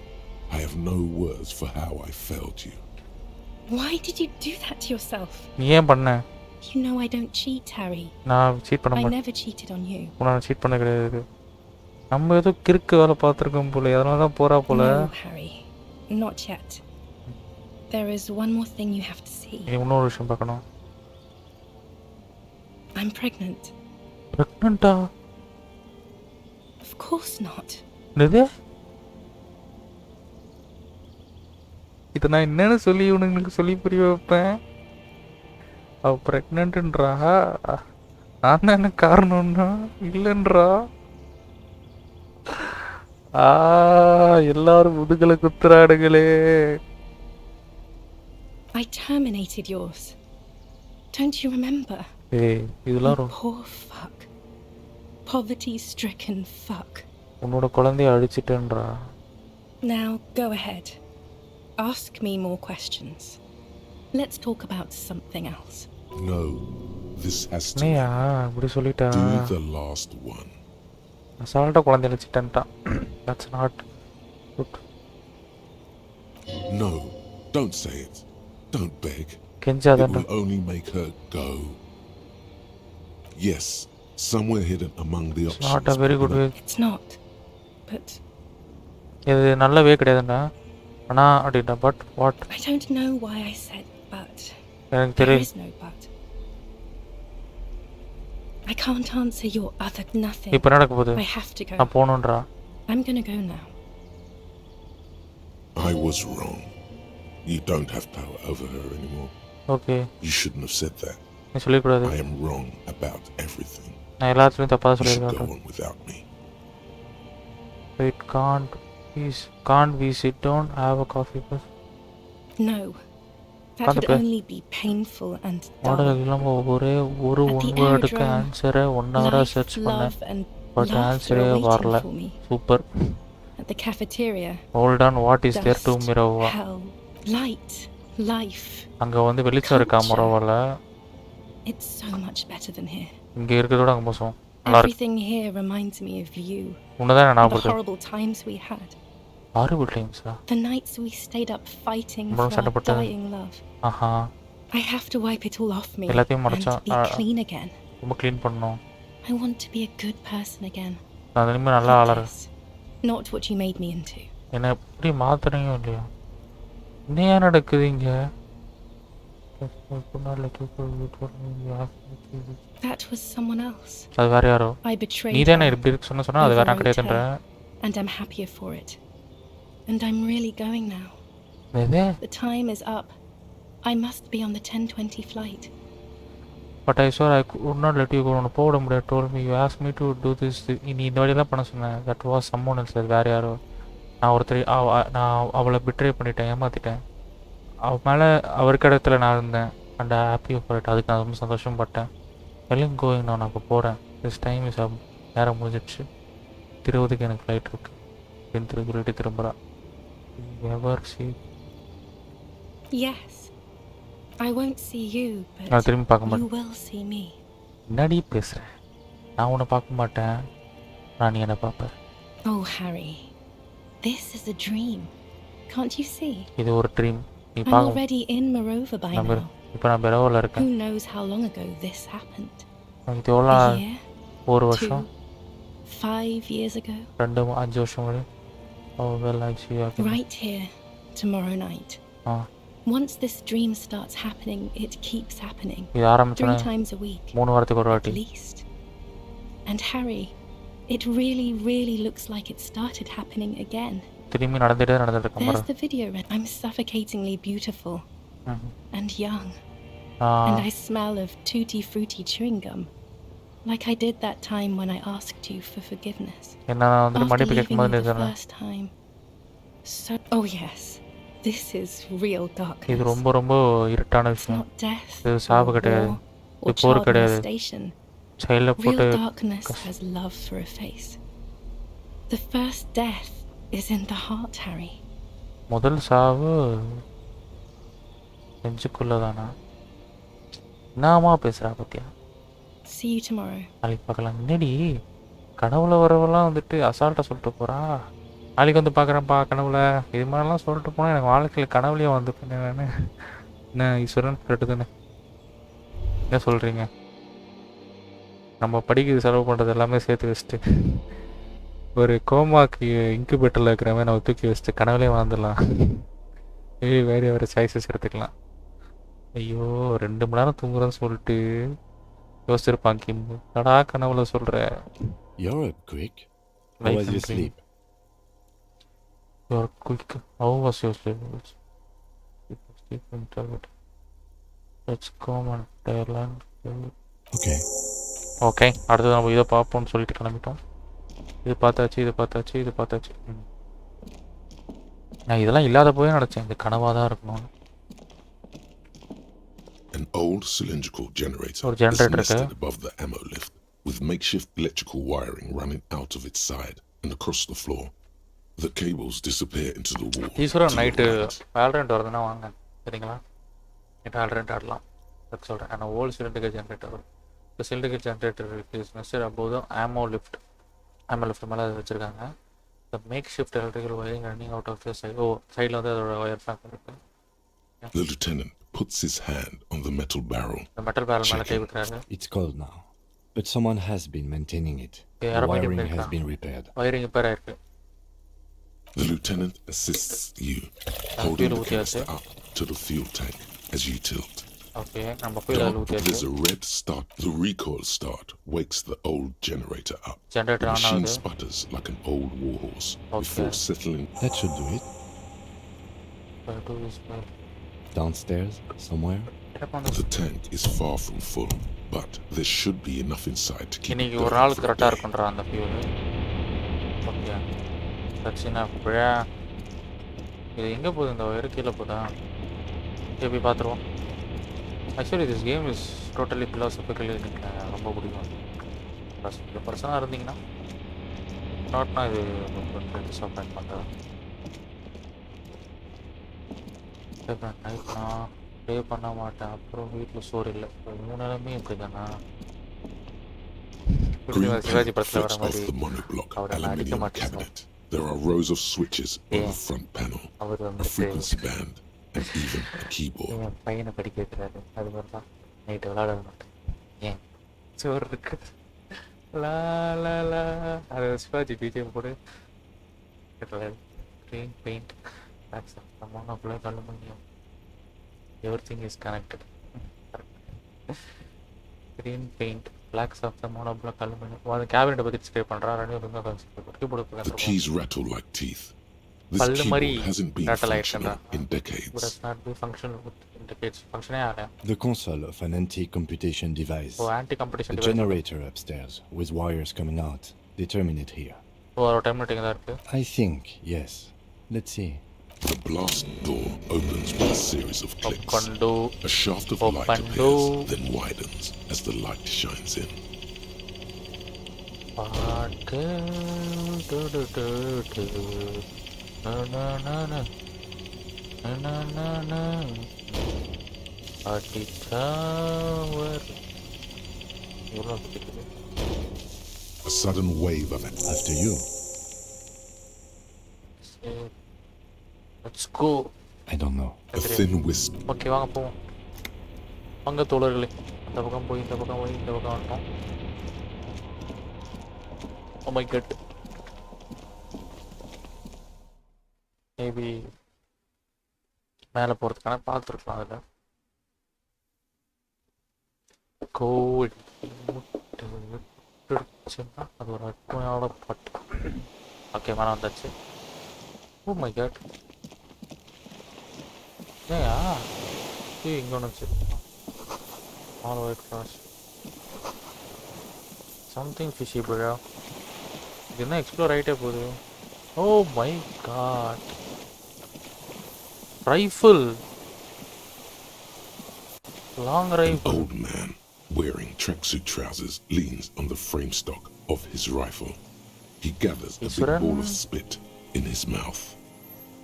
I have no words for how I failed you. Why did you do that to yourself? நீ ஏன் பண்ண? You know I don't cheat, Harry. நான் சீட் பண்ண மாட்டேன். I never cheated on you. நான் seat பண்ண கிடையாது. நம்ம ஏதோ கிறுக்கு வேலை பார்த்துருக்கோம் போல, அதனால தான் போறா போல. No, Harry. Not yet. There is one more thing you have to see. இன்னொரு விஷயம் பார்க்கணும். I'm pregnant. Pregnant-ஆ? Of course not. என்னது? இதை நான் என்னன்னு சொல்லி உனக்கு சொல்லி புரிய வைப்பேன்? அவ பிரெக்னன்ட்ன்றா, நான் தான் என்ன காரணம்னா இல்லைன்றா. எல்லாரும் முதுகலை குத்துறாடுகளே. I terminated yours. Don't you remember? ஏய், இதெல்லாம் poor fuck. Poverty-stricken fuck. உன்னோட குழந்தைய அழிச்சிட்டேன்றா. Now go ahead. Ask me more questions. Let's talk about something else. No, this has to நீயா இப்படி சொல்லிட்டா? do the last one. அசால்ட்டா குழந்தைய அழிச்சிட்டேன்டா. That's not good. No, don't say it. Don't beg. கெஞ்சாதடா. It will only make her go. Yes, somewhere hidden among the options. It's not a very good way. It's not. But இது நல்ல வே கிடையாதுடா. ஆனா அப்படிடா. But what? I don't know why I said but. There is no but. I can't answer your other nothing. இப்போ நடக்க போகுது I have to go. நான் போகணுன்றா I'm gonna go now. I was wrong. You don't have power over her anymore. Okay. You shouldn't have said that. நீ சொல்லிக்கூடாது. I am wrong about everything. நான் எல்லாத்துலயும் தப்பா You should சொல்லிருக்கேன். go on without me. Wait, can't we sit down, have a coffee first? No. That would only be painful and dull. இல்லாம ஒரே ஒரு one வேர்டுக்கு ஆன்சரை 1 hour சர்ச் பண்ணேன். பட் ஆன்சரே வரல. Super. At the cafeteria. Hold on, what is there to Mirova? Hell, light, life. அங்க வந்து வெளிச்சம் இருக்கா மொரவால? It's so much better than here. இங்க இருக்குதோட அங்க மோசம். Everything here reminds me of you. உன்னதான் நான் the horrible times we had. Horrible times? The nights we stayed up fighting for our dying love. I have to wipe it all off me and be clean again. ரொம்ப clean பண்ணனும். I want to be a good person again. நான் இனிமே நல்ல ஆளா Not what you made me into. என்ன இப்படி மாத்துறீங்க இல்லையா? என்ன நடக்குதுங்க? That was someone else. அது வேற யாரோ? I betrayed. நீ தானே இப்படி சொன்னா அது வேற கிடையாதுன்ற. And I'm happier for it. And I'm really going now. The time is up. I must be on the 10:20 flight. But I swore I would not let you go. On போட முடியாது. Told me you asked me to do this. நீ இந்த வழியெல்லாம் பண்ண சொன்ன. That was someone else. வேற யாரோ. நான் அவளை பிட்ரே பண்ணிட்டேன், ஏமாத்திட்டேன். அவ மேல அவருக்கு இடத்துல நான் இருந்தேன். And I happy for it. அதுக்கு நான் ரொம்ப சந்தோஷப்பட்டேன். எல்லாம் கோயிங் நான் அப்போ போகிறேன். This time is up. நேரம் முடிஞ்சிடுச்சு. 20க்கு எனக்கு ஃப்ளைட் இருக்கு. திருப்பி திரும்புகிறா. Ever see. Yes. I won't see you, but நான் திரும்பி பார்க்க மாட்டேன். You will see me. என்னடி பேசுகிறேன்? நான் உன்னை பார்க்க மாட்டேன். நான் நீ என்னை பார்ப்பேன். Oh, Harry. This is a dream. Can't you see? இது ஒரு ட்ரீம். நீ I'm already in Morova by now. இப்போ நான் பெரோவில் இருக்கேன். Who knows how long ago this happened? இது எவ்வளோ? ஒரு வருஷம். 5 years ago. 5 வருஷம் முன்னாடி. Oh well, I see. Right here, tomorrow night. Once this dream starts happening, it keeps happening. 3 times a week. 3 வாரத்துக்கு ஒரு வாட்டி. At least. And Harry, it really looks like it started happening again. திரும்பி நடந்துட்டே இருக்கு. There's the video. I'm suffocatingly beautiful. And young. And I smell of tutti frutti chewing gum. Like I did that time when I asked you for forgiveness. After leaving you the first time. So, oh yes. This is real darkness. இது ரொம்ப இருட்டான விஷயம். Not death. இது சாவு கிடையாது. இது போர் கிடையாது. சைல்ட்ல போட்டு real darkness has love for a face. The first death is in the heart, Harry. முதல் சாவு நெஞ்சுக்குள்ளதானா? நாமா பேசுறா பத்தியா? See you tomorrow. நாளைக்கு பார்க்கலாம். என்னடி கனவுல வரவெல்லாம் வந்துட்டு அசால்ட்டா சொல்லிட்டு போறா? நாளைக்கு வந்து பார்க்குறேன்ப்பா கனவுல. இது மாதிரிலாம் சொல்லிட்டு போனால் எனக்கு வாழ்க்கையில் கனவுலேயே வந்துப்பேன் நான். என்ன ஈஸ்வரன் கரெக்டு தானே? என்ன சொல்கிறீங்க? நம்ம படிக்கிறது செலவு பண்ணுறது எல்லாமே சேர்த்து வச்சுட்டு ஒரு கோமாக்கு இன்குபேட்டரில் இருக்கிற மாதிரி நம்ம தூக்கி வச்சுட்டு கனவுலேயே வாழ்ந்துடலாம். வேறு சாய்ஸஸ் எடுத்துக்கலாம். ஐயோ 2 மணி நேரம் தூங்குறேன்னு சொல்லிட்டு யோசிச்சிருப்பான் கிம்பு. நடா கனவுல சொல்கிறேன். You're up quick. How was your sleep? You're quick. How was your sleep? Sleep in Thailand. Let's go on Thailand. Okay. Okay. அடுத்து நம்ம இதை பார்ப்போம்னு சொல்லிட்டு கிளம்பிட்டோம். இது பார்த்தாச்சு. நான் இதெல்லாம் இல்லாத போய் நினச்சேன். இந்த கனவாக தான் இருக்கணும். An old cylindrical generator is nested above the ammo lift, with makeshift electrical wiring running out of its side and across the floor. The cables disappear into the wall. Eswaran night Valorant வருதுன்னா வாங்க, சரிங்களா? Night Valorant ஆடலாம். அதுக்கு சொல்கிறேன். ஆனால் old cylinder generator வரும். இந்த cylinder generator is nested above the ammo lift. ammo lift மேலே அதை வச்சுருக்காங்க. The makeshift electrical wiring running out of the side. சைடில் வந்து அதோட ஒயர் பேக் இருக்கு. The lieutenant puts his hand on the metal barrel. The metal barrel மேலே கை வைக்கிறாரு. It's cold now, but someone has been maintaining it. The wiring has been repaired. Wiring repair ஆயிருக்கு. The lieutenant assists you, holding the canister up to the fuel tank as you tilt. Okay, there's a red start. The recoil start wakes the old generator up. Generator the on machine ஆகுது. sputters like an old warhorse before Okay. settling. That should do it. Where to is well. Downstairs, somewhere. The tank is far from full, but there should be enough inside to keep it இன்னைக்கு ஒரு going நாள் for a கரெக்டாக day. இருக்குன்றா அந்த fuel. Okay சச்சினா அப்படியா இது எங்கே போகுது இந்த ஒயர் கீழே போதா இங்கே போய் பார்த்துருவோம். Actually this game is totally philosophically எனக்கு ரொம்ப பிடிக்கும். ஃபஸ்ட் பர்சனாக இருந்தீங்கன்னா நாட்னா இது கொஞ்சம் டிஸப்பாயின்ட் பண்ணுறேன். நைட் நான் ப்ளே பண்ண மாட்டேன். அப்புறம் வீட்டில் சோறு இல்லை. 3 நாளுமே இப்படி தானா? Green சிவாஜி paint படத்தில் வர flicks off மாதிரி the monoblock அவரெல்லாம் அடிக்க aluminium மாட்டேன் sir. cabinet. There are rows of switches on Yeah. the front panel, அவர் a வந்துட்டு frequency band, and even a keyboard. என் பையனை படிக்க வைக்கிறாரு. அது மாதிரி தான் நைட்டு விளாட மாட்டேன். ஏன் சோறு இருக்கு லா லா லா அது சிவாஜி பிஜிஎம் போடு. க்ரீன் பெயிண்ட் பேக்ஸ் மோனோக்குள்ளே கல்லு பண்ணியும் everything is connected. Green paint blocks of the monoblock aluminium. அந்த கேபினெட்டை பற்றி டிஸ்கிரைப் பண்ணுறா. The keys rattle like teeth. This பல்லு மாதிரி keyboard hasn't been rattle functional ஆயிடுச்சுடா. in decades. Would not be functional with decades. ஃபங்க்ஷனே ஆகல. The console of an anti-computation device. Oh anti competition The generator upstairs with wires coming out. They terminate here. ஓ ஒரு time meeting தான் இருக்குது. I think, yes. Let's see. The blast door opens with a series of clicks. ஒப்பண்டு A shaft of light Opendu. appears, then widens as the light shines in. பாட்டு to to to to நா நா நா நா நா நா நா நா அடிச்சாவர் எவ்வளோ பிடிக்குது. A sudden wave of it. After you. Let's go. I don't know. A thin wisp. Okay வாங்க போவோம். வாங்க தோழர்களே, அந்த பக்கம் போய் இந்த பக்கம் போய் இந்த பக்கம் வந்துட்டோம். ஓ மை காட். மேபி மேலே போகிறதுக்கான பார்த்துருக்கலாம். அதில் கோழி முட்டை விட்டுடுச்சுன்னா அது ஒரு அற்புதமான பாட்டு. ஓகே மேலே வந்தாச்சு. Oh my god. ஏயா இங்கே ஒன்று வச்சு all white glass something fishy bro. இது என்ன எக்ஸ்ப்ளோர் ஆகிட்டே போகுது. Oh my god. Rifle. Long An rifle. old man wearing tracksuit trousers leans on the frame stock of his rifle. He gathers a big Isran. ball of spit in his mouth.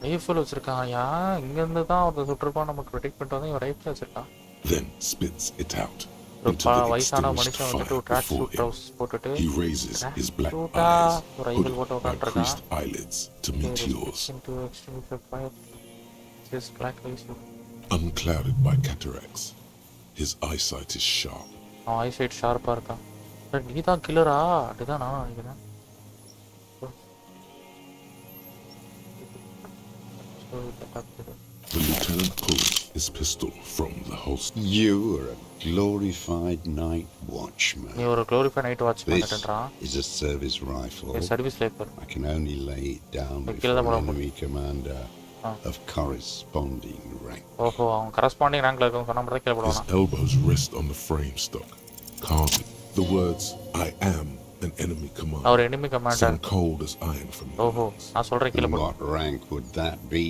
Rifle வச்சுருக்கான். யா இங்கேருந்து தான் ஒருத்தர் சுட்டுருப்பான். நமக்கு protect பண்ணிட்டு வந்து இவன் rifle வச்சுருக்கான். Then spits it out ஒரு into the வயசான extinguished மனுஷன் வந்துட்டு fire ஒரு ட்ராக் before சூட் him. ட்ரவுஸ் போட்டுட்டு He raises his black Tracksuit-ஆ eyes, ஒரு ரைஃபிள் hooded போட்டு by உட்காந்துருக்கான். creased eyelids to meet yours, into extinguisher fire. This black laser. unclouded by cataracts. His eyesight is sharp. அவன் eyesight ஷார்ப்பாக இருக்கான். நீ தான் கில்லரா? அப்படிதான் நான் நினைக்கிறேன். The lieutenant pulls his pistol from the holster. You are a glorified night watchman. நீ ஒரு க்ளோரிஃபை நைட் வாட்ச் This பண்ணிட்டுன்றான். is a service rifle. Service lifer. I can only lay it down Kill before them an all. enemy commander Ah. of corresponding rank. ஓஹோ அவன் corresponding ரேங்க்ல இருக்கும் சொன்ன மட்டும் தான் கீழே His போடுவானா. elbows rest on the frame stock. Calmly, the words, "I am an enemy commander," அவர் enemy commander. sound cold as iron from your ஓஹோ lips. நான் சொல்கிறேன் கீழே And போடுவான். what rank would that be?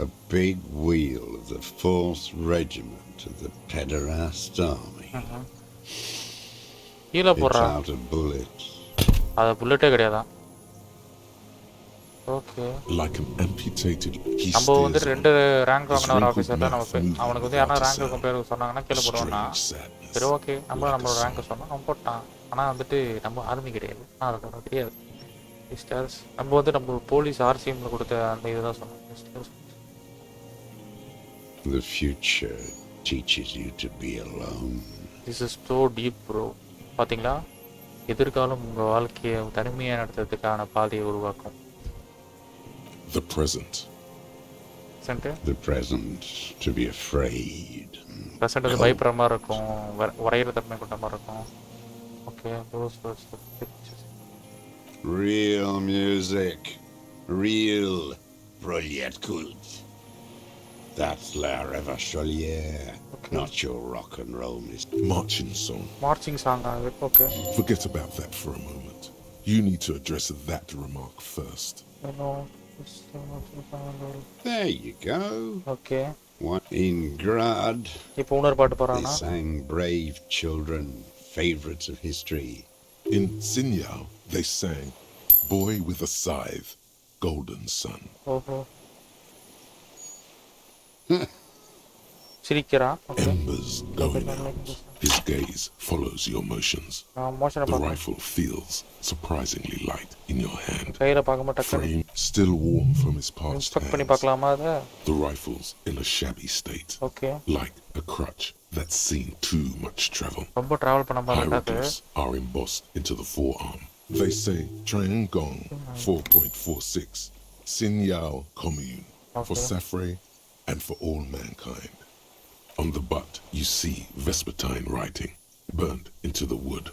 A big wheel of the 4th Regiment of the Pederast Army. கீழே It's போடுறான். out of bullets. அது புல்லட்டே கிடையாதான். Okay Like an amputated, he நம்ம வந்து stares 2 on, ரேங்க் his வாங்கின ஒரு wrinkled ஆஃபீஸர் தான் mouth நமக்கு. moving அவனுக்கு வந்து யாரா without a ரேங்க் sound. பேர் சொன்னாங்கன்னா A கீழே போடுவானா. strange sadness, சரி ஓகே நம்ம like a நம்மளோட ரேங்க் song. சொன்னோம் அவன் போட்டான். ஆனால் வந்துட்டு நம்ம ஆர்மி கிடையாது. அது தெரியாது. ஸ்டார்ஸ் நம்ம வந்து நம்ம போலீஸ் ஆர்சிஎம்ல கொடுத்த அந்த இதுதான் சொன்னோம். The future teaches you to be alone. This is so deep bro. பார்த்தீங்களா, எதிர்காலம் உங்கள் வாழ்க்கையை தனிமையாக நடத்துறதுக்கான பாதையை உருவாக்கும். The present The present to be afraid. Present வந்து பயப்படுற மாதிரி இருக்கும், வரைகிற தன்மை கொண்ட மாதிரி இருக்கும். Okay, those was the pictures. Real music. Real prohibited. That's La Revacholière, not your rock and roll music. Marching song. Marching song, okay. Forget about that for a moment. You need to address that remark first. There you go. Okay. What in Grad? They sang Brave Children, favorites of history. In Sinyao, they sang Boy with a Scythe, Golden Sun. Embers going out. His gaze follows your motions. The rifle feels surprisingly light in your hand. Frame still warm from his parched hands. The rifle's in a shabby state. Like a crutch that's seen too much travel. Hieroglyphs are embossed into the forearm. They say Triangong 4.46, Sin Yao Commune, for Safre and for all mankind. On the butt, you see Vespertine writing, burnt into the wood.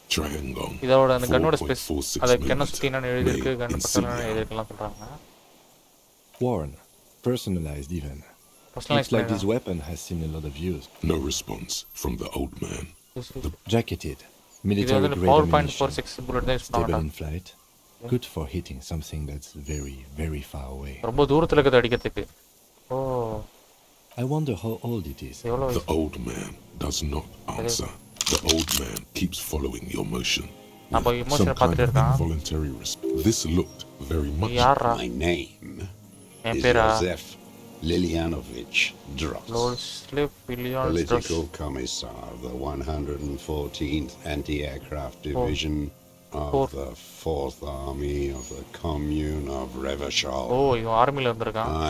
Triangong 4.46 millimeter, made in Sinyao. Warren, personalized even. Looks like this weapon has seen a lot of use. No response from the old man. Jacketed, military grade ammunition, stable in flight, good for hitting something that's very, very far away. I wonder how old it is. The old man does not answer. The old man keeps following your motion. With some kind of involuntary respect. This looked very much like My name is Joseph Lilianovich Drost, political commissar of the 114th Anti-Aircraft Division of the 4th Army of the Commune of Revachol.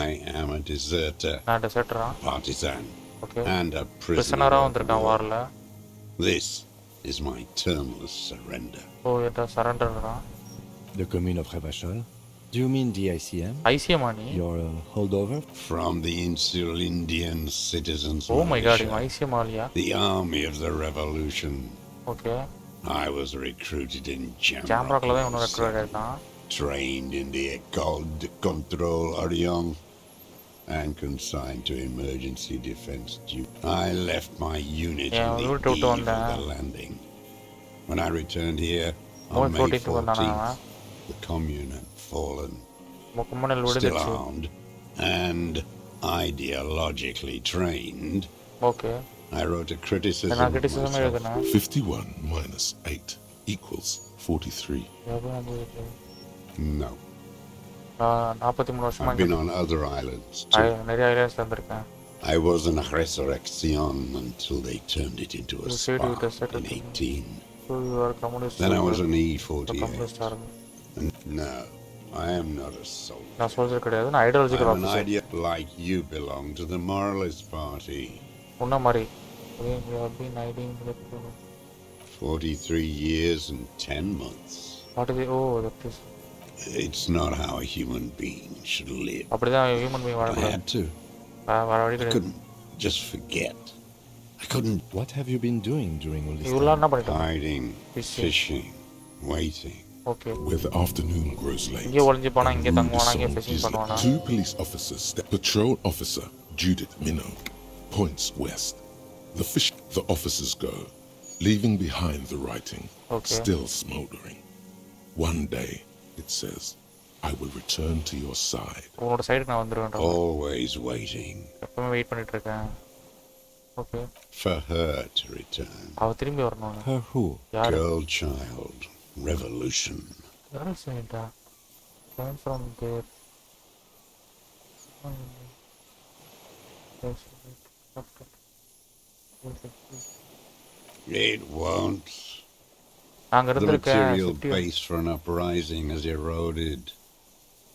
I am a deserter, partisan, and a prisoner of war. This is my termless surrender. The Commune of Revachol? Do you mean the ICM? Your holdover? From the insular Indian citizens. Oh my god, the army of the revolution. Okay. I was recruited in Jamrock, trained in the École de Contrôle Orion, and consigned to emergency defense duty. I left my unit in the eve of the landing. When I returned here on May 14th, the commune had fallen, still armed and ideologically trained. Okay. I wrote a criticism of myself. 51 minus 8 equals 43. No. I've been on other islands too. I was an resurrection until they turned it into a spa in 18. Then I was an E48. And no, I am not a soldier. I'm an idea like you belong to the moralist party. 43 years and 10 months. It's not how a human being should live. I had to. I couldn't just forget. I couldn't. What have you been doing during all this time? Hiding, fishing, waiting. Where the afternoon grows late, a rude song drizzling. 2 police officers step. Patrol officer Judith Minnow points west. The officers go, leaving behind the writing, still smoldering. One day, it says, I will return to your side. Always waiting. For her to return. Her who? Girl child. Revolution. From there. It won't. The material base for an uprising has eroded.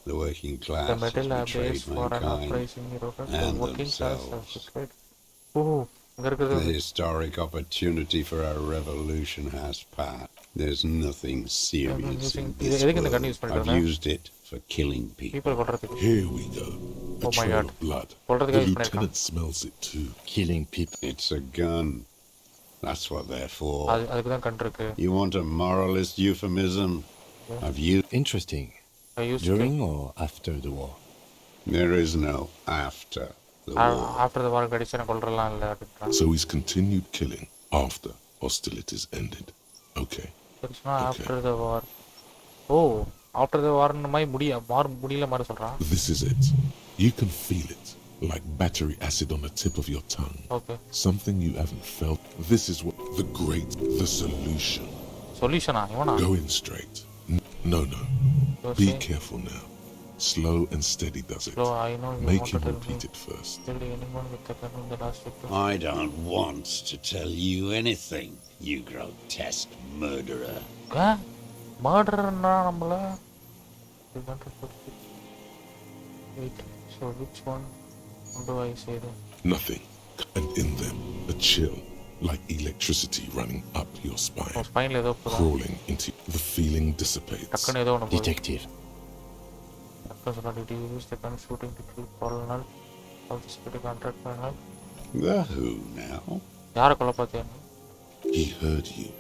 The working class has betrayed mankind and themselves. The historic opportunity for our revolution has passed. There's nothing serious in this world. I've used it for killing people. Here we go. Oh my trail god. of blood. Already The guys lieutenant smells it too. Killing people. It's a gun. That's what they're for. அதுக்கு தான் கண் இருக்கு. You want a moralist euphemism? Have you? Interesting. I used During or after the war? There is no after the war. After the war கடிச்சன கொல்றலாம் இல்ல அப்படின்றான். So he's continued killing after hostilities ended. Okay. It's not after the war. Oh, after the war முடியல மாதிரி சொல்றான். This is it. You can feel it. Like battery acid on the tip of your tongue. Okay. Something you haven't felt. This is what the solution. Solution ivana. Go in straight. No. Be careful now. Slow and steady does it. Slow, I know. Make him repeat it first. Anyone with the gun in the last chapter. I don't want to tell you anything, you grotesque murderer. Murderer na nammala. Wait. So which one? How do I say that? Nothing. And in them, a chill, like electricity running up your spine. Oh, spine ledo crawling into the feeling dissipates. Takkan edo onu Detective. Did you use the gun shooting to kill Colonel of the security contract Colonel? The who now? Yaara kolla paathiya? He heard you.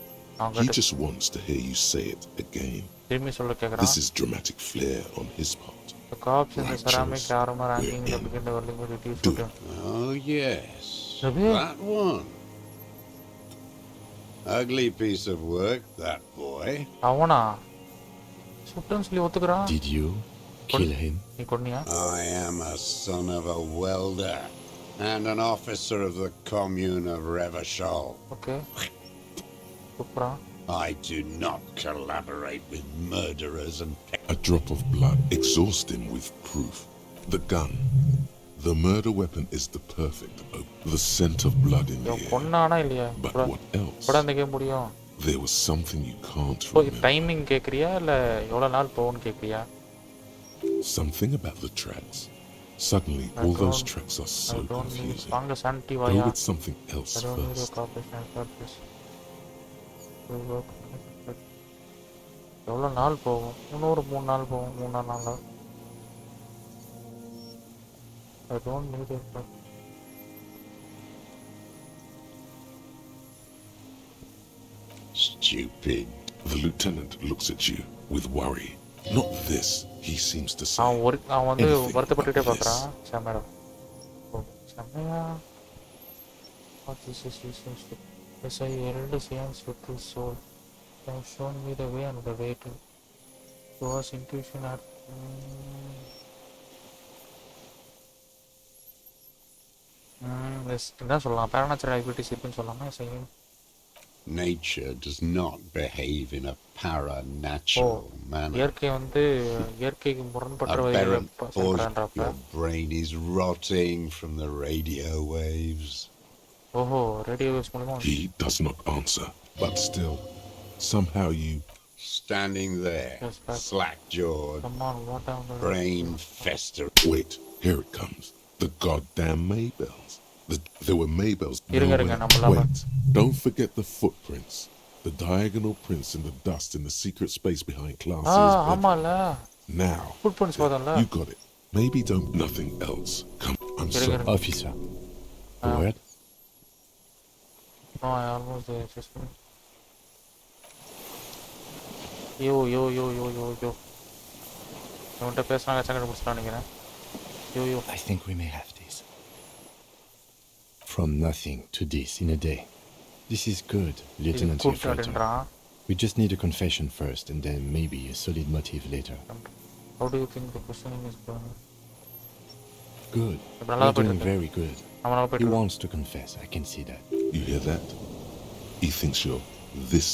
He just wants to hear you say it again. Thirumbi solla kekran. This is dramatic flair on his part. The cops in the ceramic armor hanging in the beginning of the reduced to him. Oh yes, Rabi? that one. Ugly piece of work, that boy. Avana. Suttan solli ottukran. Did you kill him? Nee konniya? I am a son of a welder and an officer of the commune of Revachol. Okay. Supra. I do not collaborate with murderers and... A drop of blood. Exhaust him with proof. The gun. The murder weapon is the perfect oak. The scent of blood in the air. But what else? There was something you can't remember. Timing கேக்குறியா இல்ல எவ்வளவு நாள் போகும்னு கேக்குறியா? Something about the tracks. Suddenly, all those tracks are so confusing. Go with something else first. எவ்வளவு நாள் போகும்? இன்னொரு 3 நாள் போகும். 3 நாள். I don't need it. Stupid. The lieutenant looks at you with worry. Not this, he seems to say. அவன் வந்து வருத்தப்பட்டுட்டே பார்க்கறான். சமடா. சமயா. What is this? Yes, I held hands with his soul. They have shown me the way and the way to. So was intuition at. Yes, என்ன சொல்லலாம்? Paranormal activities இருக்குன்னு சொல்லலாமா? Saying. Nature does not behave in a paranatural manner. இயற்கைக்கு முரண்பட்ட வகையில பண்றான்றப்ப. Your brain is rotting from the radio waves. Radio waves மூலமா. He does not answer, but still, somehow you... Standing there, slack-jawed, brain fester. Wait, here it comes. The goddamn Maybells. There were Maybells. Wait, don't forget the footprints. The diagonal prints in the dust in the secret space behind classes. Now, you got it. Maybe don't nothing else. Come, I'm sorry. Officer. What? No, I almost there. Just me. Yo. இவன்ட்ட பேசினாங்க சங்கட முடிச்சிட்டான் நினைக்கிறேன். Yo. I think we may have this. From nothing to this in a day. This is good, Lieutenant Razer. We just need a confession first and then maybe a solid motive later. How do you think the questioning is going? Good. You're doing very good. He wants to confess, I can see that. You hear that? He thinks you're this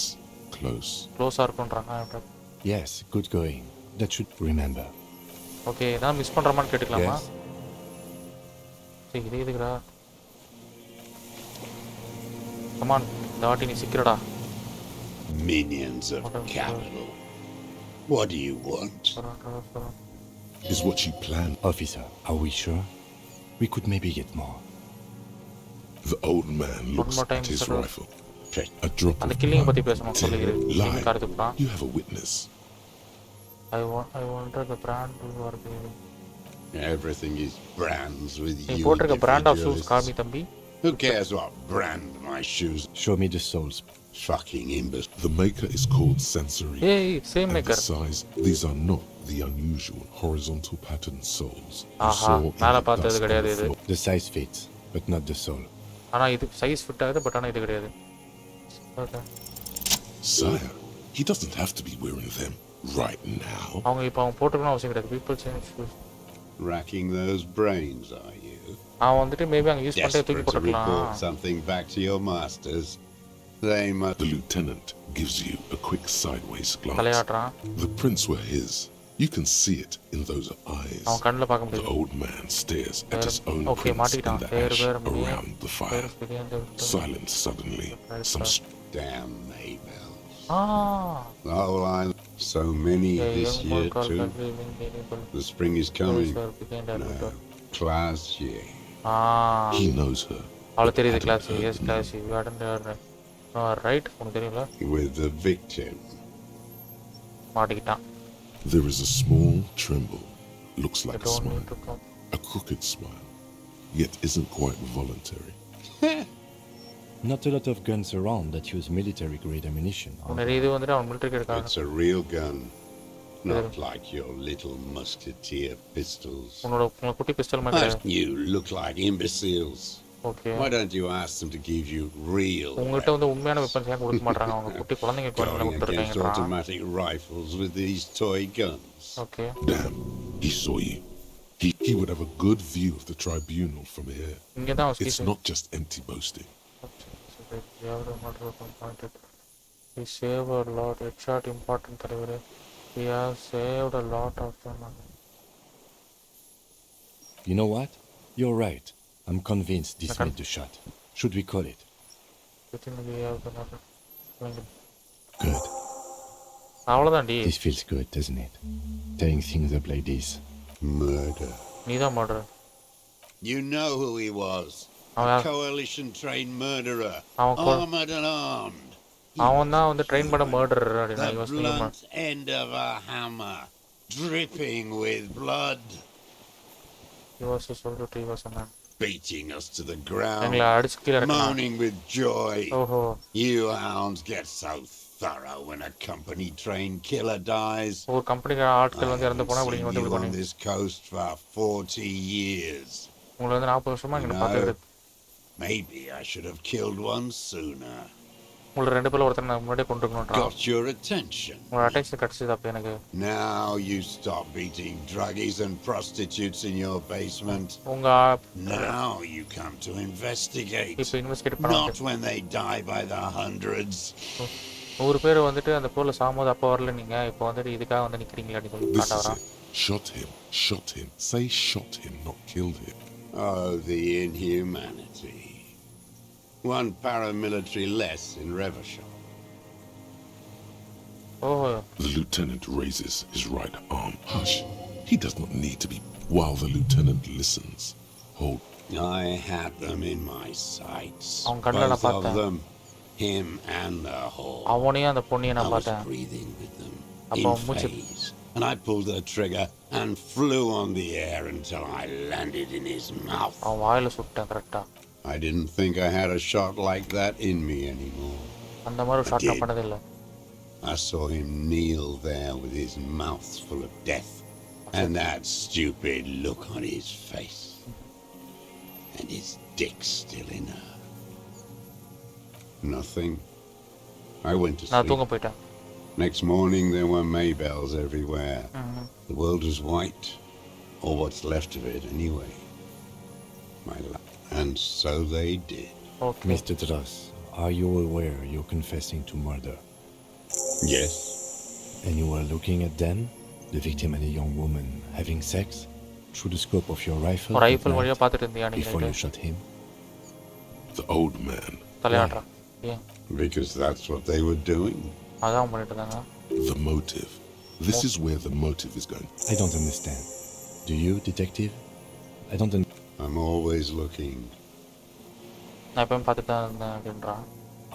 close. Closer பண்றாங்க. Yes, good going. That should remember. Okay, நான் miss பண்றமான்னு கேட்டுக்கலாமா? சரி, இதுக்குடா. Come on, தாட்டி நீ சிக்கிறடா. Minions of capital. What do you want? Is what you planned. Officer, are we sure? We could maybe get more. The old man looks at his rifle. A drop of blood. Lie. You have a witness. I wonder the brand you are giving. Everything is brands with நீ you போட்டிருக்க brand of shoes காமி individualists. தம்பி. Who cares what brand my shoes? Show me the soles. Fucking imbecile. The maker is called Sensory. Hey, same And maker. the size, these are not the unusual horizontal pattern soles you Aha, saw in மேல the பார்த்தது dust on கிடையாது the இது. floor. The size fits, but not the sole. ஆனா இது size fit ஆகுது but ஆனா இது கிடையாது. Okay. Sire, he doesn't have to be wearing them right now. அவங்க இப்போ அவங்க போட்டுக்கணும் அவசியம் கிடையாது. People change shoes. Racking those brains, are you? அவன் வந்துட்டு மேபி அங்க யூஸ் பண்ணிட்டு தூக்கி Desperate to report போட்டுக்கலாம். something back to your masters. They must. The lieutenant gives you a quick sideways glance. தலையாடுறான். The prints were his. You can see it in those eyes. அவன் கண்ணுல பார்க்க The முடியாது. old man stares at his own Okay, prints in மாட்டிக்கிட்டான். the வேறு ash வேறு around the fire. வேறு Silence suddenly. Some Damn Maybells. Ah The whole island. So many this year too. The spring is coming. No. Class year. he knows her. அவளை தெரியுது class. Yes class. You attend right. உனக்கு தெரியும்ல. With the victim. மாட்டிக்கிட்டான். There is a small tremble. Looks I like a don't need smile. to come. A crooked smile. Yet isn't quite voluntary. Not a lot of guns around that use military grade ammunition. நிறைய இது வந்துட்டு அவன் military எடுக்காங்க. It's a real gun. Not like your little musketeer pistols. உன்னோட குட்டி pistol மாதிரி கிடையாது. You look like imbeciles. Okay. Why don't you ask them to give you real உங்ககிட்ட வந்து உண்மையான வெப்பன்ஸ் ஏன் கொடுக்க மாட்டாங்க? அவங்க குட்டி குழந்தைங்க going against கொடுத்துருக்காங்க. automatic rifles with these toy guns? Okay. Damn, he saw you. He would have a good view of the tribunal from here. இங்க தான் அவன் It's not just empty boasting. He saved a lot. Headshot important தலைவரே. He has saved a lot of them. You know what? You're right. I'm convinced this made the shot. Should we call it? Good. அவ்வளவுதான் D. This feels good, doesn't it? Tearing things up like this. Murder. நீதான் murder. You know who he was. Oh, A yeah. coalition-trained murderer. Oh, Armored and armed. அவன் தான் வந்து train பண்ண murder அப்படினா The blunt end of a hammer. Dripping with blood. He was a soldier. He was a man. Beating us to the ground. எங்களை அடிச்சு கீழ இறக்குனான். Moaning with joy. ஓஹோ. You hounds get so thorough when a company-trained killer dies. ஒரு கம்பெனிக்கு ஆட்கள் வந்து இறந்து போனா அப்படி வந்து you இப்படி on பண்ணி. this coast for 40 years. உங்களை வந்து 40 வருஷமா இங்க பாத்துக்கிட்டு. Maybe I should have killed one sooner. உங்களை ரெண்டு பேர்ல ஒருத்தர் நான் முன்னாடியே கொண்டுக்கணும்டா. Got your attention. உங்க அட்டென்ஷன் கிடைச்சது அப்ப எனக்கு. Now you stop beating druggies and prostitutes in your basement. உங்க Now you come to investigate. இப்ப இன்வெஸ்டிகேட் பண்ண. Not when they die by the hundreds. 100 பேர் வந்துட்டு அந்த போர்ல சாமோது அப்ப வரல நீங்க. இப்போ வந்துட்டு இதுக்காக வந்து நிக்கிறீங்களா நீ சொல்லி This காட்ட is வரேன். it. Shot him. Shot him. Say shot him, not killed him. Oh, the inhumanity. One paramilitary less in Reversham. Oh. The lieutenant raises his right arm. Hush. He does not need to be. While the lieutenant listens. Hold. I had them in my sights. Both of them. Him and the whole. அவனையும் அந்த பொண்ணையும் நான் I was பார்த்தேன். breathing with them. அப்போ In மூச்சு. phase. And I pulled the trigger and flew on the air until I landed in his mouth. அவன் வாயில சுட்டேன் கரெக்ட்டா. I didn't think I had a shot like that in me anymore. அந்த மாதிரி ஒரு shot நான் பண்ணதே இல்ல. I saw him kneel there with his mouth full of death and that stupid look on his face. And his dick still in her. Nothing. I went to நான் தூங்க sleep. போயிட்டேன். Next morning there were Maybells everywhere. The world was white, or what's left of it anyway. My life. And so they did. Okay. Mr. Dross, are you aware you're confessing to murder? Yes. And you were looking at them, the victim and a young woman, having sex, through the scope of your rifle rifle வழியா பார்த்துட்டு இருந்தியா நீ? before you shot him? The old man. தலையாடுறா. ஏன்? Because that's what they were doing. அதான் பண்ணிட்டு இருந்தாங்க. The motive. This is where the motive is going. I don't understand. Do you, detective? I don't I'm always looking. நான் எப்பவும் பார்த்துட்டு தான் இருந்தேன் அப்படின்றான்.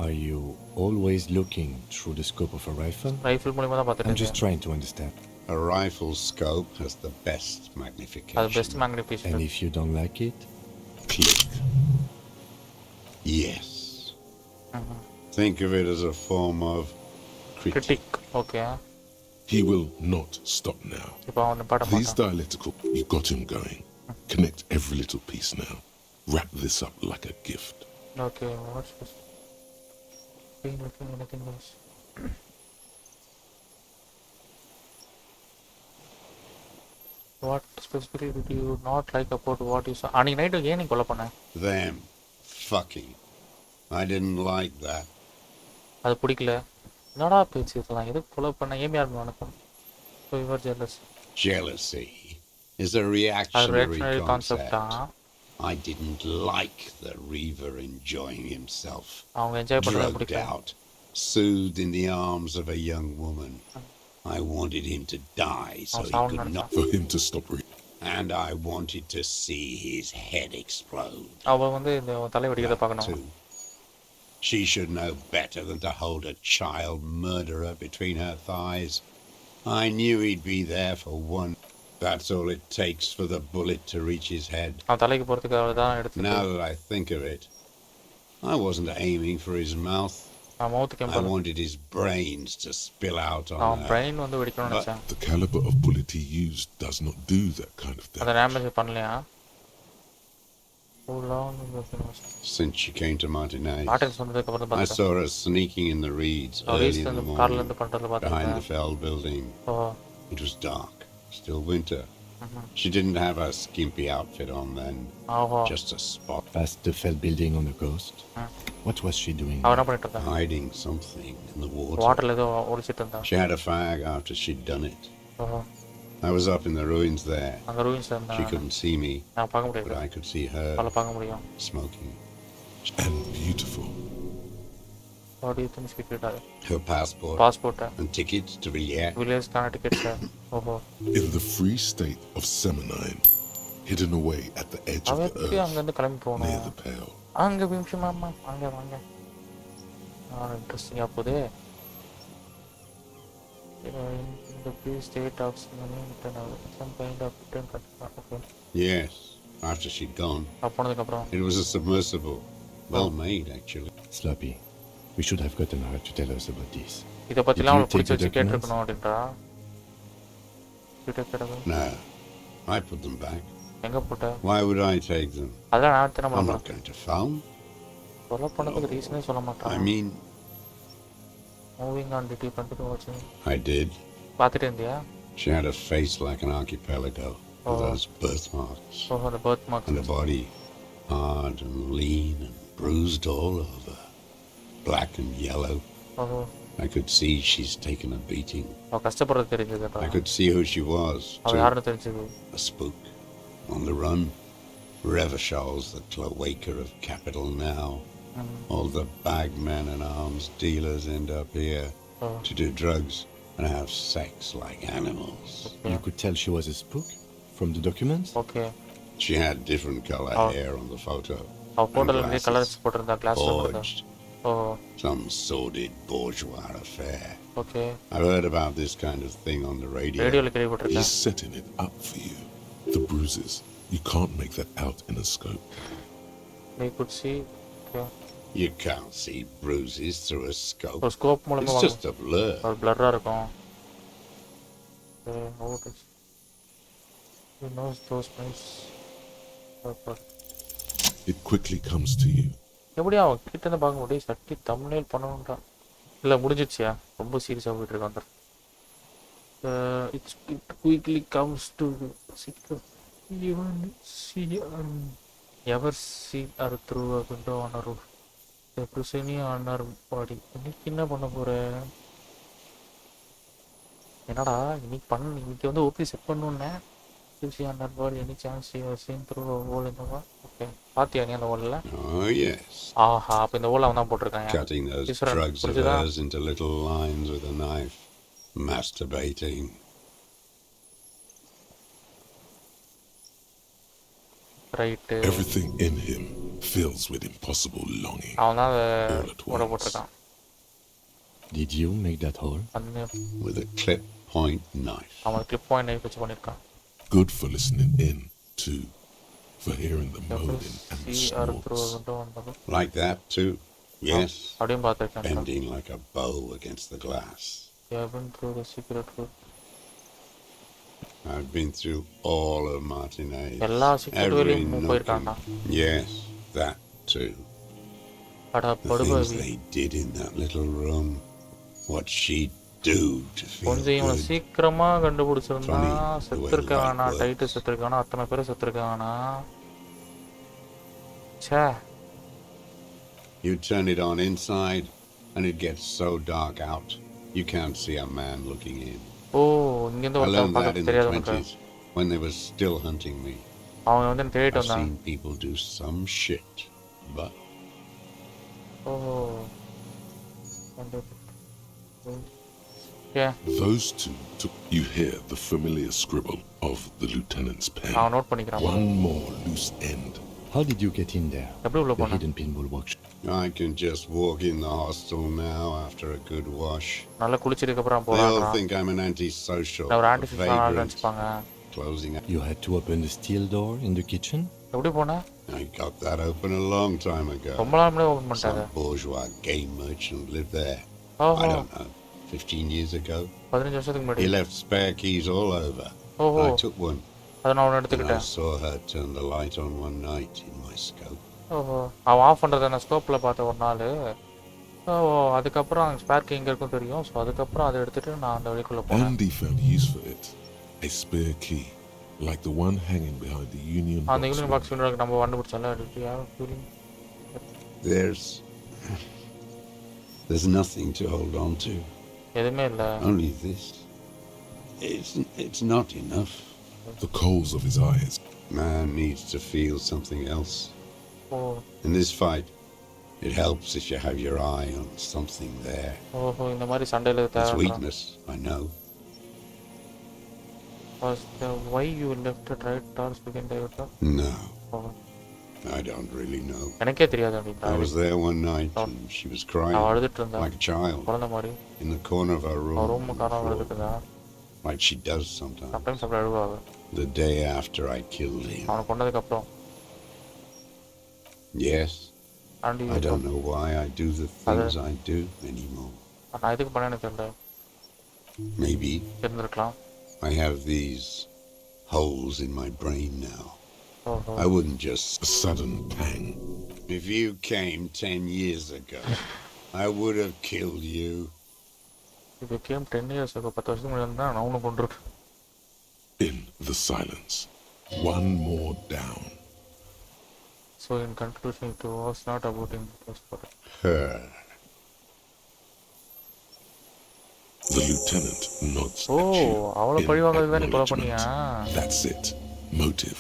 Are you always looking through the scope of a rifle? Rifle மூலமா தான் பார்த்துட்டு I'm just இருக்கேன். trying to understand. A rifle scope has the best magnification. The best magnification. And if you don't like it? Click. Yes. Think of it as a form of critique. Okay. He will not stop now. These dialectical, you got him going. Connect every little piece now. Wrap this up like a gift. Okay, what's this? Anything else? What specifically did you not like about what you saw? Aniki night again kolla panna. Them fucking. I didn't like that. அது பிடிக்கல. என்னடா பேச்சு இதெல்லாம்? எது கொலை பண்ண ஏன் யார் நடக்கும்? So you were jealous. Jealousy is a reactionary concept. I didn't like the Reaver enjoying himself. Drugged out, soothed in the arms of a young woman. I wanted him to die so he could not. For him to stop and I wanted to see his head explode. She should know better than to hold a child murderer between her thighs. I knew he'd be there for one. That's all it takes for the bullet to reach his head. Now that I think of it, I wasn't aiming for his mouth. I wanted his brains to spill out on her. But the caliber of bullet he used does not do that kind of damage. Since she came to Martinez, I saw her sneaking in the reeds early in the morning behind the Fell building. It was dark, still winter. She didn't have her skimpy outfit on then, just a spot. Past the Fell building on the coast? What was she doing? Hiding something in the water. She had a fag after she'd done it. I was up in the ruins there. She couldn't see me, but I could see her smoking. And beautiful. What do you think she did? Her passport and tickets to Villiers. Tickets. In the free state of Seminine, hidden away at the edge of the earth, near the Pale. Interesting. In the free state of some kind of okay. Yes, after she'd gone. It was a submersible. Well made, actually. Sloppy. We should have gotten her to tell us about this. Did you take the documents? No, I put them back. Why would I take them? I'm not going to phone. I mean, moving on, did you continue watching? I did. She had a face like an archipelago with those birthmarks. The birthmarks. And a body hard and lean and bruised all over. Black and yellow. I could see she's taken a beating. I could see who she was, too. A spook. On the run. Revachol's the cloaca of capital now. All the bagmen and arms dealers end up here to do drugs and have sex like animals. You could tell she was a spook from the documents? Okay. She had different color hair on the photo. Forged. Some sordid bourgeois affair. Okay. I've heard about this kind of thing on the radio. He's setting it up for you. The bruises. You can't make that out in a scope. They could see. Okay. You can't see bruises through a scope. Scope it's just a blur. He knows those guys. It quickly comes to you. எப்படியா கிட்ட இருந்து பார்க்க முடியும் சட்டி thumbnail பண்ணணும்டா இல்ல முடிஞ்சிடுச்சியா ரொம்ப சீரியஸா போயிட்டு இருக்காங்க it quickly comes to even see ever see her through a window on a roof the prison on her body இன்னைக்கு என்ன பண்ண போற என்னடா இன்னைக்கு வந்து ஓபி செட் பண்ணனும்னே see on her body any chance you have seen through a hole in the wall okay பாத்தியா நீ அந்த ஹோல்ல oh yes ஆஹா அப்ப இந்த ஹோல்ல அவன் போட்டுருக்கான் cutting those drugs of hers into little lines with a knife masturbating right everything in him fills with impossible longing அவன் தான் போட்டுருக்கான் did you make that hole with a clip point knife. அவன் clip point knife வச்சு பண்ணிருக்கான். Good for listening in too, for hearing the moaning and the snorts. Like that too. Yes. அப்படியும் பார்த்திருக்கேன். Bending like a bow against the glass. Yeah, I've been through the secret room. I've been through all of Martinez. எல்லா secret வழியும் போயிருக்கான்டா. Yes, that too. அட The படுபாவி. things they did in that little room. What she'd do to feel கொஞ்சம் இவனை good. சீக்கிரமா கண்டுபிடிச்சிருந்தா Funny, செத்துருக்க the way வேணா, light tight செத்துருக்க வேணா, அத்தனை பேரும் செத்துருக்க வேணா. ச்சே. You turn it on inside, and it gets so dark out, you can't see a man looking in. ஓ இங்கேருந்து I ஒருத்தன் learned that பார்க்க in the தெரியாது உனக்கு. 20s, when they were still hunting me. அவன் வந்து என்ன தேடிட்டு I've வந்தான். seen people do some shit, but oh yeah. Those two took. You hear the familiar scribble of the lieutenant's pen. அவன் note பண்ணிக்கிறான். One more loose end. How did you get in there? எப்படி உள்ள The போன? hidden pinball workshop. I can just walk in the hostel now after a good wash. நல்லா குளிச்சதுக்கு அப்புறம் They all போறான். think I'm an antisocial, நான் ஒரு a artificial ஆள் vagrant, நினைச்சுப்பாங்க. closing up. You had to open the steel door in the kitchen? எப்படி போன? I got that open a long time ago. ரொம்ப நாள் முன்னாடி ஓபன் பண்ணிட்டாங்க. Some bourgeois game merchant lived there. ஓஹோ. I don't know, 15 years ago. 15 வருஷத்துக்கு முன்னாடி. He left spare keys all over. ஓஹோ. I took one. அத நான் And I எடுத்துக்கிட்டேன். saw her turn the light on one night in my scope. ஓஹோ. அவன் of பண்றத நான் ஸ்கோப்ல பார்த்த ஒரு நாள். ஓ அதுக்கப்புறம் ஸ்பேர் கீ எங்க இருக்கும் தெரியும். சோ அதுக்கப்புறம் அதை எடுத்துட்டு நான் அந்த வழிக்குள்ள போனேன். Andy found use for it. A spare key, like the one hanging behind the union box. அந்த யூனியன் பாக்ஸ் விண்டோக்கு நம்ம கண்டுபிடிச்சல feeling. There's nothing to hold on to. எதுமே இல்ல. Only this. It's not enough. The coals of his eyes. Man needs to feel something else. Oh. In this fight, it helps if you have your eye on something there. ஓஹோ இந்த மாதிரி சண்டையில It's தேவை. weakness, I know. Was the why you left it right towards begin the water? No, Oh. I don't really know. எனக்கே தெரியாது அப்படி. I was there one night and she was அவ crying அழுதுட்டு இருந்தா. like a child குழந்தை மாதிரி. in the corner of her அவ room, room காரா அழுதுட்டு இருந்தா. like she does sometimes. Sometimes அப்படி அழுவாங்க. The day after I killed him. அவனை கொண்டதுக்கு அப்புறம். Yes. And I don't know why I do the things I do anymore. நான் எதுக்கு பண்ணேன்னு தெரியல. Maybe இருந்திருக்கலாம். I have these holes in my brain now. ஓஹோ. I wouldn't just. A sudden pang. If you came 10 years ago, I would have killed you. If you came 10 years ago, 10 வருஷத்துக்கு முன்னாடி இருந்தா நான் உன்னை கொன்றுருப்பேன். In the silence. One more down. So in conclusion, it was not about him, it was for Her. The lieutenant nods Oh, at you அவளை in பழி வாங்குறதுக்கு தான் நீ கொலை acknowledgement. பண்ணியா? That's it. Motive.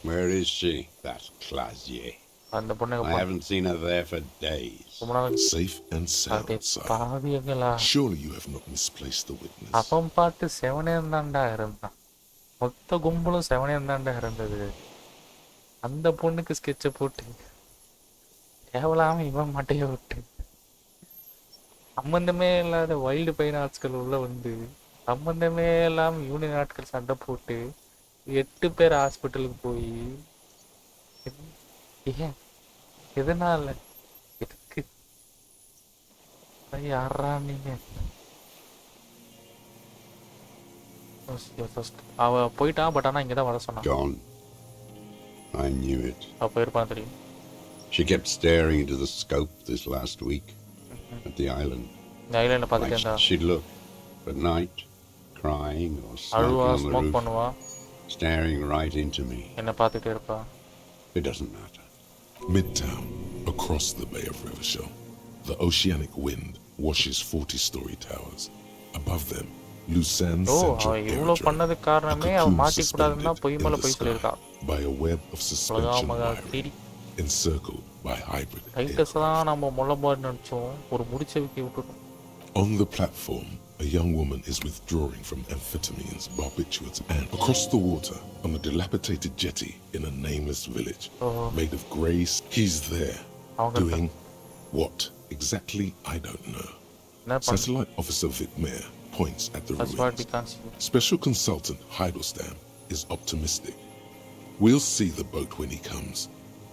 Where is she? That Clasier. அந்த பொண்ணை I haven't seen her there for days. ரொம்ப நாள் Safe and sound, sir. பாவியங்களா. Surely you have not misplaced the witness. அவன் பாட்டு செவனே இருந்தான்டா இருந்தான். மொத்த கும்பலும் செவனே இருந்தான்டா இருந்தது. அந்த பொண்ணுக்கு ஸ்கெட்சை போட்டு கேவலாம இவன் மட்டையை விட்டு சம்பந்தமே இல்லாத வைல்டு பையன் ஆட்கள் உள்ள வந்து சம்பந்தமே இல்லாம யூனியன் ஆட்கள் சண்டை போட்டு 8 பேர் ஹாஸ்பிட்டலுக்கு போய் ஏன் எதனால எதுக்கு யாரா நீங்க அவ போயிட்டான் பட் ஆனா இங்கதான் வர சொன்னான். Gone. I knew it. அவ போயிருப்பான் தெரியும். She kept staring into the scope this last week at the island. இந்த ஐலாண்ட பார்த்துட்டே இருந்தா. She'd look at night, crying or அழுவா smoking on the smoke roof, பண்ணுவா. staring right into me. என்ன பார்த்துட்டே இருப்பா. It doesn't matter. Midtown, across the Bay of Rivershell, the oceanic wind washes 40-story towers. Above them, Lucerne Central இவ்வளோ Aerodrome, பண்ணதுக்கு a காரணமே அவ cocoon மாட்டிக்கூடாதுன்னா பொய் suspended மேல in பொய் the சொல்லியிருக்கா. sky by a web of suspension wiring, தேடி encircled by hybrid writers aircraft. தான் நம்ம முள்ளம்பாடு நினச்சோம். ஒரு முடிச்ச விக்கி விட்டுட்டோம். On the platform, a young woman is withdrawing from amphetamines, barbiturates, and across the water on a dilapidated jetty in a nameless village made of grey. He's there, doing what exactly? I don't know. Satellite Officer Vic Mayer points at the That's what we ruins. can't see. Special consultant Heidelstam is optimistic. We'll see the boat when he comes.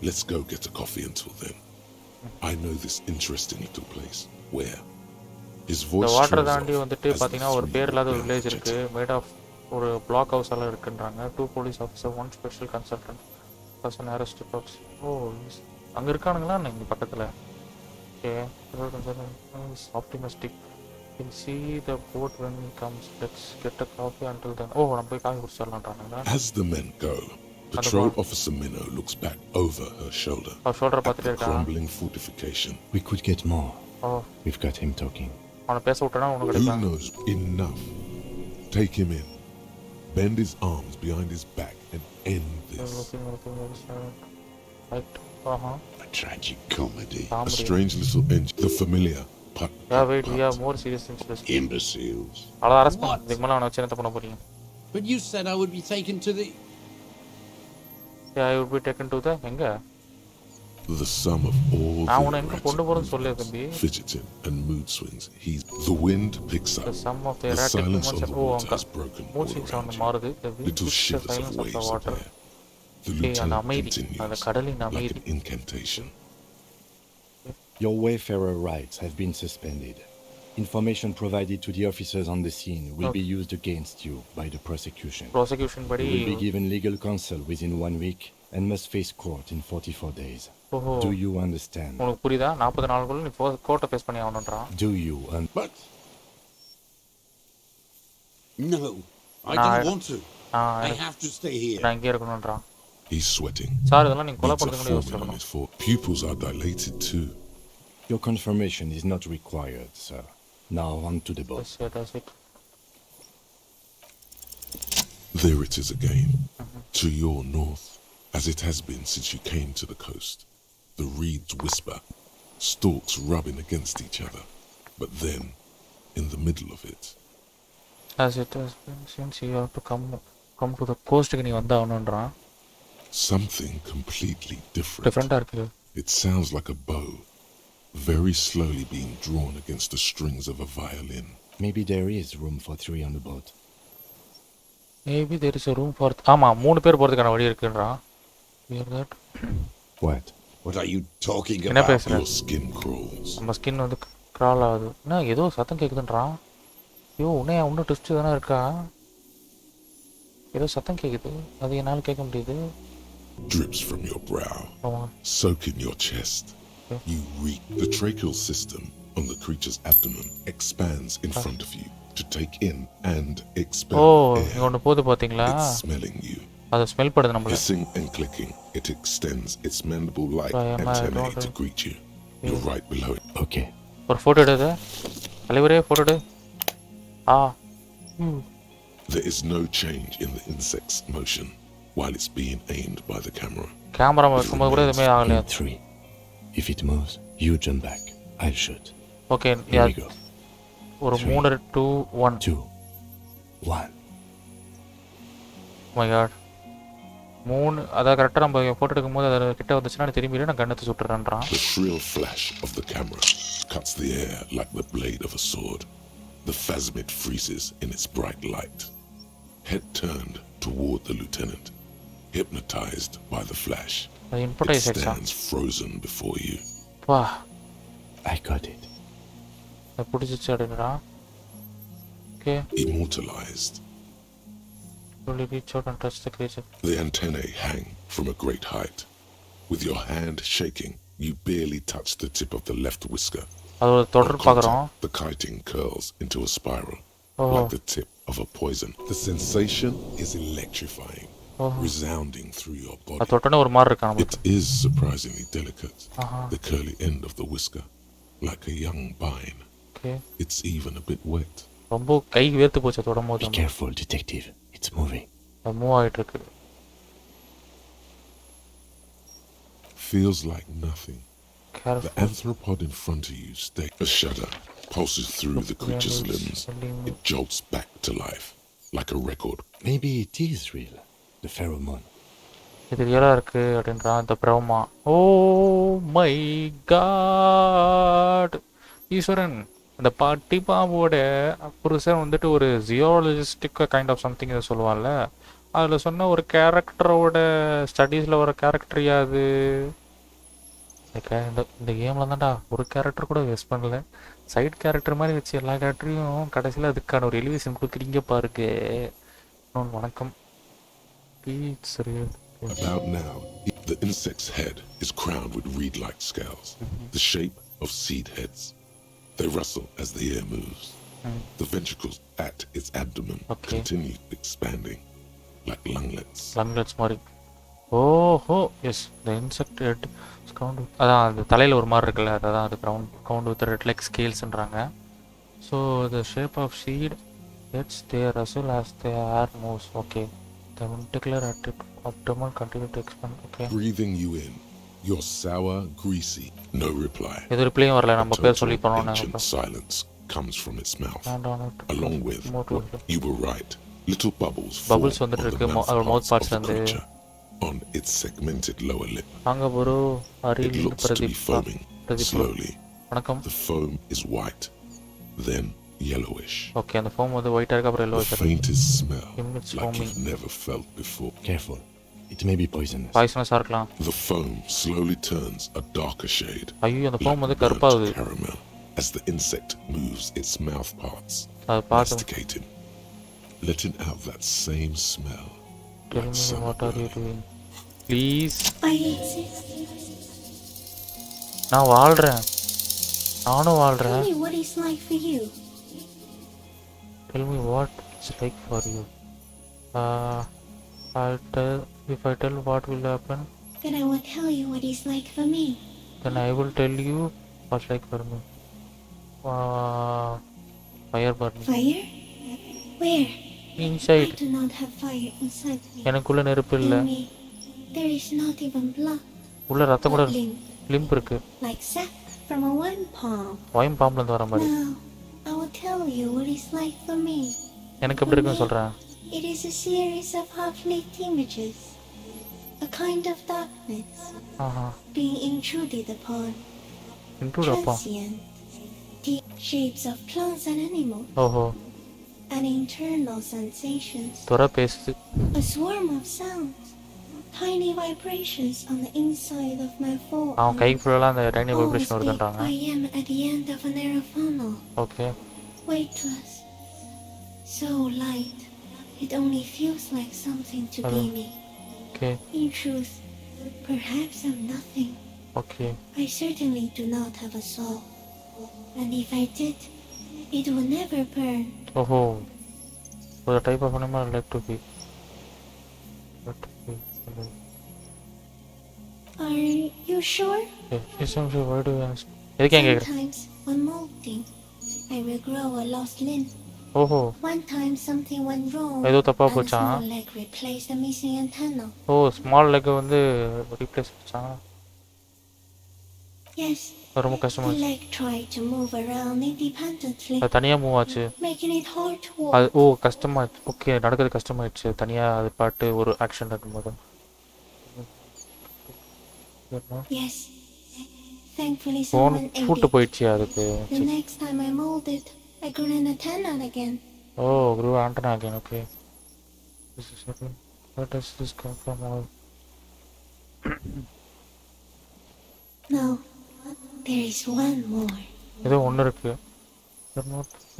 Let's go get a coffee until then. I know this interesting little place. Where? His The voice water trails தாண்டி off வந்துட்டு as the பாத்தீங்கன்னா ஒரு three பேர் walk இல்லாத ஒரு down village the இருக்கு jetty. Made of ஒரு black house எல்லாம் இருக்குன்றாங்க 2 police officer 1 special consultant person arrest reports. ஓ அங்க இருக்கானுங்களா இங்க பக்கத்துல. Okay optimistic. You can see the boat when he comes. Let's get a coffee until then. Oh நம்ம போய் coffee குடிச்சிடலாம்ன்றாங்க. As the men go, Patrol Officer Minnow looks back over her shoulder shoulder at the crumbling fortification. We could get more. Oh. We've got him talking. அவனை பேச விட்டனா உனக்கு He கிடைக்கும். knows enough. Take him in. Bend his arms behind his back and end this. Right. A tragic comedy. A strange little engine. The familiar put. Yeah, wait, we have more serious things. Imbeciles. அத arrest பண்ணு. இதுக்கு மேல அவனை வச்சு என்ன பண்ண போறீங்க? But you said I would be taken to the... Yeah, I would be taken to the எங்க? The sum of all நான் உன்னை எங்க கொண்டு போறேன்னு சொல்லு தம்பி. fidgeting and mood swings. The wind picks up. The sum of the The erratic silence movements on and the water has broken mood all swings around on you. மாறுது. The wind Little picks the shivers of silence of the waves water. appear. The Okay, அந்த lieutenant அமைதி. அந்த continues கடலின் like அமைதி. an incantation. Your wayfarer rights have been suspended. Information provided to the officers on the scene will be used against you by the prosecution. Prosecution படி You will be given legal counsel within 1 week and must face court in 44 days. Do you understand? உனக்கு புரியுதா 40 நாளுக்குள்ள நீ கோர்ட்டை face பண்ணி ஆகணும்ன்றான். Do you But no, I don't want to. I have to stay here. நான் இங்கே இருக்கணும்ன்றான். He's sweating. Sir இதெல்லாம் நீ கொலை Beats are பண்ணுறதுக்கு forming on his foot. Pupils are dilated too. Your confirmation is not required, sir. Now on to the boat. That's it. There it is again, to your north, as it has been since you came to the coast. The reeds whisper, stalks rubbing against each other. But then, in the middle of it, As it has been since you have to come to the coast நீ வந்தாகணும்ன்றான். something completely different. டிஃப்ரெண்டா இருக்கு. It sounds like a bow, very slowly being drawn against the strings of a violin. Maybe there is room for 3 on the boat. Maybe there is a room for ஆமா 3 பேர் போறதுக்கான வழி இருக்குன்றான். Hear that? What? What are you talking என்ன about? பேசுற? Your skin crawls. நம்ம skin வந்து crawl ஆகுது. என்ன ஏதோ சத்தம் கேக்குதுன்றான். ஐயோ உன்னையா இன்னும் ட்விஸ்ட் தானே இருக்கா? ஏதோ சத்தம் கேக்குது. அது என்னால கேட்க முடியுது. Drips from your brow, soak in your chest. You reek. The tracheal system on the creature's abdomen expands in front of you to take in and expel air. இங்க ஒன்னு போகுது பாத்தீங்களா? It's smelling you. அது smell படுது நம்மள. Hissing and clicking, it extends its mandible-like antennae to greet you. You're right below it. Okay. ஒரு photo எடு. தலைவரே போட்டோ எடு. There is no change in the insect's motion while it's being aimed by the camera. Camera வைக்கும்போது கூட எதுவுமே ஆகலையா? 3. If it moves, you jump back. I'll shoot. Okay Here we go. ஒரு 3 2 1 2 1. My God 3 அத கரெக்ட்டா நம்ம photo எடுக்கும்போது அது கிட்ட வந்துச்சுனா திரும்பில நான் கண்ணத்தை சுட்டுறேன்றான். The shrill flash of the camera cuts the air like the blade of a sword. The phasmid freezes in its bright light. Head turned toward the lieutenant, hypnotized by the flash. It stands frozen before you. Wow. I got it. Okay. Immortalized. Slowly reach out and touch the creature. The antennae hang from a great height. With your hand shaking, you barely touch the tip of the left whisker. On contact, the kiting curls into a spiral, like the tip of a poison. The sensation is electrifying, resounding through your body. It is surprisingly delicate, the curly end of the whisker, like a young vine. Okay. It's even a bit wet. Be careful, detective. It's moving. Feels like nothing. Careful. The anthropod in front of you stays. A shudder pulses through the creature's limbs. It jolts back to life, like a record. Maybe it is real. The pheromone. இது ரியலா இருக்கு அப்படின்றான் the பிரௌமா. Oh my god. ஈஸ்வரன் அந்த பட்டி பாம்போட புருஷன் வந்துட்டு ஒரு ஜியாலஜிஸ்டிக் கைண்ட் ஆஃப் சம்திங் இதை சொல்லுவான்ல, அதில் சொன்ன ஒரு கேரக்டரோட ஸ்டடீஸில் வர கேரக்டரியா அது. இந்த கேமில் தான்டா ஒரு கேரக்டர் கூட வேஸ்ட் பண்ணல, சைட் கேரக்டர் மாதிரி வச்சு எல்லா கேரக்டரையும் கடைசியில் அதுக்கான ஒரு எலிவேஷன் கொடுக்குறீங்க பாருங்க. வணக்கம். About now, the insect's head is crowned with reed-like scales, the shape of seed heads. They rustle as the air moves. The ventricles at its abdomen continue expanding like lunglets. Lunglets மாதிரி. ஓஹோ S, the insect head is crowned with, அதான் அந்த தலையில் ஒரு மாதிரி இருக்குல்ல, அதான் அது crowned with red like scalesன்றாங்க. So the shape of seed heads, they rustle as the air moves. Okay. The ventricular abdomen continue to expand. Okay. Breathing you in. You're sour, greasy. No reply. இது ரிப்ளையும் வரல, நம்ம பேர் சொல்லி பண்ணோம். Ancient silence comes from its mouth. Along with you were right. Little bubbles வந்துட்டு இருக்கு மவுத் பார்ட்ஸ்ல இருந்து on its segmented lower lip. அங்க ஒரு It looks to be foaming slowly. வணக்கம். The foam is white, then yellowish. Okay, அந்த foam வந்து white ஆ இருக்கு, அப்புறம் yellowish. The faintest smell like you've never felt before. Careful. It may be poisonous. Poisonous இருக்கலாம். The foam slowly turns a darker shade. ஐயோ, அந்த foam வந்து கருப்பாகுது. Caramel as the insect moves its mouth parts, masticating, letting out that same smell. Tell me what are you doing? Please. நான் வாழ்றேன். நானும் வாழ்றேன். Tell me what it's like for you. Tell me what it's like for you. If I tell what will happen, then I will tell you what it's like for me. Then I will tell you what's like for me. Fire burning. Fire? Where? Inside. I do not have fire inside me. எனக்குள்ள நெருப்பு இல்ல. There is not even blood. உள்ள ரத்தம் கூட lymph இருக்கு. Like sap from a wine palm. wine palmல இருந்து வர மாதிரி. Now, I will tell you what it's like for me. எனக்கு எப்படி இருக்குன்னு சொல்றேன். It is a series of half-lit images, a kind of darkness being intruded upon. Transient, deep shapes of plants and animals. And internal sensations. A swarm of sounds, tiny vibrations on the inside of my forearm. tiny vibration வருதுன்றாங்க. I am at the end of a narrow funnel. Okay. Weightless, so light. It only feels like something to be me. Okay. In truth, perhaps I'm nothing. Okay. I certainly do not have a soul. And if I did, it would never burn. Oh. For the type of animal I like to be. Are you sure? Yes, I'm sure. Why do you ask? Sometimes, when molting, I will grow a lost limb. One time something went wrong and a small leg replaced the missing antenna. Small leg வந்து replace பண்ணாங்க. Yes. ரொம்ப கஷ்டமா The leg tried to move around independently. அது தனியா move ஆச்சு. Making it hard to walk. கஷ்டமா. Okay, நடக்கிறது கஷ்டமாயிடுச்சு தனியா அது பாட்டு ஒரு ஆக்ஷன் இருக்கும்போது. Yes. Thankfully someone ate it. The next time I molded, I grew an antenna again. Grew antenna again. Okay. This is okay. Where does this come from? No, there is one more. ஏதோ ஒன்று இருக்கு.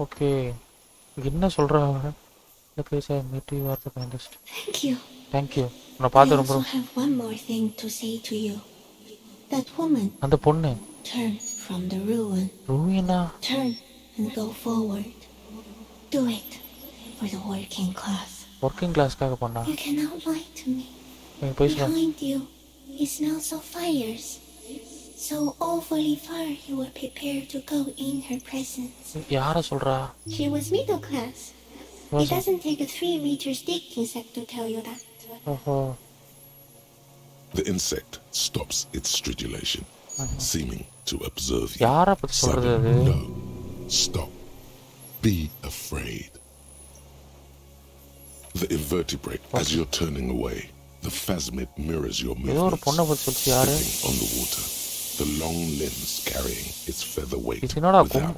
Okay. என்ன சொல்றாங்க? Please, I meet you at the kindest. Thank you. Thank you. நான் பார்த்து ரொம்ப. I also have one more thing to say to you. That woman. அந்த பொண்ணு. Turn from the ruin. Ruina. Turn and go forward. Do it for the working class. Working class காக பண்ணா. You cannot lie to me. Behind you is smells of fires. So awfully far you were prepared to go in her presence. யார சொல்றா? She was middle class. It doesn't take a 3 meters dick insect to tell you that. The insect stops its stridulation, seeming to observe you. யார பத்தி சொல்றது? No. Stop. Be afraid. The invertebrate, as you're turning away, the phasmid mirrors your movements, slipping on the water, the long limbs carrying its feather weight without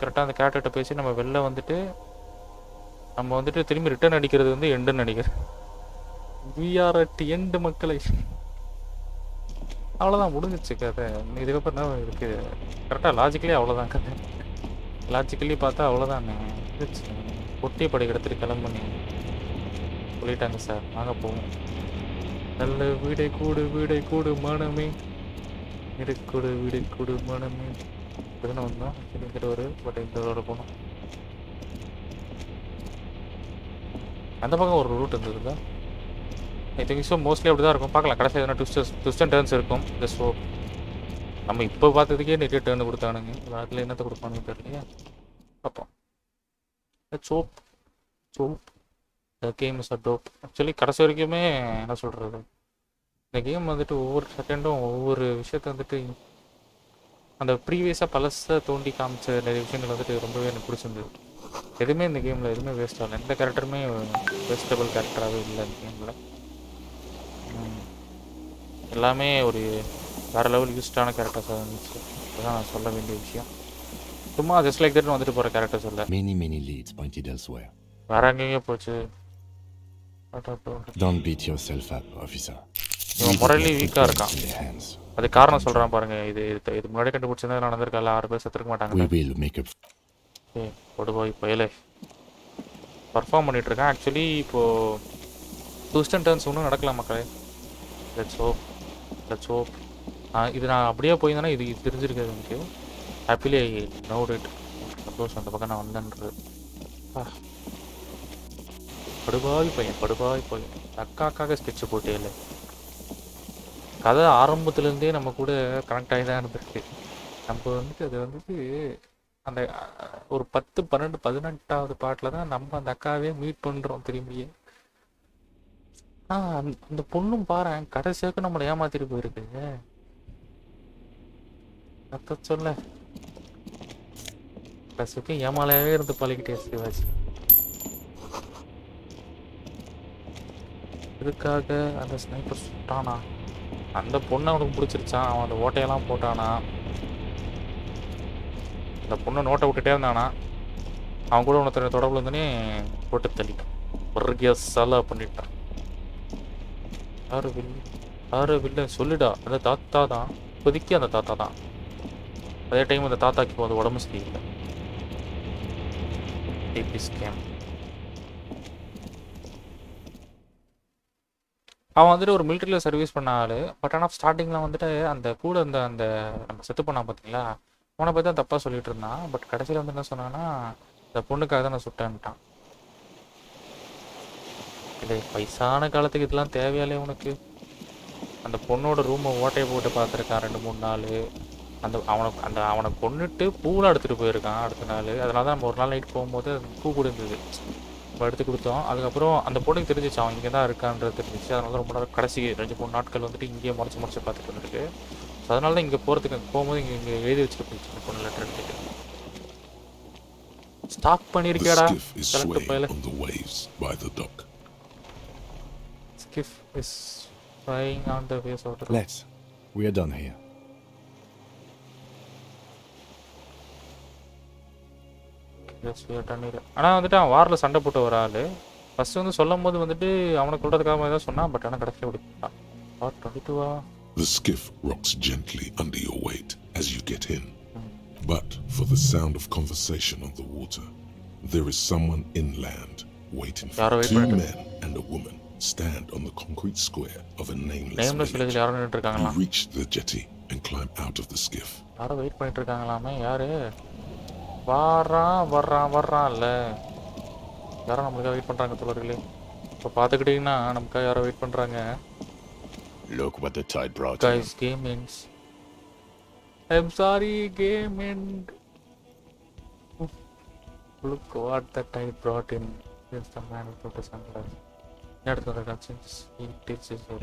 கரெக்டாக அந்த கேரக்டர்கிட்ட பேசி நம்ம வெளில வந்துட்டு நம்ம வந்துட்டு திரும்பி ரிட்டர்ன் அடிக்கிறது வந்து எண்டுன்னு நினைக்கிறேன். விஆர் அட் எண்டு மக்களை. அவ்வளோதான் முடிஞ்சிச்சு கதை. இதுக்கப்புறம் என்ன இருக்குது? கரெக்டாக லாஜிக்கலி அவ்வளோதான் கதை. லாஜிக்கலி பார்த்தா அவ்வளோதாங்க. பொட்டியை படை எடுத்துட்டு கிளம்புனி சொல்லிட்டாங்க சார். வாங்க போவோம். நல்ல வீடை கூடு மனமே வீடு கூடு மனமே இதுன்னு வந்தோம். இந்த ஒரு பட் இந்த ஒரு போனோம். அந்த பக்கம் ஒரு ரூட் இருந்ததுல. ஐ திங்க் ஸோ மோஸ்ட்லி அப்படி தான் இருக்கும். பார்க்கலாம் கடைசி எதனா ட்விஸ்ட் அண்ட் டர்ன்ஸ் இருக்கும். இந்த ஷோ நம்ம இப்போ பார்த்ததுக்கே நிறைய டேர்னு கொடுத்தானுங்க. அதில் என்னத்தை கொடுப்பானுங்க தெரியலையா. பார்ப்போம். Soap the game is a dope. Actually கடைசி வரைக்குமே என்ன சொல்கிறது, இந்த கேம் வந்துட்டு ஒவ்வொரு செகண்டும் ஒவ்வொரு விஷயத்த வந்துட்டு அந்த ப்ரீவியஸாக பழசை தோண்டி காமிச்ச நிறைய விஷயங்கள் வந்துட்டு ரொம்பவே எனக்கு பிடிச்சிருந்தது. எதுவுமே இந்த கேமில் எதுவுமே வேஸ்ட் ஆகலை. எந்த கேரக்டருமே வேஸ்டபிள் கேரக்டராகவே இல்லை இந்த கேமில். எல்லாமே ஒரு வேறு லெவல் யூஸ்டான கேரக்டர்ஸாக இருந்துச்சு. அதுதான் நான் சொல்ல வேண்டிய விஷயம். சும்மா ஜஸ்ட் லைக் தட் வந்துட்டு போகிற கேரக்டர்ஸ் இல்லை. Many leads pointed elsewhere. வேற எங்கேயோ போச்சு. Don't beat yourself up, officer. இவன் முரளி வீக்காக இருக்கான். அது காரணம் சொல்கிறான் பாருங்க. இது முன்னாடி கண்டுபிடிச்சிருந்தா நடந்திருக்கால 6 பேர் செத்துருக்க மாட்டாங்க. போய் போயலே பர்ஃபார்ம் பண்ணிட்டு இருக்கேன். ஆக்சுவலி இப்போது ட்விஸ்ட் அண்ட் டர்ன்ஸ் ஒன்றும் நடக்கலாம் மக்களே. Let's hope. இது நான் அப்படியே போயிருந்தேன்னா இது தெரிஞ்சிருக்காது எனக்கு. Happily I note it. Suppose அந்த பக்கம் நான் வந்தேன்றது. படுபாய் பையன் அக்காக்காக ஸ்கெட்சு போட்டே இல்லை. கதை ஆரம்பத்துலேருந்தே நம்ம கூட கனெக்ட் ஆகி தான் இருந்திருக்கு. நம்ம வந்துட்டு அது வந்துட்டு அந்த ஒரு 10, 12, 18வது பாட்டில் தான் நம்ம அந்த அக்காவே மீட் பண்ணுறோம் திரும்பியே. அந்த பொண்ணும் பாரு கடைசியாக்கு நம்மளை ஏமாத்திட்டு போயிருக்கு. அத சொல்ல கடைசிக்கு ஏமாலையாவே இருந்து பழகிட்டே சிவாஜி. இதுக்காக அந்த ஸ்னைப்பர் சுட்டானா? அந்த பொண்ணை அவனுக்கு பிடிச்சிருச்சான். அவன் அந்த ஓட்டையெல்லாம் போட்டானா? அந்த பொண்ணை நோட்டை விட்டுட்டே இருந்தானா? அவன் கூட உனக்கு தொடர்புல இருந்தோடனே போட்டு தள்ளிட்டான். ஒரு சலை பண்ணிட்டான். யாரு வில்ல சொல்லிடா. அந்த தாத்தா தான் இப்போதைக்கு. அந்த தாத்தா தான். அதே டைம் அந்த தாத்தாக்கு வந்து உடம்பு சரியில்லை. அவன் வந்துட்டு ஒரு மிலிட்ரியில் சர்வீஸ் பண்ண ஆள். பட் ஆனால் ஸ்டார்டிங்கில் வந்துட்டு அந்த கூட இருந்த அந்த நம்ம செத்து பண்ணான் பார்த்தீங்களா, அவனை பற்றி தான் தப்பாக சொல்லிட்டு இருந்தான். பட் கடைசியில் வந்து என்ன சொன்னான்னா, இந்த பொண்ணுக்காக தான் நான் சுட்டேன்ட்டான். இல்லை வயசான காலத்துக்கு இதெல்லாம் தேவையாலே உனக்கு? அந்த பொண்ணோட ரூமை ஓட்டையை போட்டு பார்த்துருக்கான் 2-3 நாள். அவனை கொண்டுட்டு பூலாம் எடுத்துகிட்டு போயிருக்கான் அடுத்த நாள். அதனால தான் நம்ம ஒரு நாள் நைட் போகும்போது பூ கூட இருந்தது, நம்ம எடுத்து கொடுத்தோம். அதுக்கப்புறம் அந்த பொண்ணுக்கு தெரிஞ்சிச்சு அவன் இங்கே தான் இருக்கான்றது தெரிஞ்சிச்சு. அதனால தான் ரொம்ப நாள் கடைசி 2-3 நாட்கள் வந்துட்டு இங்கேயே முறைச்சி பார்த்துட்டு வந்துருக்கு. ஸோ அதனால தான் இங்கே போகும்போது இங்கே எழுதி வச்சுட்டு போயிடுச்சு அந்த பொண்ணு லெட்டர் எடுத்துட்டு. ஸ்டாக் பண்ணியிருக்கேடா கலெக்ட் பையில. Skiff is flying on the waves of the road. Let's. We are done here. Yes, we are done here. ஆனால் வந்துட்டு அவன் வாரில் சண்டை போட்டு வர ஆள். ஃபர்ஸ்ட் வந்து சொல்லும் போது வந்துட்டு அவனை கொள்றதுக்காக தான் சொன்னான். பட் ஆனால் கடைசியில் விட்டுட்டான். 22. The skiff rocks gently under your weight as you get in. But for the sound of conversation on the water, there is someone inland waiting for 2 men and a woman. Stand on the concrete square of a nameless village. You reach the jetty and climb out of the skiff. யாரோ wait பண்ணிட்டு இருக்காங்களாமே. யாரு? வர்றான்ல. யாரோ நமக்காக wait பண்றாங்க தோழர்களே. இப்போ பார்த்துக்கிட்டீங்கன்னா நமக்காக யாரோ வெயிட் பண்றாங்க. Look what the tide brought. Guys, game ends. I'm sorry, game end. Look what the tide brought in. Just the man who put us on the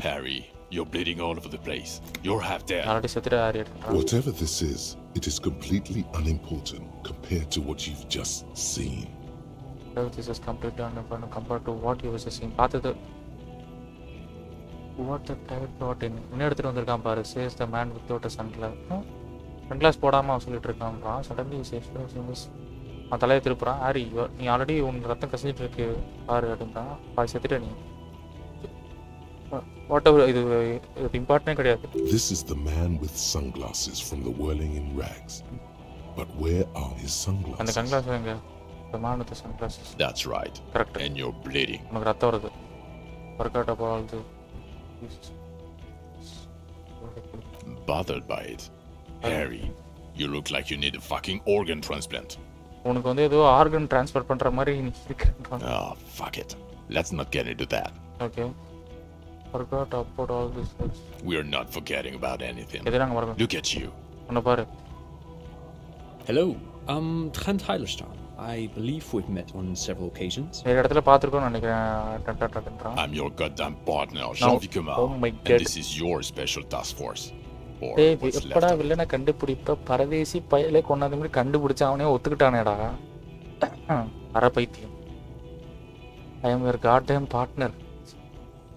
Harry, you're bleeding all over the place. You're half dead. Whatever this is, it is completely unimportant compared to what you've just seen. This is completely unimportant compared to what you just seen. What the tide brought in. Says the man without a sunglasses. Sunglass போடாமல் சொல்லிட்டு இருக்கான்றான். Suddenly அவன் தலையை திருப்புறான். Harry நீ already உன் ரத்தம் கசிஞ்சிட்டு இருக்கு பாரு அப்படின்றான். பாதி செத்துட்ட நீ. வாட் எவர் இது இம்பார்ட்டனே கிடையாது. This is the man with sunglasses from the whirling in rags. But where are his sunglasses? அந்த சன்கிளாஸ் எங்க? The man with the sunglasses. That's right. Correct. And you're bleeding. உனக்கு ரத்தம் வருது. Workout about all the Bothered by it. Harry, you look like you need a fucking organ transplant. உனக்கு வந்து ஏதோ organ transfer பண்ற மாதிரி நீ இருக்க. Oh, fuck it. Let's not get into that. Okay. Forgot about all this. We're not forgetting about anything. எதுனாங்க மறக்க. Look at you. உன்னை பாரு. Hello, I'm Trent Heilerstein. I believe we've met on several occasions. வேற இடத்துல பார்த்திருக்கோம்னு நினைக்கிறேன். I'm your goddamn partner, Jean-Luc Kumar. Oh my God. And this is your special task force. Or what's left எப்படா of it. வில்லனை கண்டுபிடிப்ப பரதேசி பயலே கொண்டாந்து மாதிரி கண்டுபிடிச்ச அவனே ஒத்துக்கிட்டானேடா. அற பைத்தியம். I am your goddamn partner.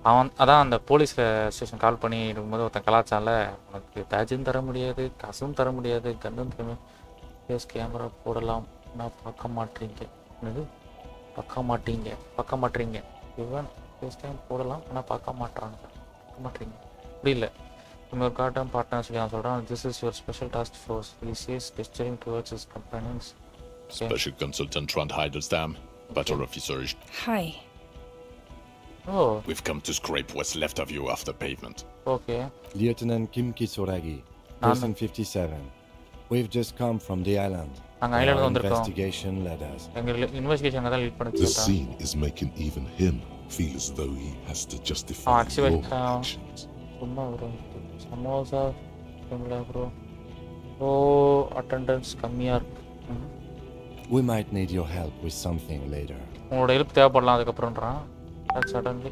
அவன் அதான் அந்த போலீஸ் ஸ்டேஷன் கால் பண்ணி இருக்கும்போது ஒருத்தன் கலாச்சாரில் உனக்கு பேஜும் தர முடியாது, காசும் தர முடியாது, கண்ணும் தர ஃபேஸ் கேமரா போடலாம், நான் பார்க்க மாட்டீங்க. என்னது பார்க்க மாட்டீங்க இவன் ஃபேஸ் கேம் போடலாம் ஆனால் பார்க்க மாட்டீங்க புரியல. ஒரு காட்டம் பார்ட்னர் சொல்லி அவன் சொல்கிறான். This is your special task force. He says gesturing towards his companions. Special Consultant Trent Heilerstam, Battle Officer. Hi. Oh. We've come to scrape what's left of you after pavement. Okay. Lieutenant Kim Kisoragi, person 57. We've just come from the island. Our investigation led us. The scene is making even him feel as though he has to justify your actions. Samosa, bro. Attendance கம்மியா இருக்கு. We might need your help with something later. உங்களோட help தேவைப்படலாம் அதுக்கப்புறம்ன்றான். Suddenly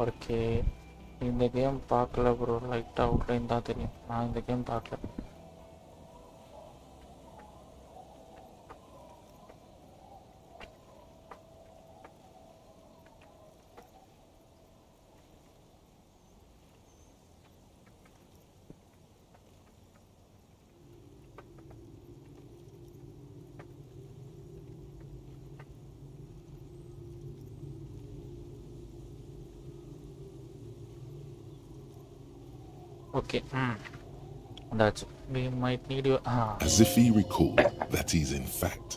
okay. இந்த game பார்க்கல bro. லைட்டாக outline தான் தெரியும். நான் இந்த கேம் பார்க்கல. Okay. That's. We might need you. As if he recalled that he's in fact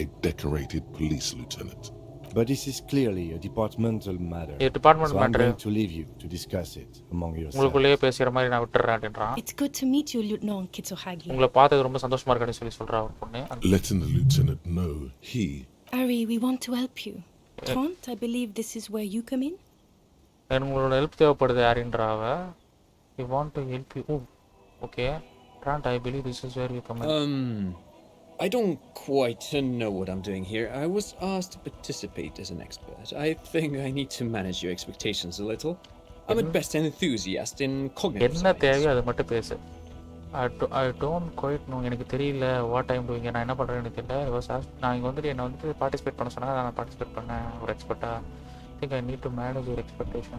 a decorated police lieutenant. But this is clearly a departmental matter. A departmental so matter. I'm going to leave you to discuss it among yourselves. உங்களுக்குள்ளே பேசுற மாதிரி நான் விட்டுறேன்ன்றான். It's good to meet you, Lieutenant Kitsuhagi. உங்களை பார்த்தது ரொம்ப சந்தோஷமா இருக்குன்னு சொல்றா ஒரு பொண்ணு. Letting the lieutenant know he. Ari, we want to help you. Trent, I believe this is where you come in. உங்களோட ஹெல்ப் தேவைப்படுது யாரின்றாவ. We want to help you. Oh, okay. Trent, I believe this is where you come in. I don't quite know what I'm doing here. I was asked to participate as an expert. I think I need to manage your expectations a little. I'm at best an enthusiast in cognitive என்ன தேவையோ science. அதை மட்டும் பேசு. I don't quite know. எனக்கு தெரியல what I'm doing. நான் என்ன பண்றேன்னு எனக்கு தெரியல. நான் இங்க வந்துட்டு என்ன வந்து பார்ட்டிசிபேட் பண்ண சொன்னாங்க. நான் பார்ட்டிசிபேட் பண்ணேன் ஒரு எக்ஸ்பர்ட்டா. I think I need to manage your expectation.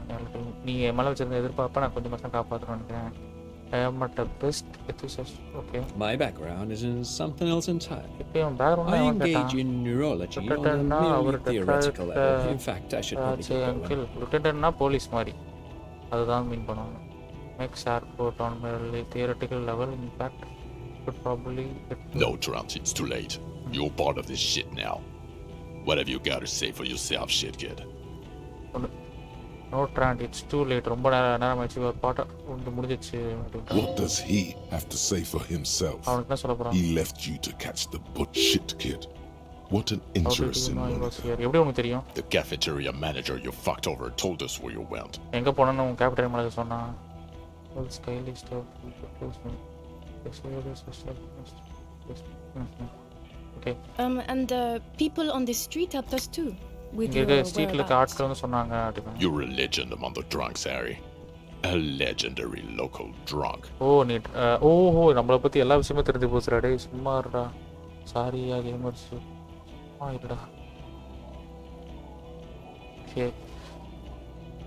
நீ மேலே வச்சிருந்த எதிர்பார்ப்ப நான் கொஞ்சம் மாசம் காப்பாற்றணும்னு நினைக்கிறேன். I am at the best enthusiast. Okay. My background is in something else entirely. இப்போ என் background I engage in neurology on a merely theoretical level. In fact, I should probably get uncle lieutenantனா police மாதிரி அதுதான் மீன் பண்ணுவாங்க. Makes airport on merely theoretical level. In fact, could probably No, Trent, it's too late. You're part of this shit now. Whatever you gotta say for yourself, shit kid. No, Trent, it's too late. ரொம்ப நேரம் ஆச்சு. ஒரு பாட்ட முடிஞ்சிச்சு. What does he have to say for himself? அவனுக்கு என்ன சொல்ல போறான்? He left you to catch the butt shit kid. What an How did you interesting know I was monitor. here? எப்படி உனக்கு தெரியும்? The cafeteria manager you fucked over told us where you went. எங்க போனேன்னு உன் captain மேலே சொன்னா. Well, skyly stuff. Okay. And people on the street helped us too. With இங்க your ஸ்ட்ரீட்ல இருக்க whereabouts. ஆட்கள் வந்து சொன்னாங்க அப்படின்னா. You're a legend among the drunks, Harry. A legendary local drunk. நீ ஓஹோ நம்மளை பற்றி எல்லா விஷயமும் தெரிஞ்சு போச்சுடா. டேய் சும்மா இருடா. சாரியா கேமர்ஸ். இருடா. சரி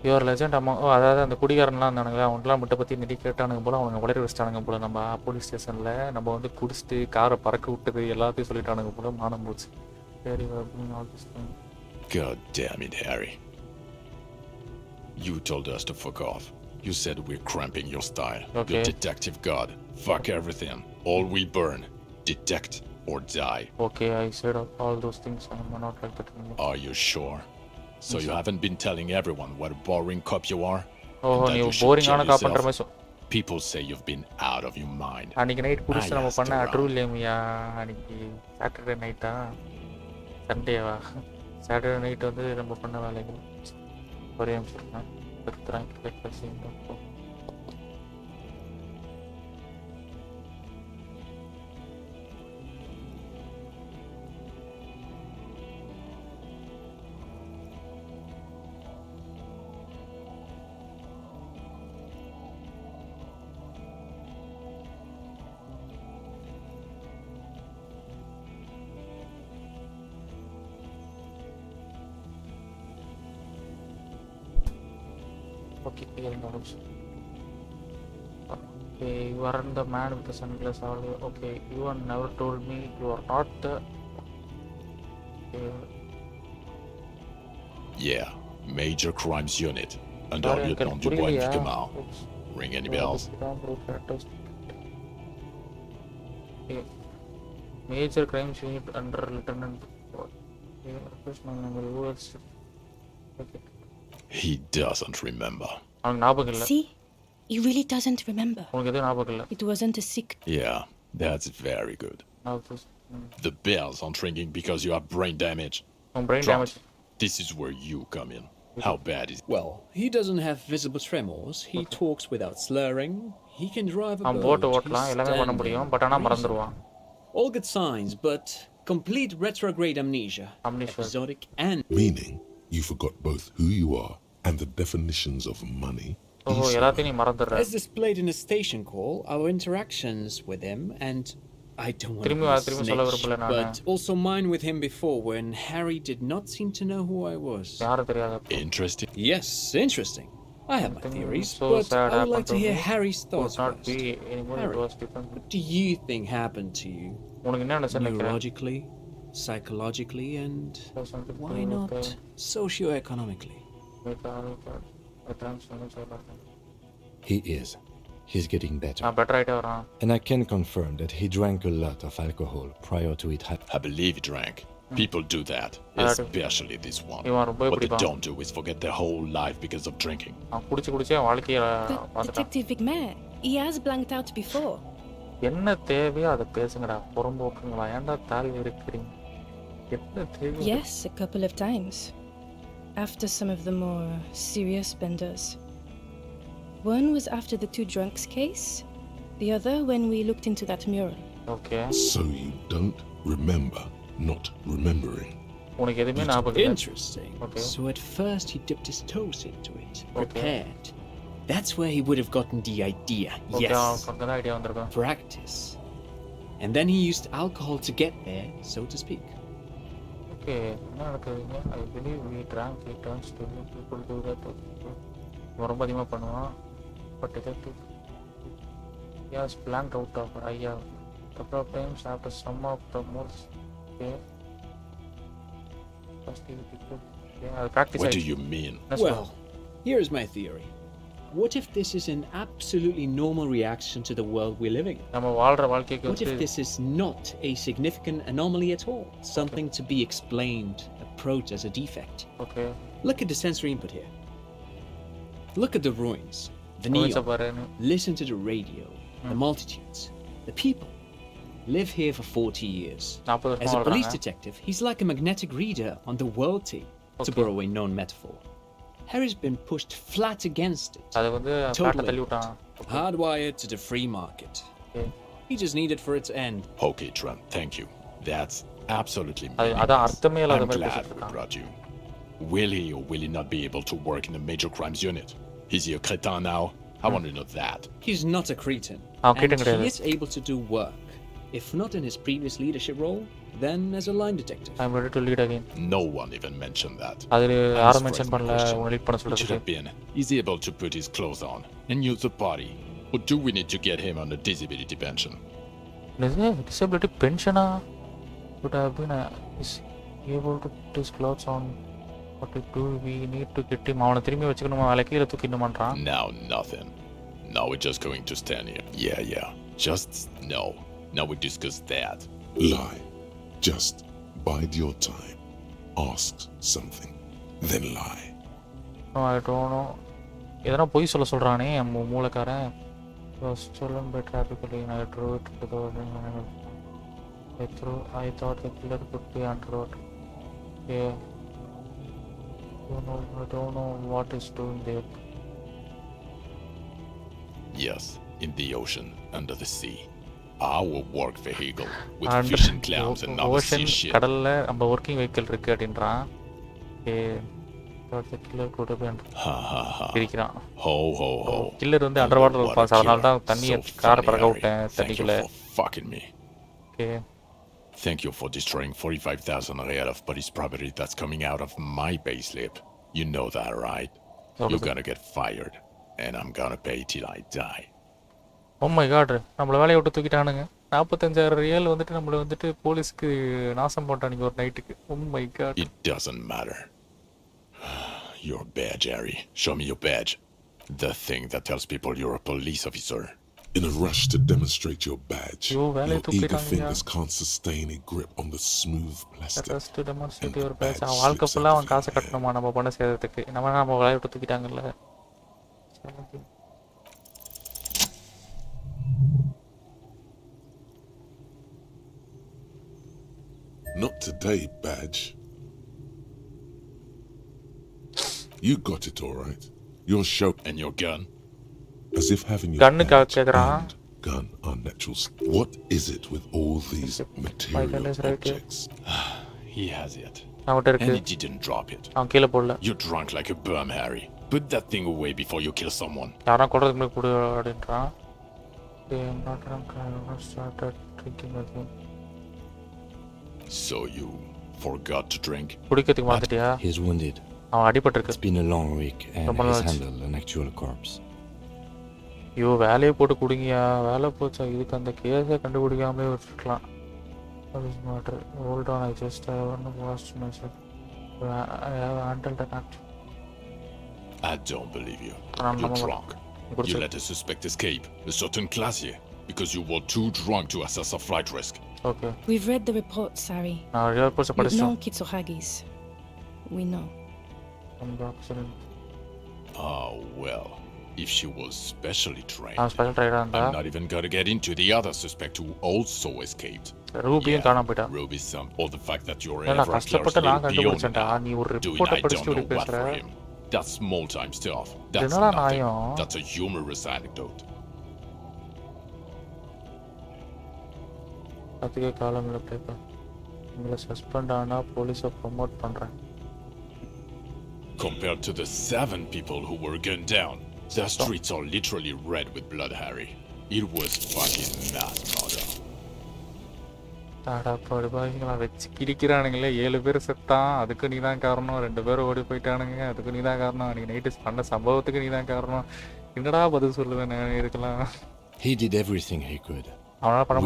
யுவர் லெஜண்ட் அதாவது அந்த குடிகாரன்லாம் இருந்தானுங்களே அவங்களாம் மட்டும் பற்றி நெடி கேட்டானுங்க போல அவங்க உளறி வச்சிட்டானுங்க போல. நம்ம போலீஸ் ஸ்டேஷனில் நம்ம வந்து குடிச்சிட்டு காரை பறக்க விட்டது எல்லாத்தையும் சொல்லிட்டானுங்க போல. மானம் போச்சு. சரி God damn it, Harry. You told us to fuck off. You said we're cramping your style. Okay. You're detective god. Fuck everything. All we burn. Detect or die. Okay, I said all those things. I'm not like that anymore. Are you sure? So you haven't been telling everyone what a boring cop you are? நீ போரிங்கான காப்பன்ற மாதிரி People say you've been out of your mind. அன்னைக்கு night குடிச்சு நம்ம பண்ண true இல்லையா? அன்னைக்கு Saturday நைட்டா சண்டேவா? Saturday night வந்து நம்ம பண்ண வேலைகள் ஒரே நிமிஷம் எடுத்துறேன். Okay, you aren't the man with the sunglasses. Okay, you have never told me you are not the. Yeah, major crimes unit. Under lieutenant du Webcam. Ring any bells? Major crimes unit under lieutenant. Okay. He doesn't remember. See? He really doesn't remember. It wasn't a sick. Yeah, that's very good. The bells aren't ringing because you have brain damage. Damage. This is where you come in. How bad is it? Well, he doesn't have visible tremors. He talks without slurring. He can drive a boat. All good signs, but complete retrograde amnesia. Episodic and... Meaning, you forgot both who you are and the definitions of money. As displayed in a station call, our interactions with him and I don't want to snitch, but also mine with him before when Harry did not seem to know who I was. Interesting. Yes, interesting. I have my theories, but I would like to hear Harry's thoughts first. Harry, what do you think happened to you? Neurologically, psychologically, and why not socioeconomically? He is. He's getting better. And I can confirm that he drank a lot of alcohol prior to it happening. I believe he drank. People do that, especially this one. What they don't do is forget their whole life because of drinking. Detective Vigmer, he has blanked out before. Yes, a couple of times. After some of the more serious benders. One was after the 2 drunks case, the other when we looked into that mural. Okay. So you don't remember not remembering. Interesting. Okay. So at first he dipped his toes into it, prepared. That's where he would have gotten the idea. Yes. Practice. And then he used alcohol to get there, so to speak. Okay. I believe we drank 8 times to people do that. But detective, he has blanked out of I have a couple of times after some of the most. Okay. What do you mean? Well, here's my theory. What if this is an absolutely normal reaction to the world we're living in? What if this is not a significant anomaly at all? Something to be explained, approached as a defect. Okay. Look at the sensory input here. Look at the ruins, the neon. Listen to the radio, the multitudes, the people. Live here for 40 years. As a police detective, he's like a magnetic reader on the world team, to borrow a known metaphor. Harry's been pushed flat against it. Totally hardwired to the free market. He just needed for it to end. Okay, Trump, thank you. That's absolutely meaningless. I'm glad we brought you. Will he or will he not be able to work in the major crimes unit? Is he a cretin now? I want to know that. He's not a cretin. And he is able to do work. If not in his previous leadership role, then as a line detective. I'm ready to lead again. No one even mentioned that. It should have been. He's able to put his clothes on and use the body. Or do we need to get him on a disability pension? Disability pension? Would have been is able to put his clothes on. What do we need to get him? Now nothing. Now we're just going to stand here. Yeah. Just no. Now we discuss that. Lie. Just bide your time. Ask something. Then lie. No, I don't know. எதனா பொய் சொல்றானே மூலக்காரன். Was stolen by tragically and I drove it to the I thought the killer could be underwater. Yeah. I don't know what is doing there. Yes, in the ocean, under the sea. Our work vehicle with fishing clams and other sea shit. கடல்ல நம்ம working vehicle இருக்கு அப்படின்றான். The killer could have been. பிரிக்கிறான். Ho. Killer வந்து underwater pass அதனால தான் தண்ணியை காரை பறக்க விட்டேன் தண்ணிக்குள்ள. Fucking me. Okay. Thank you for destroying 45,000 real of police property that's coming out of my payslip. You know that, right? You're gonna get fired, and I'm gonna pay till I die. Oh my god, நம்மள வேலைய விட்டு தூக்கிட்டானுங்க. 45000 real வந்துட்டு நம்மள வந்துட்டு போலீஸ்க்கு நாசம் போட்டானுங்க ஒரு நைட்டுக்கு. Oh my god. It doesn't matter. Your badge, Harry. Show me your badge. The thing that tells people you're a police officer. In a rush to demonstrate your badge, your eager fingers can't sustain a grip on the smooth plastic. Just to demonstrate your badge. வாழ்க்கை ஃபுல்லா அவன் காசை கட்டணுமா நம்ம பண்ண செய்யறதுக்கு. நம்ம வேலைய விட்டு தூக்கிட்டாங்கல்ல. Not today, badge. You got it all right. Your show and your gun. As if having your badge and gun are natural. What is it with all these material objects? He has it. And he didn't drop it. You're drunk like a bum, Harry. Put that thing away before you kill someone. I'm not drunk. I started drinking again. So you forgot to drink? He's wounded. It's been a long week and he's handled an actual corpse. You வேலையை போட்டு குடிங்கயா வேலை போச்சா இதுக்கு அந்த கேஸை கண்டுபிடிக்காமலே விட்டுருக்கலாம். What is matter? Hold on, I just haven't washed myself. I have handled an act. I don't believe you. You're drunk. You let a suspect escape, a certain classier, because you were too drunk to assess a flight risk. Okay. We've read the reports, Sari. We've known Kitsuhagi's. We know. Oh, well. If she was specially trained, I'm not even gonna get into the other suspect who also escaped. Ruby some, or the fact that you're ever a clerk's little peon now, doing I don't know what for him. That's small-time stuff. That's nothing. That's a humorous anecdote. அதுக்கே காலம் இல்லை paper உங்களை suspend ஆனால் போலீஸை promote பண்ணுறேன். Compared to the 7 people who were gunned down, the streets are literally red with blood, Harry. It was fucking mass murder. வச்சு கிடிக்கிறானுங்களே 7 பேர் செத்தான் அதுக்கு நீ தான் காரணம் 2 பேர் ஓடி போயிட்டானுங்க அதுக்கு நீ தான் காரணம் அன்னைக்கு நைட்டு பண்ண சம்பவத்துக்கு நீ தான் காரணம் என்னடா பதில் சொல்லுவேன் நான் இதுக்கெல்லாம். He did everything he could.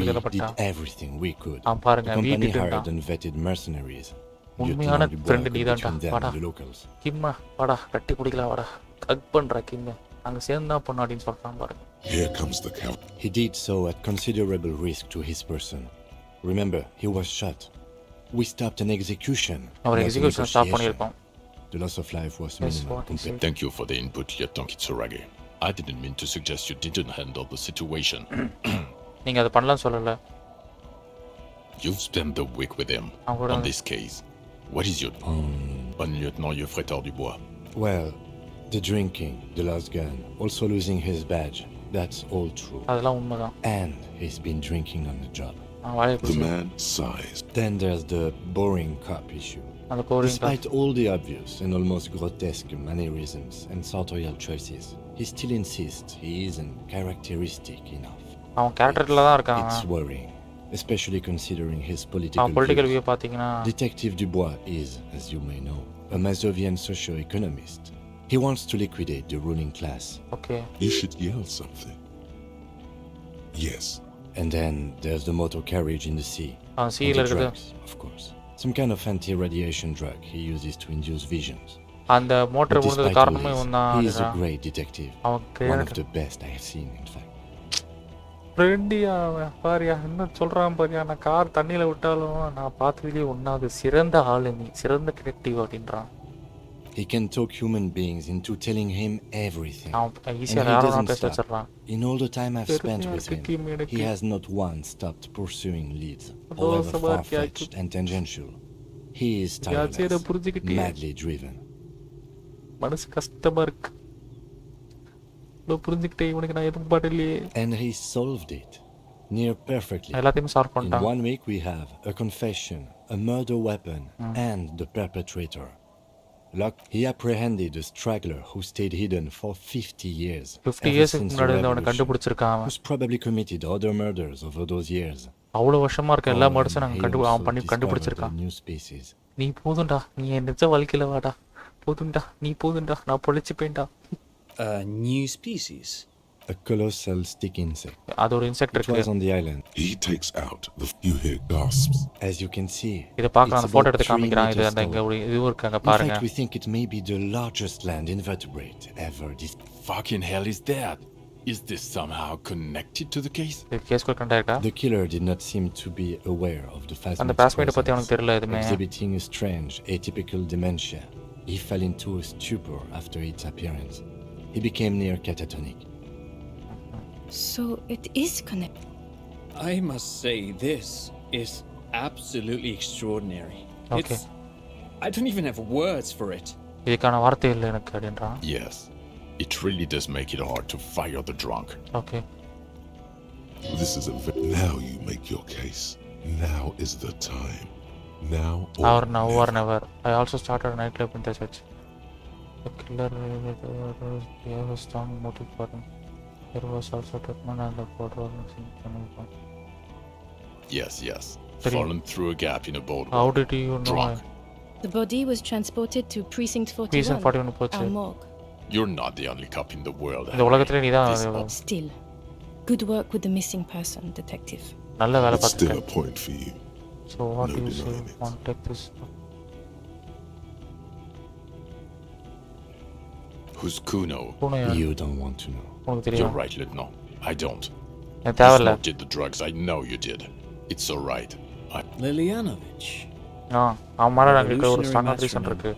We did everything we could. The company hired and vetted mercenaries. உண்மையான ஃப்ரெண்ட் நீதான்டா வாடா கிம்மா வாடா கட்டி குடிக்கலாம் வாடா ஹக் பண்ற கிம்மா அங்க சேர்ந்தா பொண்ணு அப்படின்னு சொல்றான் பாருங்க. Here comes the count. He did so at considerable risk to his person. Remember, he was shot. We stopped an execution. Our execution stop பண்ணிருக்கோம். The loss of life was minimal. Thank you for the input, Lieutenant Kitsuragi. I didn't mean to suggest you didn't handle the situation. நீங்க அத பண்ணலாம் சொல்லல. You've spent the week with him on this case. What is your lieutenant Yofretor Dubois? Well, the drinking, the lost gun, also losing his badge. That's all true. And he's been drinking on the job. The man sighs. Then there's the boring cop issue. Despite all the obvious and almost grotesque mannerisms and sartorial choices, he still insists he isn't characteristic enough. It's worrying, especially considering his political view. Detective Dubois is, as you may know, a Mazovian socio-economist. He wants to liquidate the ruling class. Okay. You should yell something. Yes. And then there's the motor carriage in the sea. And the drugs, of course. Some kind of anti-radiation drug he uses to induce visions. And the motor despite all this, he is a great detective. One of the best I have seen, in fact. ஃப்ரெண்டியா பாரியா என்ன சொல்கிறான் பாரியா, நான் car தண்ணியில் விட்டாலும் நான் பார்த்ததுலேயே ஒன்றாவது சிறந்த ஆள், நீ சிறந்த டிடெக்டிவ் அப்படின்றான். He can talk human beings into telling him everything. And he doesn't stop. In all the time I've spent with him, he has not once stopped pursuing leads, however far-fetched and tangential. He is tireless, madly driven. மனசு கஷ்டமாக இருக்கு, புரிஞ்சுக்கிட்டே இவனுக்கு நான் எதுவும் பாடலையே. And he solved it near perfectly. எல்லாத்தையும் solve பண்ணிட்டான். In 1 week we have a confession, a murder weapon, and the perpetrator. He apprehended a straggler who stayed hidden for 50 years. 50 years முன்னாடி அவனை கண்டுபிடிச்சிருக்கான். Who's probably committed other murders over those years. அவ்வளவு வருஷமா இருக்க எல்லா மர்டர்ஸும் நாங்கள் கண்டுபிடிச்சிருக்கான். நீ போதும்டா, நீ என் நிஜ வாழ்க்கையில வாடா, போதும்டா, நீ போதும்டா, நான் பொழைச்சிப்பேன்டா. New species? A colossal stick insect. அது ஒரு இன்செக்ட் இருக்கு. It was on the island. He takes out the few hear gasps. As you can see. இத பார்க்கலாம், அந்த போட்டோ எடுத்து காமிக்கிறான். இது அந்த இங்க ஒரு இது இருக்காங்க பாருங்க. In fact, we think it may be the largest land invertebrate ever. This fucking hell is that? Is this somehow connected to the case? The case got contacted. The killer did not seem to be aware of the fact அந்த பாஸ்மேட் பத்தி அவனுக்கு தெரியல எதுமே. Exhibiting a strange atypical dementia. He fell into a stupor after its appearance. He became near catatonic. So it is connected. I must say, this is absolutely extraordinary. Okay. I don't even have words for it. இதுக்கான வார்த்தை இல்லை எனக்கு அப்படின்றான். Yes, it really does make it hard to fire the drunk. Okay. This is now you make your case. Now is the time. Now or never. I also started a nightclub in the church. The killer gave a strong motive for him. There was also treatment and the photo was Yes. Fallen through a gap in a boat. How did you know? Drunk. The body was transported to Precinct 41. Precinct 41 போச்சு. morgue. You're not the only cop in the world. இந்த உலகத்திலே நீதான். Still, good work with the missing person, detective. நல்ல வேலை பார்த்துட்ட. Still a பார்த்துட்ட. point for you. So what do you say? Want to take this? Who's Kuno? You don't want to know. You're right, Lieutenant. I don't. எனக்கு தேவையில்ல. You did the drugs. I know you did. It's all right. Lilianovich. அவன் மேல எனக்கு ஒரு strong reason இருக்கு.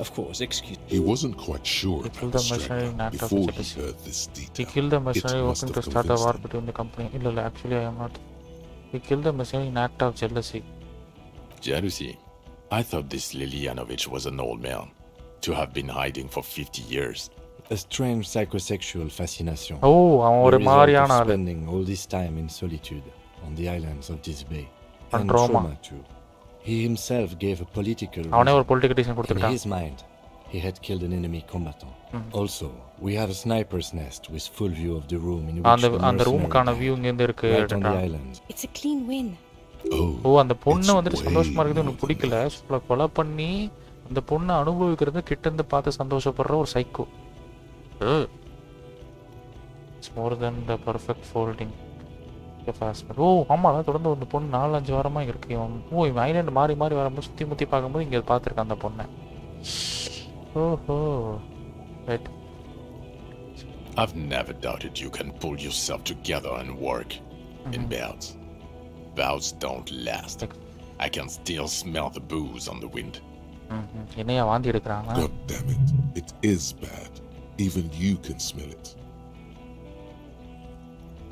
Of course, excuse me. He wasn't quite sure about the straggler before he heard this detail. He killed the mercenary working to start a war between the company. இல்ல, actually I am not. He killed the mercenary in act of jealousy. Jealousy? I thought this Lilianovich was an old man to have been hiding for 50 years. A strange psychosexual fascination. அவன் ஒரு மாதிரியான ஆளு. Spending all this time in solitude on the islands of this bay. And trauma too. He himself gave a political அவனே ஒரு political reason in கொடுத்துட்டான். his mind. He had killed an enemy combatant. Also, we have a sniper's nest with full view of the room in which அந்த ரூமுக்கான view இங்க இருந்து இருக்கு. It's a clean win. அந்த பொண்ணு வந்துட்டு சந்தோஷமா இருக்குது, எனக்கு பிடிக்கல. சும்மா கொலை பண்ணி அந்த பொண்ணை அனுபவிக்கிறது கிட்ட இருந்து பார்த்து சந்தோஷப்படுற ஒரு psycho. It's more than the perfect folding. ஆமாம், தொடர்ந்து ஒரு பொண்ணு 4-5 வாரமா இருக்கு. இவன் ஐலாண்டு மாறி மாறி வரும்போது சுற்றி முற்றி பார்க்கும்போது இங்கே பார்த்துருக்கான் அந்த பொண்ணை. ஓஹோ, right. I've never doubted you can pull yourself together and work in bouts. Bouts don't last. I can still smell the booze on the wind. என்னையா வாந்தி எடுக்கிறாங்க? God damn it. It is bad. Even you can smell it.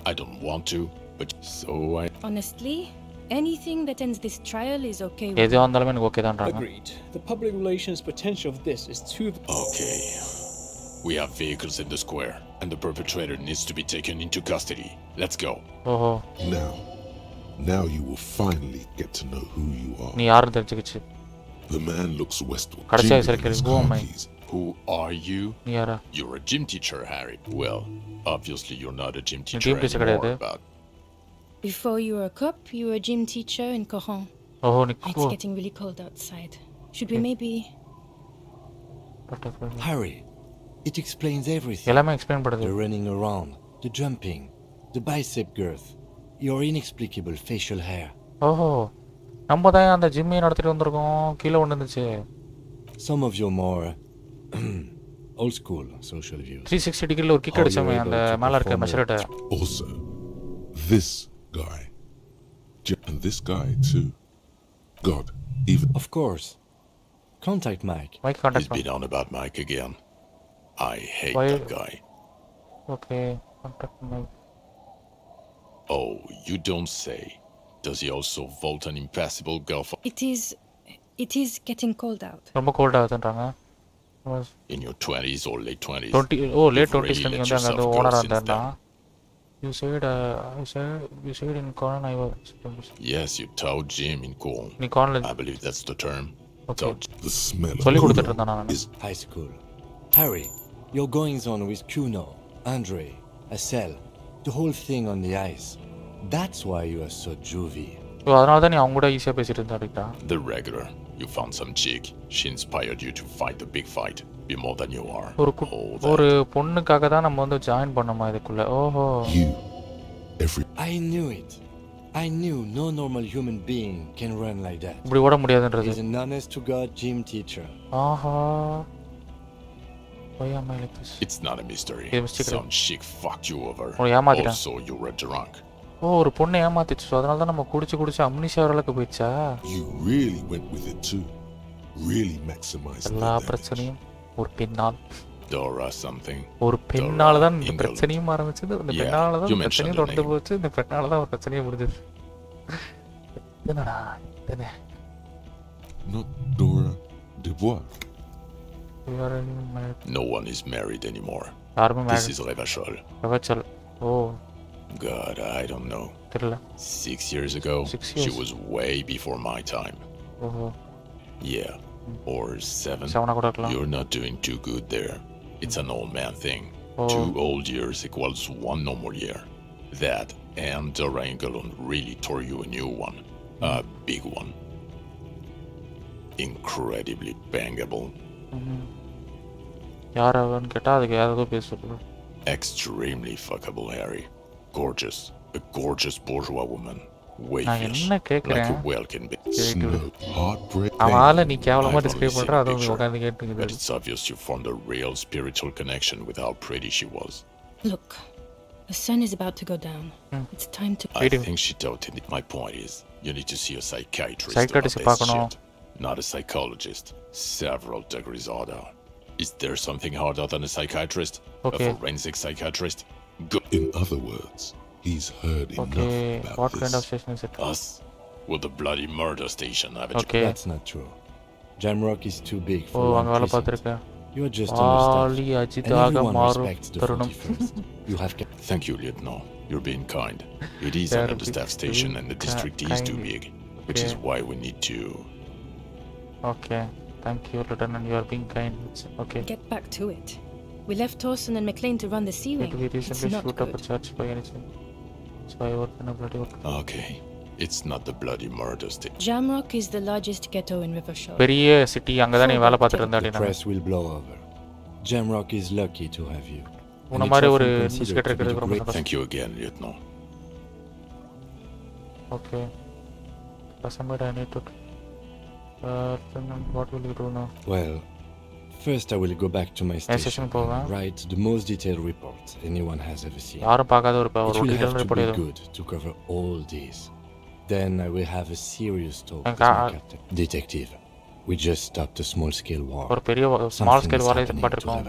I don't want to, But so Honestly, anything that ends this trial is okay with எது வந்தாலுமே எனக்கு okay தான்றாங்க. Agreed. The public relations potential of this is too... Okay. We have vehicles in the square, and the perpetrator needs to be taken into custody. Let's go. ஓஹோ. Now you will finally get to know who you are. நீ யாருன்னு தெரிஞ்சுக்கிச்சு. The man looks westward. கடைசியா விசாரிக்கிறது who am I? Who are you? நீ யாரா? You're a gym teacher, Harry. Well, obviously you're not a gym teacher gym teacher anymore, but... Before you were a cop, you were a gym teacher in Coron. ஓஹோ நீ It's getting really cold outside. Should we maybe... Harry, it explains everything. எல்லாமே explain பண்ணுது. The running around, the jumping, the bicep girth, your inexplicable facial hair. ஓஹோ நம்ம தான் அந்த ஜிம்மே நடத்திட்டு வந்திருக்கோம். கீழே ஒன்று இருந்துச்சு. Some of your more old school social views. 360 டிகிரில ஒரு கிக் அடிச்சமே அந்த மேல இருக்க மெஷரட்ட. Also, this guy and this guy too. God, even of course. Contact Mike. Mike contact. He's been on about Mike again. I hate that guy. Okay, contact Mike. Oh, you don't say. Does he also vault an impassable gulf? It is getting cold out. ரொம்ப gold ஆகுதுன்றாங்க. In your 20s or late 20s? 20 late 20s நீ வந்து அங்க அந்த ஓனரா இருந்தா. You said in Coron I was. Yes, you taught gym in Coron. I believe that's the term. Okay. The smell சொல்லி கொடுத்துட்டு இருந்தா நான். High school. Harry, your goings on with Kuno, Andre, Asel, the whole thing on the ice. That's why you are so juvie. அதனால தான் நீ அவங்க கூட ஈஸியா பேசிட்டு இருந்தா. The regular. You found some chick. She inspired you to fight the big fight. Be more than you are. ஒரு பொண்ணுக்காக தான் நம்ம வந்து ஜாயின் பண்ணோமா இதுக்குள்ள. ஓஹோ. I knew it. I knew no normal human being can run like that. இப்படி ஓட முடியாதுன்றது. He's an honest to God gym teacher. Aha. Why am I like this? It's not a mystery. Some chick fucked you over. Also you were drunk. ஒரு பொண்ணு ஏமாத்திச்சு. அதனால தான் நம்ம குடிச்சு அம்னிஷா வரலக்கு போயிச்சா. You really went with it too. Really maximized. எல்லா பிரச்சனையும் ஒரு பெண்ணால். Dora something. ஒரு பெண்ணால தான் இந்த பிரச்சனையும் ஆரம்பிச்சது. அந்த பெண்ணால தான் பிரச்சனையும் தொடர்ந்து போச்சு. இந்த பெண்ணால தான் ஒரு பிரச்சனையும் முடிஞ்சது. என்னடா என்ன? Not Dora Dubois. No one is married anymore. This is Revachol. Oh. God, I don't know. 6 years ago, 6 years. She was way before my time. Oh. Yeah, or 7. You're not doing too good there. It's an old man thing. 2 old years equals 1 normal year. That and the Rangalon really tore you a new one. A big one. Incredibly bangable. Extremely fuckable, Harry. Gorgeous. A gorgeous bourgeois woman. Wayfish. Like a whale can be. Heartbreak. But it's obvious you formed a real spiritual connection with how pretty she was. Look, the sun is about to go down. It's time to... I think she doubted it. My point is, you need to see a psychiatrist about this shit. Not a psychologist. Several degrees harder. Is there something harder than a psychiatrist? Okay. A forensic psychiatrist? In other words, he's heard enough about what this. Kind of station is it? Us? With the bloody murder station, haven't you? That's not true. Jamrock is too big for one precinct. You're just understaffed. And everyone respects the 41st. You have kept... Thank you, Lieutenant. You're being kind. It is an understaffed station and the district is too big. Which is why we need to... Okay. Thank you, Lieutenant. You are being kind. Okay. Get back to it. We left Torson and McLean to run the sea wing. We recently shoot up a church by any chance. So I work in a bloody work. Okay. It's not the bloody murder station. Jamrock is the largest ghetto in Rivershore. பெரிய city அங்க தான் நீ வேலை பார்த்துட்டு இருந்தா The press will blow over. Jamrock is lucky to have you. உன்ன மாதிரி ஒரு இன்வெஸ்டிகேட்டர் இருக்கிறது ரொம்ப சந்தோஷம். Thank you again, Lieutenant. Okay. Somewhere I need to what will you do now? Well, first I will go back to my station and write the most detailed report anyone has ever seen. யாரும் பார்க்காத ஒரு It will detailed have to report be ஏதோ. good to cover all these. Then I will have a serious talk with my captain. Detective, we just stopped a small-scale war. ஒரு பெரிய small scale war பண்ணிருக்கோம்.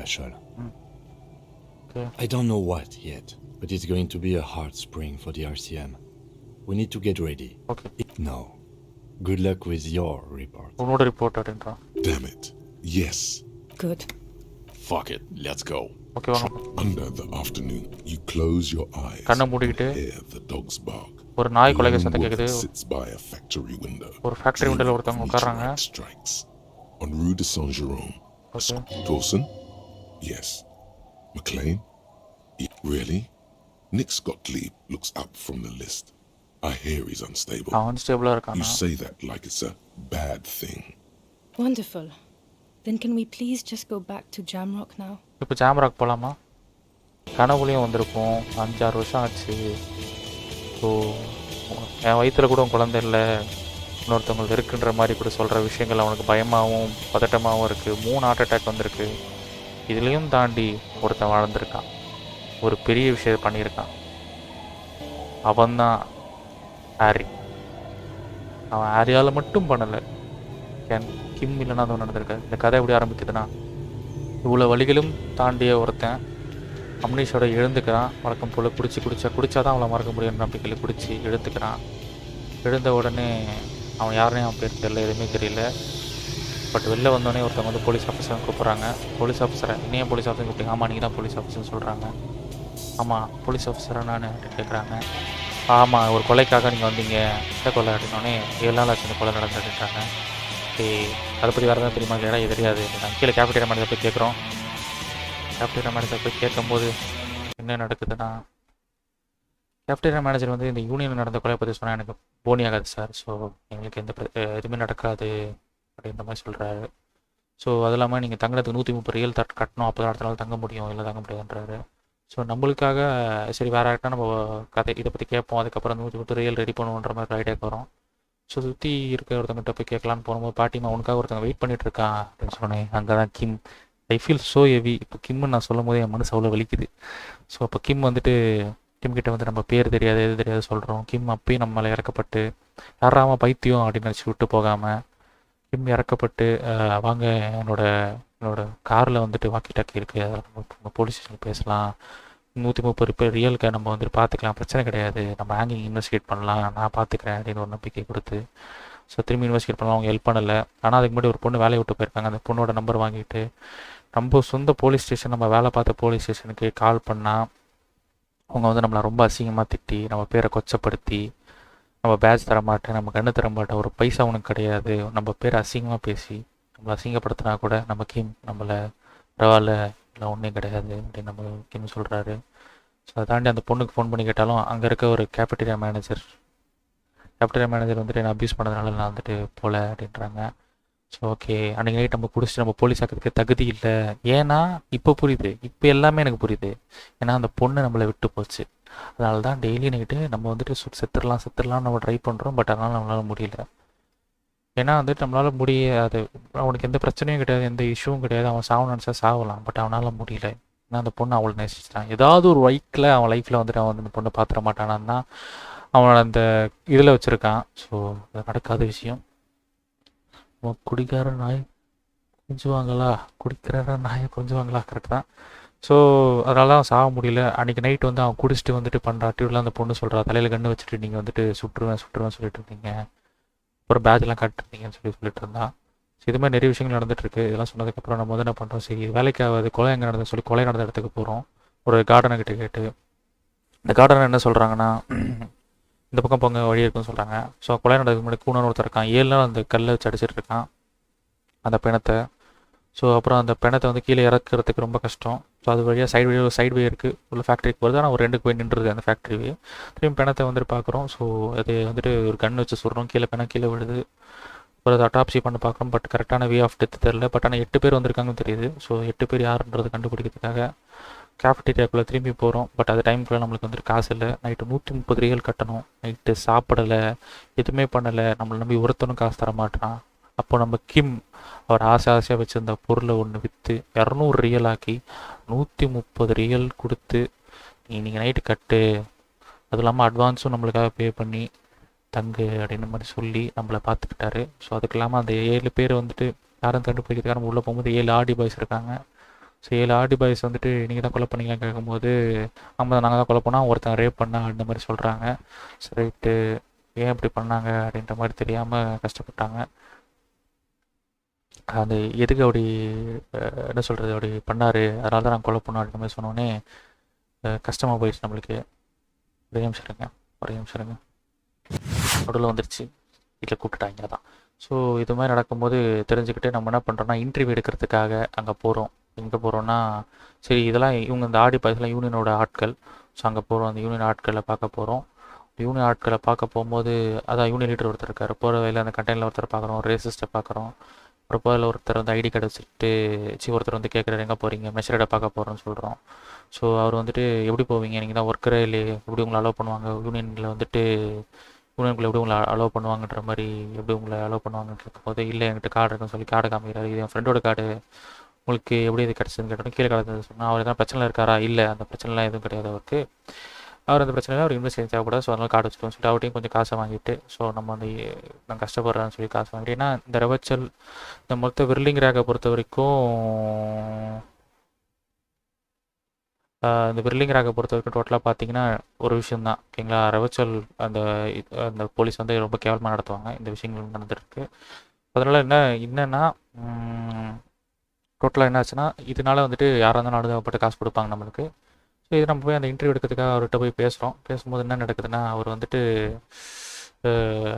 Okay. I don't know what yet, but it's going to be a hard spring for the RCM. We need to get ready. Okay. No. Good luck with your report. உன்னோட report அப்படின்றான். Damn it. Yes. Good. Fuck it. Let's go. Okay, வாங்க. Under the afternoon, you close your eyes. கண்ணை மூடிக்கிட்டு hear the dogs bark. ஒரு நாய் குலைக்கிற சத்தம் கேக்குது. Sits by a factory window. ஒரு ஃபேக்டரி விண்டோல ஒருத்தங்க உட்கார்றாங்க. Strikes on Rue de Saint-Jérôme. Okay. Dawson? Yes. McLean? Really? Nick Gottlieb looks up from the list. I hear he's unstable. Unstable You say that like it's a bad thing. Wonderful. Then can we please just go back to Jamrock now? இப்போ ஜாம்ராக் போகலாமா? கனவுலையும் வந்திருக்கும் 5-6 வருஷம் ஆச்சு. So என் வயிற்றில் கூட குழந்தை இல்லை, இன்னொருத்தவங்களுக்கு இருக்குன்ற மாதிரி கூட சொல்கிற விஷயங்கள் அவனுக்கு பயமாகவும் பதட்டமாகவும் இருக்குது. 3 ஹார்ட் அட்டாக் வந்திருக்கு. இதுலேயும் தாண்டி ஒருத்தன் வாழ்ந்திருக்கான், ஒரு பெரிய விஷயம் பண்ணியிருக்கான். அவன்தான் ஹாரி. அவன் ஹாரியால் மட்டும் பண்ணலை, கிம் இல்லைன்னா அது நடந்திருக்காது. இந்த கதை எப்படி ஆரம்பிக்குதுன்னா, இவ்வளோ வழிகளும் தாண்டிய ஒருத்தன் அம்னீஷோட எழுந்துக்கிறான். வழக்கம் போல் குடிச்சா தான் அவளை மறக்க முடியும்னு நம்பிக்கையில் குடிச்சு எழுந்துக்கிறான். எழுந்த உடனே அவன் யாருனே அவன் பேர் தெரியல, எதுவுமே தெரியல. பட் வெளில வந்தோடனே ஒருத்தவங்க வந்து போலீஸ் ஆஃபீஸர் கூப்பிட்றாங்க. போலீஸ் ஆஃபீஸரை இன்னும் போலீஸ் ஆஃபீஸர் கூப்பிட்டீங்க? ஆமாம், நீங்கள் தான் போலீஸ் ஆஃபீஸர்னு சொல்கிறாங்க. ஆமாம், போலீஸ் ஆஃபீஸராக நான் அப்படின்னு கேட்குறாங்க. ஆமாம், ஒரு கொலைக்காக நீங்கள் வந்தீங்க. எந்த கொலை அப்படின்னோடனே 7 நாள் ஆச்சு இந்த கொலை நடந்து அப்படின்றாங்க. அதை பற்றி வேறு தான் தெரியுமா? இல்லையா, இது தெரியாது. நாங்கள் கீழே கேபிட்டேரியா மேனேஜர் போய் கேட்குறோம். கேபிட்டேரியா மேனேஜர் போய் கேட்கும்போது என்ன நடக்குதுன்னா, கேபிட்டேரியா மேனேஜர் வந்து இந்த யூனியனில் நடந்த கொலையை பற்றி சொன்னால் எனக்கு போனி ஆகாது சார். ஸோ எங்களுக்கு எந்த எதுவுமே நடக்காது அப்படின்ற மாதிரி சொல்கிறாரு. ஸோ அது இல்லாமல் நீங்கள் தங்குறதுக்கு 130 ரியல் கட்டணும், அப்போ தான் அடுத்த நாள் தங்க முடியும், இல்லை தங்க முடியாதுன்றாரு. ஸோ நம்மளுக்காக சரி வேறு ஆகிட்டா நம்ம கதை இதை பற்றி கேட்போம், அதுக்கப்புறம் 130 ரியல் ரெடி பண்ணுவோன்ற மாதிரி ஒரு ஐடியாவுக்கு வரும். ஸோ சுற்றி இருக்க ஒருத்தங்கிட்ட போய் கேட்கலான்னு போகும்போது, பாட்டிமா உனக்காக ஒருத்தங்க வெயிட் பண்ணிகிட்ருக்கான் அப்படின்னு சொன்னேன். அங்கே தான் Kim. I feel so heavy. இப்போ கிம்னு நான் சொல்லும் போது என் மனசு அவ்வளோ வலிக்குது. ஸோ அப்போ கிம் வந்துட்டு கிட்ட வந்து நம்ம பேர் தெரியாது எது தெரியாது சொல்கிறோம். கிம் அப்பயும் நம்மளை இறக்கப்பட்டு யாராம பைத்தியம் அப்படின்னு நினச்சி விட்டு போகாமல் கிம் இறக்கப்பட்டு வாங்க என்னோட காரில் வந்துட்டு வாக்கி டாக்கி இருக்குது, அதில் நம்ம போலீஸ் ஸ்டேஷனில் பேசலாம், 130 ரியலுக்கு நம்ம வந்துட்டு பார்த்துக்கலாம், பிரச்சனை கிடையாது, நம்ம ஹேங்கிங் இன்வெஸ்டிகேட் பண்ணலாம், நான் பார்த்துக்கிறேன் அப்படின்னு ஒரு நம்பிக்கை கொடுத்து ஸோ திரும்பி இன்வெஸ்டிகேட் பண்ணலாம். அவங்க ஹெல்ப் பண்ணலை. ஆனால் அதுக்கு முன்னாடி ஒரு பொண்ணு வேலையை விட்டு போயிருக்காங்க. அந்த பொண்ணோட நம்பர் வாங்கிட்டு நம்ம சொந்த போலீஸ் ஸ்டேஷன், நம்ம வேலை பார்த்த போலீஸ் ஸ்டேஷனுக்கு கால் பண்ணால் அவங்க வந்து நம்மளை ரொம்ப அசிங்கமாக திட்டி, நம்ம பேரை கொச்சப்படுத்தி, நம்ம பேட்ச் தரமாட்டேன், நம்ம கண்ணு தரமாட்டேன், ஒரு பைசா உனக்கு கிடையாது, நம்ம பேரை அசிங்கமாக பேசி நம்மளை அசிங்கப்படுத்தினா கூட நம்ம கிம் நம்மளை பரவாயில்ல, இல்லை ஒன்றும் கிடையாது அப்படின்னு நம்ம கிம் சொல்கிறாரு. ஸோ அதை தாண்டி அந்த பொண்ணுக்கு ஃபோன் பண்ணி கேட்டாலும் அங்கே இருக்க ஒரு கேபிட்டேரியா மேனேஜர் வந்துட்டு என்ன அப்யூஸ் பண்ணதுனால நான் வந்துட்டு போகல அப்படின்றாங்க. ஸோ ஓகே, அன்றைக்கி நைட் நம்ம குடிச்சிட்டு நம்ம போலீஸ் ஆக்கிறதுக்கு தகுதி இல்லை. ஏன்னா இப்போ புரியுது, இப்போ எல்லாமே எனக்கு புரியுது. ஏன்னா அந்த பொண்ணு நம்மளை விட்டு போச்சு. அதனால தான் டெய்லி நைட்டு நம்ம வந்துட்டு செத்துடலாம் நம்ம ட்ரை பண்ணுறோம். பட் அதனால் நம்மளால் முடியல. ஏன்னா வந்துட்டு நம்மளால் முடியாது. அவனுக்கு எந்த பிரச்சனையும் கிடையாது, எந்த இஷ்யூவும் கிடையாது. அவன் சாவ நினச்சா சாவலாம், பட் அவனால் முடியல. ஏன்னா அந்த பொண்ணு அவளை நேசிச்சிட்டான். ஏதாவது ஒரு வைக்கில் அவன் லைஃப்பில் வந்துட்டு அவன் வந்து அந்த பொண்ணை பார்த்துட மாட்டானான் தான் அவனோட அந்த இதில் வச்சுருக்கான். ஸோ அது நடக்காத விஷயம். குடிக்கிற நாயை கொஞ்சுவாங்களா கரெக்ட் தான். ஸோ அதனால தான் சாக முடியல. அன்றைக்கி நைட் வந்து அவன் குடிச்சிட்டு வந்துட்டு பண்ணுற ஆக்டிவிட்டிலாம் அந்த பொண்ணு சொல்கிறா, தலையில் கன்று வச்சுட்டு நீங்கள் வந்துட்டு சுட்டுருவேன் சொல்லிட்டு இருந்தீங்க, அப்புறம் பேட்ச்லாம் காட்டிருந்தீங்கன்னு சொல்லிட்டு இருந்தான். ஸோ இது மாதிரி நிறைய விஷயங்கள் நடந்துகிட்ருக்கு. இதெல்லாம் சொன்னதுக்கப்புறம் நம்ம வந்து என்ன பண்ணுறோம், சரி இது வேலைக்கு ஆகாது, கொலை எங்கே நடந்ததுன்னு சொல்லி கொலை நடந்த இடத்துக்கு போகிறோம். ஒரு கார்டனை கேட்டு இந்த கார்டனர் என்ன சொல்கிறாங்கன்னா, இந்த பக்கம் போங்க வழி இருக்குன்னு சொல்கிறாங்க. ஸோ கொலை நடந்ததுக்கு முன்னாடி கூணன்னு ஒருத்தர் இருக்கான். 7 நாள் அந்த கல்லை வச்சு அடிச்சிட்டு இருக்கான் அந்த பிணத்தை. ஸோ அப்புறம் அந்த பிணத்தை வந்து கீழே இறக்குறதுக்கு ரொம்ப கஷ்டம். ஸோ அது வழியாக சைடு வே இருக்குது, உள்ள ஃபேக்ட்ரிக்கு வருது. ஆனால் ஒரு 2 போய் நின்றுது அந்த ஃபேக்ட்ரிவே. திரும்பி பிணத்தை வந்துட்டு பார்க்குறோம். ஸோ அது வந்துட்டு ஒரு கன்று வச்சு சுடுறோம், பிணம் கீழே விழுது. ஒரு அதை அட்டாப்சி பண்ண பார்க்குறோம். பட் கரெக்டான வே ஆஃப் டெத் தெரில. பட் ஆனால் 8 பேர் வந்திருக்காங்கன்னு தெரியுது. ஸோ 8 பேர் யாருன்றது கண்டுபிடிக்கிறதுக்காக கேஃபிட்டேரியாக்குள்ளே திரும்பி போகிறோம். பட் அது டைமுக்குள்ளே நம்மளுக்கு வந்துட்டு காசு இல்லை. நைட்டு 130 ரியல் கட்டணும். நைட்டு சாப்பிடலை, எதுவுமே பண்ணலை. நம்மளை நம்பி ஒருத்தனும் காசு தர மாட்டான். அப்போ நம்ம கிம் அவர் ஆசையாக வச்சுருந்த பொருளை ஒன்று விற்று 200 ரியல் ஆக்கி 130 ரியல் கொடுத்து நீங்கள் நைட்டு கட்டு, அதுவும் இல்லாமல் அட்வான்ஸும் நம்மளுக்காக பே பண்ணி தங்கு அப்படின்ற மாதிரி சொல்லி நம்மளை பார்த்துக்கிட்டாரு. ஸோ அதுக்கு இல்லாமல் அந்த 7 பேர் வந்துட்டு யாரும் கண்டுபிடிக்கிறதுக்காக நம்ம உள்ளே போகும்போது 7 ஆடி பாய்ஸ் இருக்காங்க. ஸோ 7 ஆர்டி பாய்ஸ் வந்துட்டு நீங்கள் தான் கொலை பண்ணீங்களான்னு கேட்கும்போது ஆமாம் நாங்கள் தான் கொலை பண்ணோம், ஒருத்தன் ரேப் பண்ணா அந்த மாதிரி சொல்கிறாங்க. ஸோ ரைட்டு, ஏன் இப்படி பண்ணாங்க அப்படின்ற மாதிரி தெரியாமல் கஷ்டப்பட்டாங்க. அந்த எதுக்கு அப்படி என்ன சொல்கிறது அப்படி பண்ணார், அதனால தான் நாங்கள் கொலை பண்ணோம் அப்படின்ற மாதிரி சொன்னோன்னே கஷ்டமாக போயிடுச்சு நம்மளுக்கு. ஒரே நிமிஷம் இருங்க நடுவில் வந்துருச்சு, வீட்டில் கூப்பிட்டுட்டாங்க தான். ஸோ இது மாதிரி நடக்கும்போது தெரிஞ்சுக்கிட்டு நம்ம என்ன பண்ணுறோன்னா இன்டர்வியூ எடுக்கிறதுக்காக அங்கே போகிறோம். எங்கே போகிறோன்னா சரி இதெல்லாம் இவங்க இந்த ஆடி பாய்ஸ்லாம் யூனியனோட ஆட்கள். ஸோ அங்கே போகிறோம், அந்த யூனியன் ஆட்களை பார்க்க போகிறோம். யூனியன் ஆட்களை பார்க்க போகும்போது அதான் யூனியன் லீடர் ஒருத்தர் இருக்கார். போகிற வழியில் அந்த கண்டெய்னில் ஒருத்தர் பார்க்குறோம், ரேசிஸ்ட்டை பார்க்குறோம். அப்புறம் போதில் ஒருத்தர் வந்து ஐடி கார்டு வச்சுட்டு ஒருத்தர் வந்து கேட்குறாரு எங்கே போகிறீங்க, மெஷரடை பார்க்க போகிறோன்னு சொல்கிறோம். ஸோ அவர் வந்துட்டு எப்படி போவீங்க, நீங்கள் தான் ஒர்க்கரே இல்லையே, எப்படி உங்களை அலோவ் பண்ணுவாங்க, யூனியனில் வந்துட்டு யூனியனுக்குள்ளே எப்படி உங்களை அலோவ் பண்ணுவாங்கன்ற மாதிரி எப்படி உங்களை அலோவ் பண்ணுவாங்கன்னு கேட்கும்போது இல்லை என்கிட்ட கார்டு இருக்குன்னு சொல்லி கார்டு காமிக்கிறாரு. இது என் ஃப்ரெண்டோட கார்டு, உங்களுக்கு எப்படி இது கிடச்சதுன்னு கேட்டோம். கீழே கிடச்சது சொன்னால் அவர் எதாவது பிரச்சனை இருக்காரா, இல்லை அந்த பிரச்சனைலாம் எதுவும் கிடையாது அவருக்கு. அவர் அந்த பிரச்சனையில் அவர் இன்வெஸ்ட் தேவைக்கூடாது. ஸோ அதனால் கார்டு வச்சுக்கோன்னு சொல்லிட்டு அவர்கிட்டையும் கொஞ்சம் காசை வாங்கிட்டு ஸோ நம்ம வந்து நான் கஷ்டப்படுறேன்னு சொல்லி காசு வாங்கிட்டு. ஏன்னா இந்த ரெவச்சல் இந்த மொத்த விர்லிங் ரேக்கை பொறுத்த வரைக்கும் இந்த விர்லிங் ரேக்கை பொறுத்த வரைக்கும் டோட்டலாக பார்த்தீங்கன்னா ஒரு விஷயம் தான் ஓகேங்களா. ரெவச்சல் அந்த அந்த போலீஸ் வந்து ரொம்ப கேவலமாக நடத்துவாங்க, இந்த விஷயங்கள் நடந்துருக்கு. அதனால் என்னென்னா டோட்டலாக என்ன ஆச்சுன்னா இதனால வந்துட்டு யாராக இருந்தாலும் அனுதாபப்பட்டு காசு கொடுப்பாங்க நம்மளுக்கு. ஸோ இது நம்ம போய் அந்த இன்டர்வியூ எடுக்கிறதுக்காக அவர்கிட்ட போய் பேசுகிறோம். பேசும்போது என்ன நடக்குதுன்னா அவர் வந்துட்டு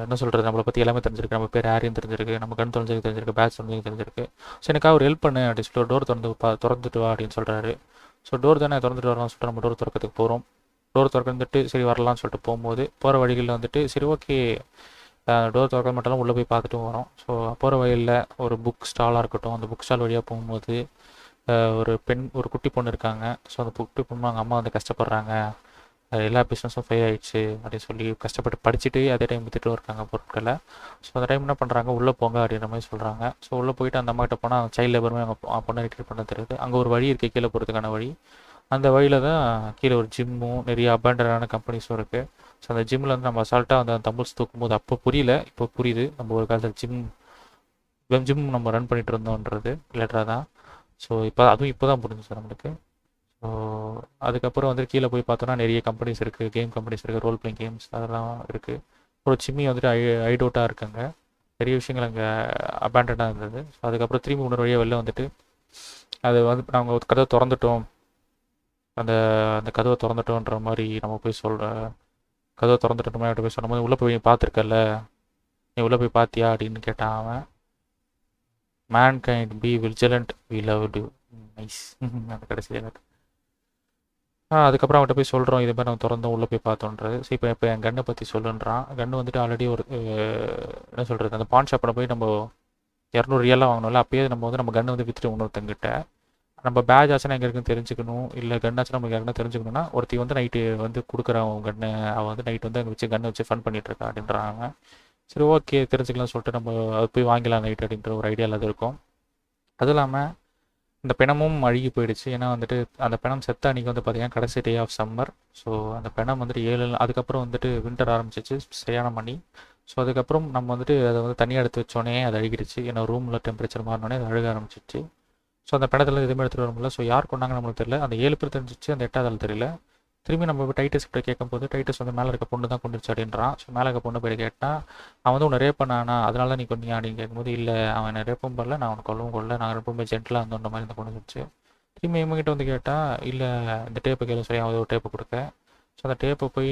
என்ன சொல்கிறது நம்மளை பற்றி எல்லாமே தெரிஞ்சிருக்கு, நம்ம பேர் யாரையும் தெரிஞ்சிருக்கு, நம்ம கண் தெரிஞ்சிருக்கு, பேட்ச் தெரிஞ்சிருக்கு. ஸோ எனக்காக அவர் ஹெல்ப் பண்ணு அப்படின்னு சொல்லிட்டு டோர் திறந்துட்டு வா அப்படின்னு சொல்கிறாரு. ஸோ டோர் தானே திறந்துட்டு வரலாம்னு சொல்லிட்டு நம்ம டோர் திறக்கிறதுக்கு போகிறோம். டோர் திறந்துட்டு சரி வரலாம்னு சொல்லிட்டு போகும்போது போகிற வழிகளில் வந்துட்டு சரி ஓகே டோர் திறக்க மட்டும் உள்ளே போய் பார்த்துட்டும் வரோம். ஸோ போகிற வழியில் ஒரு புக் ஸ்டாலாக இருக்கட்டும், அந்த புக் ஸ்டால் வழியாக போகும்போது ஒரு குட்டி பொண்ணு இருக்காங்க. ஸோ அந்த குட்டி பொண்ணு அவங்க அம்மா வந்து கஷ்டப்படுறாங்க, எல்லா பிஸ்னஸும் ஃபெயில் ஆகிடுச்சு அப்படின்னு சொல்லி கஷ்டப்பட்டு படிச்சுட்டு அதே டைம் விற்றுட்டு இருக்காங்க பொருட்களை. ஸோ அந்த டைம் என்ன பண்ணுறாங்க, உள்ளே போங்க அப்படின்ற மாதிரி சொல்கிறாங்க. ஸோ உள்ளே போயிட்டு அந்த அம்மாகிட்ட போனால் சைல்டு லேபருமே அவங்க பொண்ணை ரிட்ரீட் பண்ண தெரியுது. அங்கே ஒரு வழி இருக்குது கீழே போகிறதுக்கான வழி. அந்த வழியில் தான் கீழே ஒரு ஜிம்மும் நிறைய அபேண்டடான கம்பெனிஸும் இருக்குது. ஸோ அந்த ஜிம்மில் வந்து நம்ம அசால்ட்டாக அந்த தம்பிள்ஸ் தூக்கும்போது அப்போ புரியல, இப்போ புரியுது. நம்ம ஒரு காலத்தில் ஜிம் நம்ம ரன் பண்ணிகிட்டு இருந்தோன்றது லேட்டராக தான். ஸோ இப்போ தான் புரிஞ்சுச்சு நம்மளுக்கு. ஸோ அதுக்கப்புறம் வந்து கீழே போய் பார்த்தோன்னா நிறைய கம்பெனிஸ் இருக்குது, கேம் கம்பெனிஸ் இருக்குது, ரோல் பிளேயிங் கேம்ஸ் அதெல்லாம் இருக்குது. ஒரு ஜிம்மி வந்துட்டு ஐடோட்டாக இருக்காங்க, நிறைய விஷயங்கள் அங்கே அபேண்டடாக இருந்தது. ஸோ அதுக்கப்புறம் திரும்பி இன்னொரு வழியாக வெளில வந்துட்டு அது வந்து நாங்கள் கதவை திறந்துட்டோம், அந்த கதவை திறந்துட்டோன்ற மாதிரி நம்ம போய் கதவை திறந்துட்டோம் மாதிரி போய் சொன்ன போது உள்ளே போய் பார்த்துருக்கல, நீ உள்ளே போய் பார்த்தியா அப்படின்னு கேட்டான் அவன். mankind be vigilant we loved you nice அந்த கடைசியில் எனக்கு அதுக்கப்புறம் அவன்கிட்ட போய் சொல்கிறோம் இது மாதிரி நம்ம திறந்தோம் உள்ளே போய் பார்த்தோன்றது. ஸோ இப்போ என் கண்ணை பற்றி சொல்லுன்றான். கன்று வந்துட்டு ஆல்ரெடி ஒரு என்ன சொல்கிறது அந்த பான் ஷாப்பில் போய் நம்ம 200 ரியலாக வாங்கணும்ல, அப்பயே நம்ம வந்து நம்ம கன்று வந்து விற்றுட்டு இன்னொருத்தங்கிட்ட நம்ம பேட்ச் ஆச்சுன்னா எங்கே இருக்குன்னு தெரிஞ்சுக்கணும், இல்லை கன் ஆச்சுன்னா நமக்கு யாருன்னா தெரிஞ்சுக்கணும்னா ஒருத்தி வந்து நைட்டு வந்து கொடுக்குறவன் கன்று அவன் வந்து நைட்டு வந்து அங்கே வச்சு கன்று வச்சு ஃபன் பண்ணிகிட்ருக்கா அப்படின்றாங்க. சரி ஓகே தெரிஞ்சுக்கலாம்னு சொல்லிட்டு நம்ம அது போய் வாங்கிக்கலாம் நைட் அப்படின்ற ஒரு ஐடியாவில் அது இருக்கும். அதுவும் இல்லாமல் இந்த பிணமும் அழுகி போயிடுச்சு. ஏன்னா வந்துட்டு அந்த பிணம் செத்த அன்றைக்கி வந்து பார்த்திங்கன்னா கடைசி டே ஆஃப் சம்மர். ஸோ அந்த பிணம் வந்துட்டு 7 அதுக்கப்புறம் வந்துட்டு வின்டர் ஆரம்பிச்சிச்சு சரியான மணி. ஸோ அதுக்கப்புறம் நம்ம வந்துட்டு அதை வந்து தனியாக எடுத்து வச்சோடனே அது அழுகிடுச்சு. ஏன்னா ரூமில் டெம்பரேச்சர் மாறினோடனே அது அழுக ஆரம்பிச்சிச்சு. ஸோ அந்த பிணத்தில் எதுவுமே எடுத்துகிட்டு வர முடியல. ஸோ யார் கொண்டாங்க நம்மளுக்கு தெரியல, அந்த 7 பேர் தெரிஞ்சிச்சு, அந்த 8வது ஆள் தெரியல. திரும்பி நம்ம டைட்டஸ் கிட்ட கேட்கும்போது டைட்டஸ் வந்து மேலே இருக்க பொண்ணு தான் கொண்டுருச்சு அப்படின்றான். ஸோ மேலே இருக்க பொண்ணு போய் கேட்டால் அவன் வந்து உன்னை ரேப் பண்ணானா அதனால தான் நீ கொண்டீங்க அப்படின்னு கேட்கும்போது இல்லை அவன் என்ன ரேப்பும் பண்ணல, நான் அவனை கொல்ல நான் எப்பவுமே ஜென்டலாக இருந்தோன்ற மாதிரி இந்த பொண்ணு சொல்லிச்சு. திரும்பி இவங்ககிட்ட வந்து கேட்டால் இல்லை இந்த டேப்பை கேள்வி சொல்லி அவன் ஒரு டேப்பை கொடுக்க. ஸோ அந்த டேப்பை போய்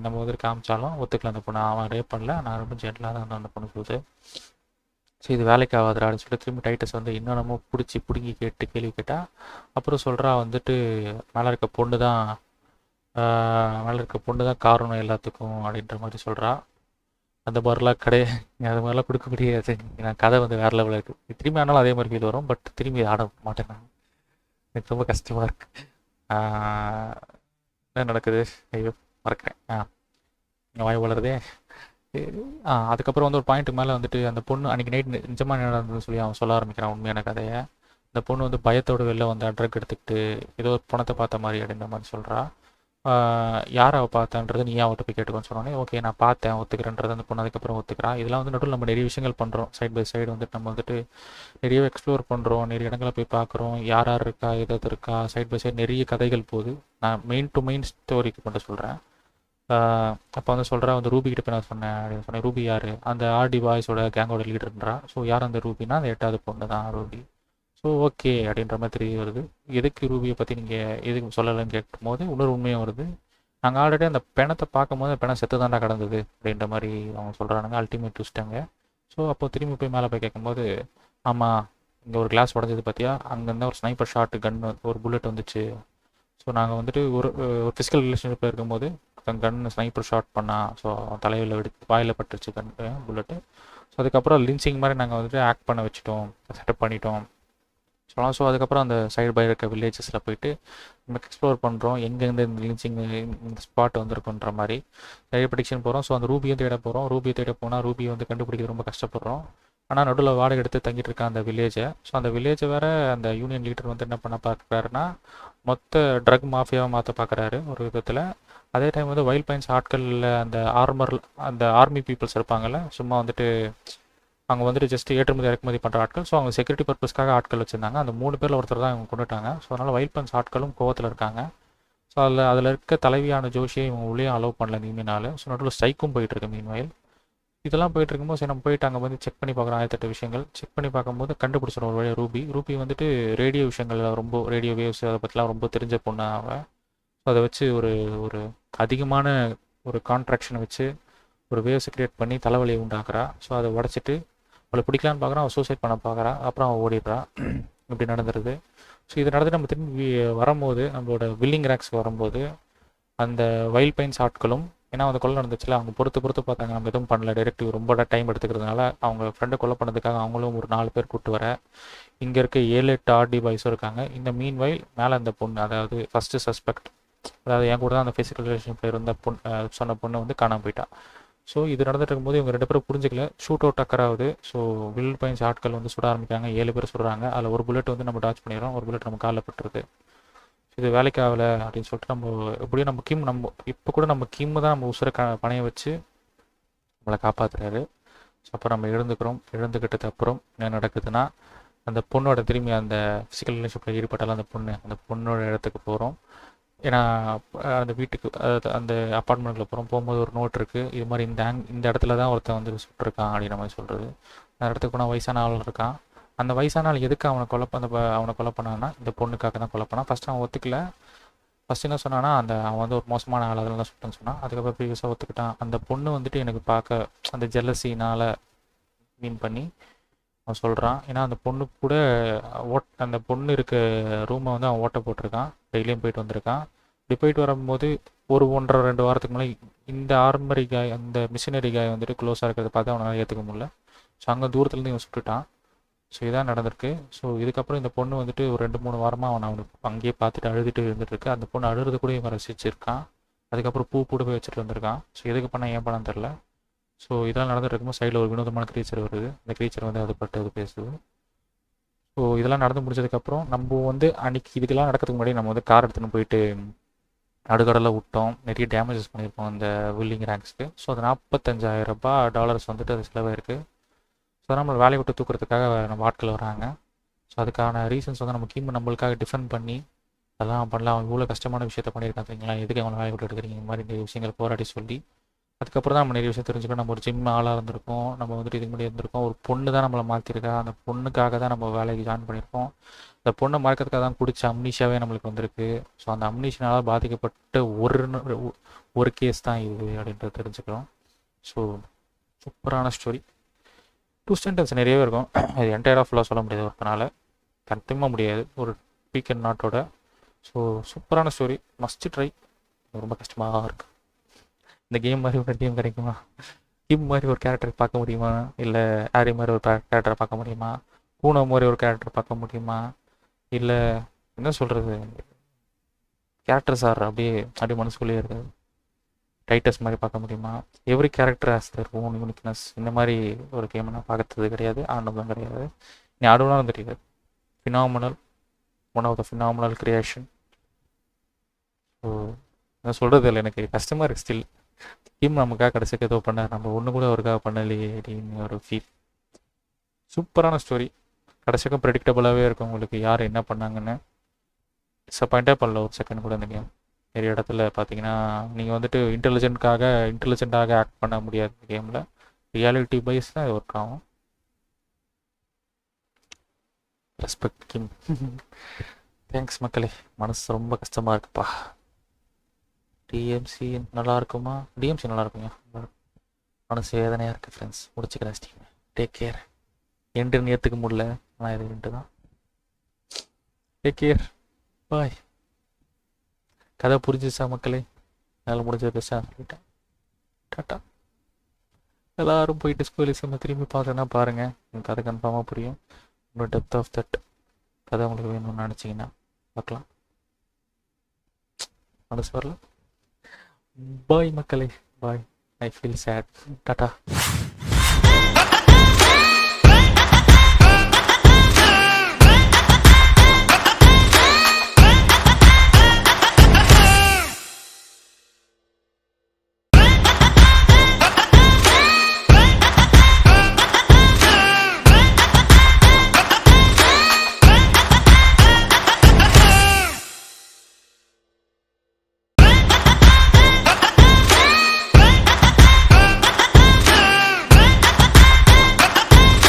நம்ம வந்துட்டு காமிச்சாலும் ஒத்துக்கல அந்த பொண்ணு, அவன் ரேப் பண்ணல நான் ரொம்ப ஜென்டலாக தான் இருந்தோம் அந்த பொண்ணு சொல்லுது. ஸோ இது வேலைக்கு ஆகாதுடா அப்படின்னு சொல்லிட்டு திரும்பி டைட்டஸ் வந்து இன்னும் நம்ம பிடுங்கி கேள்வி கேட்டால் அப்புறம் சொல்கிறா வந்துட்டு மேலே இருக்க பொண்ணு தான் காரணம் எல்லாத்துக்கும் அப்படின்ற மாதிரி சொல்கிறா. அந்த மாதிரிலாம் அது மாதிரிலாம் கொடுக்க முடியாது. நான் கதை வந்து வேறு லெவலில் இருக்குது. திரும்பி ஆனாலும் அதே மாதிரி ஃபீல் வரும், பட் திரும்பி ஆட மாட்டேன் நான், எனக்கு ரொம்ப கஷ்டமாக இருக்குது. என்ன நடக்குது ஐயோ மறக்கிறேன் வாய் வளருதே. அதுக்கப்புறம் வந்து ஒரு பாயிண்ட்டுக்கு மேலே வந்துட்டு அந்த பொண்ணு அன்றைக்கி நைட் நிஜமாக நடந்ததுன்னு சொல்லி அவன் சொல்ல ஆரம்பிக்கிறான் உண்மையான கதையை. அந்த பொண்ணு வந்து பயத்தோடு வெளில வந்து ட்ரக் எடுத்துக்கிட்டு ஏதோ ஒரு பணத்தை பார்த்த மாதிரி அப்படின்ற மாதிரி சொல்கிறா. யார் அவள் பார்த்தேன்றது நீ அவட்ட போய் கேட்டுக்கோன்னு சொன்னோன்னே ஓகே நான் பார்த்தேன் ஒத்துக்கிறேன்றது அந்த பொண்ணு அதுக்கப்புறம் ஒத்துக்கிறா. இதெல்லாம் வந்து நடுவில் நம்ம நிறைய விஷயங்கள் பண்ணுறோம். சைட் பை சைடு வந்துட்டு நம்ம வந்துட்டு நிறைய எக்ஸ்ப்ளோர் பண்ணுறோம், நிறைய இடங்களை போய் பார்க்குறோம், யார் யார் இருக்கா எது இருக்கா, சைட் பை சைடு நிறைய கதைகள் போகுது. நான் மெயின் டு மெயின் ஸ்டோரிக்கு மட்டும் சொல்கிறேன். அப்போ வந்து சொல்கிறேன் வந்து ரூபி கிட்ட போய் நான் சொன்னேன் அப்படின்னு சொன்னேன். ரூபி யார்? அந்த ஆர்டி பாய்ஸோட கேங்கோட லீடர்ன்றா. ஸோ யார் அந்த ரூபினா அந்த 8வது பொண்ணு தான் ரூபி. ஸோ ஓகே அப்படின்ற மாதிரி தெரிய வருது. எதுக்கு ரூபியை பற்றி நீங்கள் எதுக்கு சொல்லலைன்னு கேட்கும் போது இன்னொரு உண்மையும் வருது. நாங்கள் ஆல்ரெடி அந்த பிணத்தை பார்க்கும்போது அந்த பிணம் செத்து தாண்டா கிடந்தது அப்படின்ற மாதிரி அவங்க சொல்கிறானுங்க. அல்டிமேட் ட்விஸ்ட்டாங்க. ஸோ அப்போ திரும்பி போய் மேலே போய் கேட்கும்போது ஆமாம் இங்கே ஒரு கிளாஸ் உடஞ்சது பார்த்தியா, அங்கேருந்து ஒரு ஸ்னைப்பர் ஷாட்டு கன்று ஒரு புல்லட் வந்துச்சு. ஸோ நாங்கள் வந்துட்டு ஒரு ஃபிசிக்கல் ரிலேஷன்ஷிப்பில் இருக்கும்போது கன்று ஸ்னைப்பர் ஷாட் பண்ணால் ஸோ தலையில் வாயில் பட்டுருச்சு புல்லட்டு. ஸோ அதுக்கப்புறம் லின்சிங் மாதிரி நாங்கள் வந்துட்டு ஆக்ட் பண்ண வச்சுட்டோம், செட்டப் பண்ணிட்டோம் சொல்லலாம். ஸோ அதுக்கப்புறம் அந்த சைடு பை இருக்க வில்லேஜஸில் போயிட்டு நம்ம எக்ஸ்ப்ளோர் பண்ணுறோம், எங்கேருந்து இந்த லின்சிங் இந்த ஸ்பாட் வந்துருக்குன்ற மாதிரி நிறைய ப்ரெடிக்ஷன் போகிறோம். ஸோ அந்த ரூபியும் தேட போகிறோம். ரூபியை தேட போனால் ரூபியை வந்து கண்டுபிடிக்கிறது ரொம்ப கஷ்டப்படுறோம். ஆனால் நடுவில் வாடகை எடுத்து தங்கிட்டு இருக்க அந்த வில்லேஜை. ஸோ அந்த வில்லேஜை வேறு அந்த யூனியன் லீடர் வந்து என்ன பண்ண பார்க்குறாருன்னா மொத்த ட்ரக் மாஃபியாவை மாற்ற பார்க்குறாரு ஒரு விதத்தில். அதே டைம் வந்து வைல்ட் பைன்ஸ் ஆட்களில் அந்த ஆர்மி பீப்புள்ஸ் இருப்பாங்கள்ல, சும்மா வந்துட்டு அவங்க வந்துட்டு ஜஸ்ட் ஏற்றுமதி இறக்குமதி பண்ணுற ஆட்கள். ஸோ அவங்க செக்யூரிட்டி பர்பஸ்க்காக ஆட்கள் வச்சுருந்தாங்க. அந்த 3 பேரில் ஒருத்தர் தான் இவங்க கொண்டுட்டாங்க. ஸோ அதனால் வைல்ட் பைன்ஸ் ஆட்களும் கோவத்தில் இருக்காங்க. ஸோ அதில் இருக்க தலைவியான ஜோஷியை இவங்க உள்ளே அலோவ் பண்ணல மீனால. ஸோ நடுவில் ஸ்ட்ரைக்கும் போயிட்டுருக்கு மீன்வயல். இதெல்லாம் போயிட்டு இருக்கும்போது சரி நம்ம போயிட்டு அங்கே வந்து செக் பண்ணி பார்க்குறோம் 1008 விஷயங்கள். செக் பண்ணி பார்க்கும்போது கண்டுபிடிச்சிடும் ஒரு வழியாக ரூபி வந்துட்டு ரேடியோ விஷயங்களில் ரொம்ப ரேடியோ வேவ்ஸ் அதை பற்றிலாம் ரொம்ப தெரிஞ்ச பொண்ணு அவள். ஸோ அதை வச்சு ஒரு அதிகமான ஒரு கான்ட்ராக்ஷனை வச்சு ஒரு வேவ்ஸை க்ரியேட் பண்ணி தலைவலியை உண்டாக்குறா. ஸோ அதை உடச்சிட்டு அவளை பிடிக்கலான்னு பார்க்குறான், அவள் சூசைட் பண்ண பார்க்குறா. அப்புறம் அவள் ஓடிடுறா. இப்படி நடந்துருது. ஸோ இது நடந்துட்டு நம்ம திரும்பி வரும்போது நம்மளோட வில்லிங் ரேக்ஸ்க்கு வரும்போது அந்த வைல்ட் பைன்ஸ் ஆட்களும் ஏன்னா அந்த கொலை நடந்துச்சுல அவங்க பொறுத்து பார்த்தாங்க. நம்ம எதுவும் பண்ணல, டைரெக்டிவ் ரொம்ப டைம் எடுத்துக்கிறதுனால அவங்க ஃப்ரெண்டை கொலை பண்ணதுக்காக அவங்களும் ஒரு 4 பேர் கூப்பிட்டு வர இங்கே இருக்க 7-8 ஆர்டி பாய்ஸும் இருக்காங்க. இந்த மீன் வயல் மேலே அந்த பொண்ணு அதாவது ஃபஸ்ட்டு சஸ்பெக்ட் அதாவது என் கூட தான் அந்த ஃபிசிக்கல் ரிலேஷன்ஷிப்பில் இருந்த சொன்ன பொண்ணு வந்து காணாமல் போயிட்டா. ஸோ இது நடந்துட்டு இருக்கும்போது இவங்க 2 பேரும் புரிஞ்சிக்கல. ஷூட் அவுட் டக்கராகுது. ஸோ வில் பைன்ஸ் ஆட்கள் வந்து சுட ஆரம்பிக்காங்க. 7 பேர் சுடுறாங்க. அதில் ஒரு புல்லட் வந்து நம்ம டாச் பண்ணிடுறோம், ஒரு புல்லட் நம்ம காலில் பட்டுருது. இது வேலைக்கு ஆகலை அப்படின்னு சொல்லிட்டு நம்ம எப்படியும் நம்ம இப்போ கூட நம்ம கிம்மு தான் நம்ம உசுரை பணைய வச்சு நம்மளை காப்பாற்றுறாரு. ஸோ அப்போ நம்ம எழுந்துக்கிட்டது அப்புறம் என்ன நடக்குதுன்னா அந்த பொண்ணோட திரும்பி அந்த ஃபிசிக்கல் ரிலேஷன்ஷிப்பில் ஈடுபட்டாலும் அந்த பொண்ணோட இடத்துக்கு போகிறோம். ஏன்னா அந்த வீட்டுக்கு அந்த அப்பார்ட்மெண்ட்டில் போகும்போது ஒரு நோட் இருக்குது. இது மாதிரி இந்த இடத்துல தான் ஒருத்தன் வந்து சுட்டிருக்கான் அப்படின்ற மாதிரி சொல்கிறது. அந்த இடத்துக்கு போனால் வயசான ஆள் இருக்கான். அந்த வயசான ஆள் எதுக்கு அவனை கொலை பண்ணான்னா இந்த பொண்ணுக்காக தான் கொலை பண்ணான். ஃபஸ்ட்டு அவன் ஒத்துக்கல. ஃபஸ்ட்டு என்ன சொன்னான்னா அவன் வந்து ஒரு மோசமான ஆள் அதெல்லாம் தான் சுட்டேன்னு சொன்னான். அதுக்கப்புறம் ப்ரீவியஸாக ஒத்துக்கிட்டான். அந்த பொண்ணு வந்துட்டு எனக்கு பார்க்க அந்த ஜெல்லசினால் மீன் பண்ணி அவன் சொல்கிறான். ஏன்னா அந்த பொண்ணு கூட அந்த பொண்ணு இருக்க ரூமை வந்து அவன் ஓட்ட போட்டிருக்கான். டெய்லியும் போயிட்டு வந்திருக்கான். இப்படி போயிட்டு வரும்போது ஒரு 1.5-2 வாரத்துக்கு முன்னாடி இந்த ஆர்மரி காய் அந்த மிஷினரி காய் வந்துட்டு க்ளோஸாக இருக்கிறத பார்த்து அவனால் ஏற்றுக்க முடியல. ஸோ அங்கே தூரத்துலேருந்து இவன் சுட்டுட்டான். ஸோ இதான் நடந்திருக்கு. ஸோ இதுக்கப்புறம் இந்த பொண்ணு வந்துட்டு ஒரு 2-3 வாரமாக அவனுக்கு அங்கேயே பார்த்துட்டு அழுதுட்டு இருந்துட்டுருக்கு. அந்த பொண்ணு அழுறது கூட இவன் ரசிச்சிருக்கான். அதுக்கப்புறம் பூ போய் வச்சுட்டு வந்திருக்கான். ஸோ எதுக்கு பண்ண ஏன் பண்ணான்னு தெரில. ஸோ இதெல்லாம் நடந்துட்டு இருக்கும்போது சைடில் ஒரு வினோதமான க்ரீச்சர் வருது. அந்த க்ரீச்சர் வந்து அது பேசுது. ஸோ இதெல்லாம் நடந்து முடிச்சதுக்கப்புறம் நம்ம வந்து அன்றைக்கி இதுக்கெல்லாம் நடக்கிறதுக்கு முன்னாடி நம்ம வந்து கார் எடுத்துன்னு போயிட்டு நடுக்கடலில் விட்டோம். நிறைய டேமேஜஸ் பண்ணியிருக்கோம் அந்த வில்லிங் ரேங்க்ஸ்க்கு. ஸோ அது $45,000 வந்துட்டு அது செலவாயிருக்கு. ஸோ நம்மளை வேலையை விட்டு தூக்குறதுக்காக நம்ம ஆட்கள் வராங்க. ஸோ அதுக்கான ரீசன்ஸ் வந்து நம்ம கீம் நம்மளுக்காக டிஃபெண்ட் பண்ணி அதெல்லாம் பண்ணலாம். அவன் இவ்வளோ கஷ்டமான விஷயத்த பண்ணியிருக்காங்க சரிங்களா, எதுக்கு அவனை வேலையை விட்டு எடுக்கிறீங்க இந்த மாதிரி நிறைய விஷயங்கள் போராடி சொல்லி அதுக்கப்புறம் தான் நம்ம நிறைய விஷயம் தெரிஞ்சுக்கணும். நம்ம ஒரு ஜிம் ஆளாக இருந்திருக்கோம், நம்ம வந்துட்டு இதுக்கு முன்னாடி இருந்திருக்கோம். ஒரு பொண்ணு தான் நம்மளை மாற்றிருக்கா. அந்த பொண்ணுக்காக தான் நம்ம வேலைக்கு ஜாயின் பண்ணியிருக்கோம். அந்த பொண்ணை மறக்கிறதுக்காக தான் குடிச்ச அம்னீஷியாவே நம்மளுக்கு வந்திருக்கு. ஸோ அந்த அம்னீஷியால் பாதிக்கப்பட்ட ஒரு கேஸ் தான் இது அப்படின்றத தெரிஞ்சுக்கிறோம். ஸோ சூப்பரான ஸ்டோரி. 2 சென்டென்ஸ் நிறையவே இருக்கும். அது என்டையராக ஃபுல்லாக சொல்ல முடியாது ஒருத்தனால, கண்டிப்பாக முடியாது ஒரு வீக்கெண்ட் நாட்டோட. ஸோ சூப்பரான ஸ்டோரி, மஸ்ட் ட்ரை. ரொம்ப கஷ்டமாக இருக்குது. இந்த கேம் மாதிரி ஒரு கேம் கிடைக்குமா? கிம் மாதிரி ஒரு கேரக்டர் பார்க்க முடியுமா? இல்லை ஆரி மாதிரி ஒரு கேரக்டரை பார்க்க முடியுமா? பூனை மாதிரி ஒரு கேரக்டர் பார்க்க முடியுமா? இல்லை என்ன சொல்கிறது, கேரக்டர்ஸ் அப்படியே மனசுக்குள்ளேயே இருக்குது. டைட்டஸ் மாதிரி பார்க்க முடியுமா? Every character has their own uniqueness. இந்த மாதிரி ஒரு கேம் நான் பார்த்தது கிடையாது, ஆனதும் கிடையாது. நீ ஆடுனாலும் தெரியாது. Phenomenal, one of the phenomenal creation. So நான் சொல்கிறது இல்லை, எனக்கு கஷ்டமாக இருக்குது ஸ்டில். டீம் நமக்காக கடைசிக்கு ஏதோ பண்ண, நம்ம ஒன்று கூட அவருக்காக பண்ணலையே அப்படின்னு ஒரு ஃபீல். சூப்பரான ஸ்டோரி, கடைசிக்கும் ப்ரெடிக்டபுளாகவே இருக்கும் உங்களுக்கு யார் என்ன பண்ணாங்கன்னு. டிசப்பாயிண்ட்டாக பண்ணல ஒரு செகண்ட் கூட இந்த கேம். நிறைய இடத்துல பார்த்தீங்கன்னா நீங்கள் வந்துட்டு இன்டெலிஜென்ட்டாக ஆக்ட் பண்ண முடியாது இந்த கேமில். ரியாலிட்டி பைஸ் தான் இது ஒர்க் ஆகும். ரெஸ்பெக்ட் கிம். தேங்க்ஸ் மக்களே, மனசு ரொம்ப கஷ்டமாக இருக்குப்பா. டிஎம்சி நல்லா இருக்குமா? டிஎம்சி நல்லா இருக்குங்க. மனசு வேதனையாக இருக்குது ஃப்ரெண்ட்ஸ். முடிச்சுக்கிறேன் ஸ்டீம். Take care. என்ட்ருன்னு ஏற்றுக்க முடியல, ஆனால் இது என்ட்டு தான். டேக் கேர், பாய். கதை புரிஞ்சிச்சா மக்களே? என்னால் முடிஞ்ச பெஸ்ட்டாக சொல்லிட்டேன். டாட்டா. எல்லோரும் போயிட்டு Elysium திரும்பி பார்த்தேன்னா பாருங்கள், எனக்கு கதை கன்ஃபார்மாக புரியும். இன்னும் டெப்த் ஆஃப் தட் கதை உங்களுக்கு வேணும்னு நினச்சிங்கன்னா பார்க்கலாம். மனசு வரல. பாய் மக்களே, பாய். I feel sad. Tata.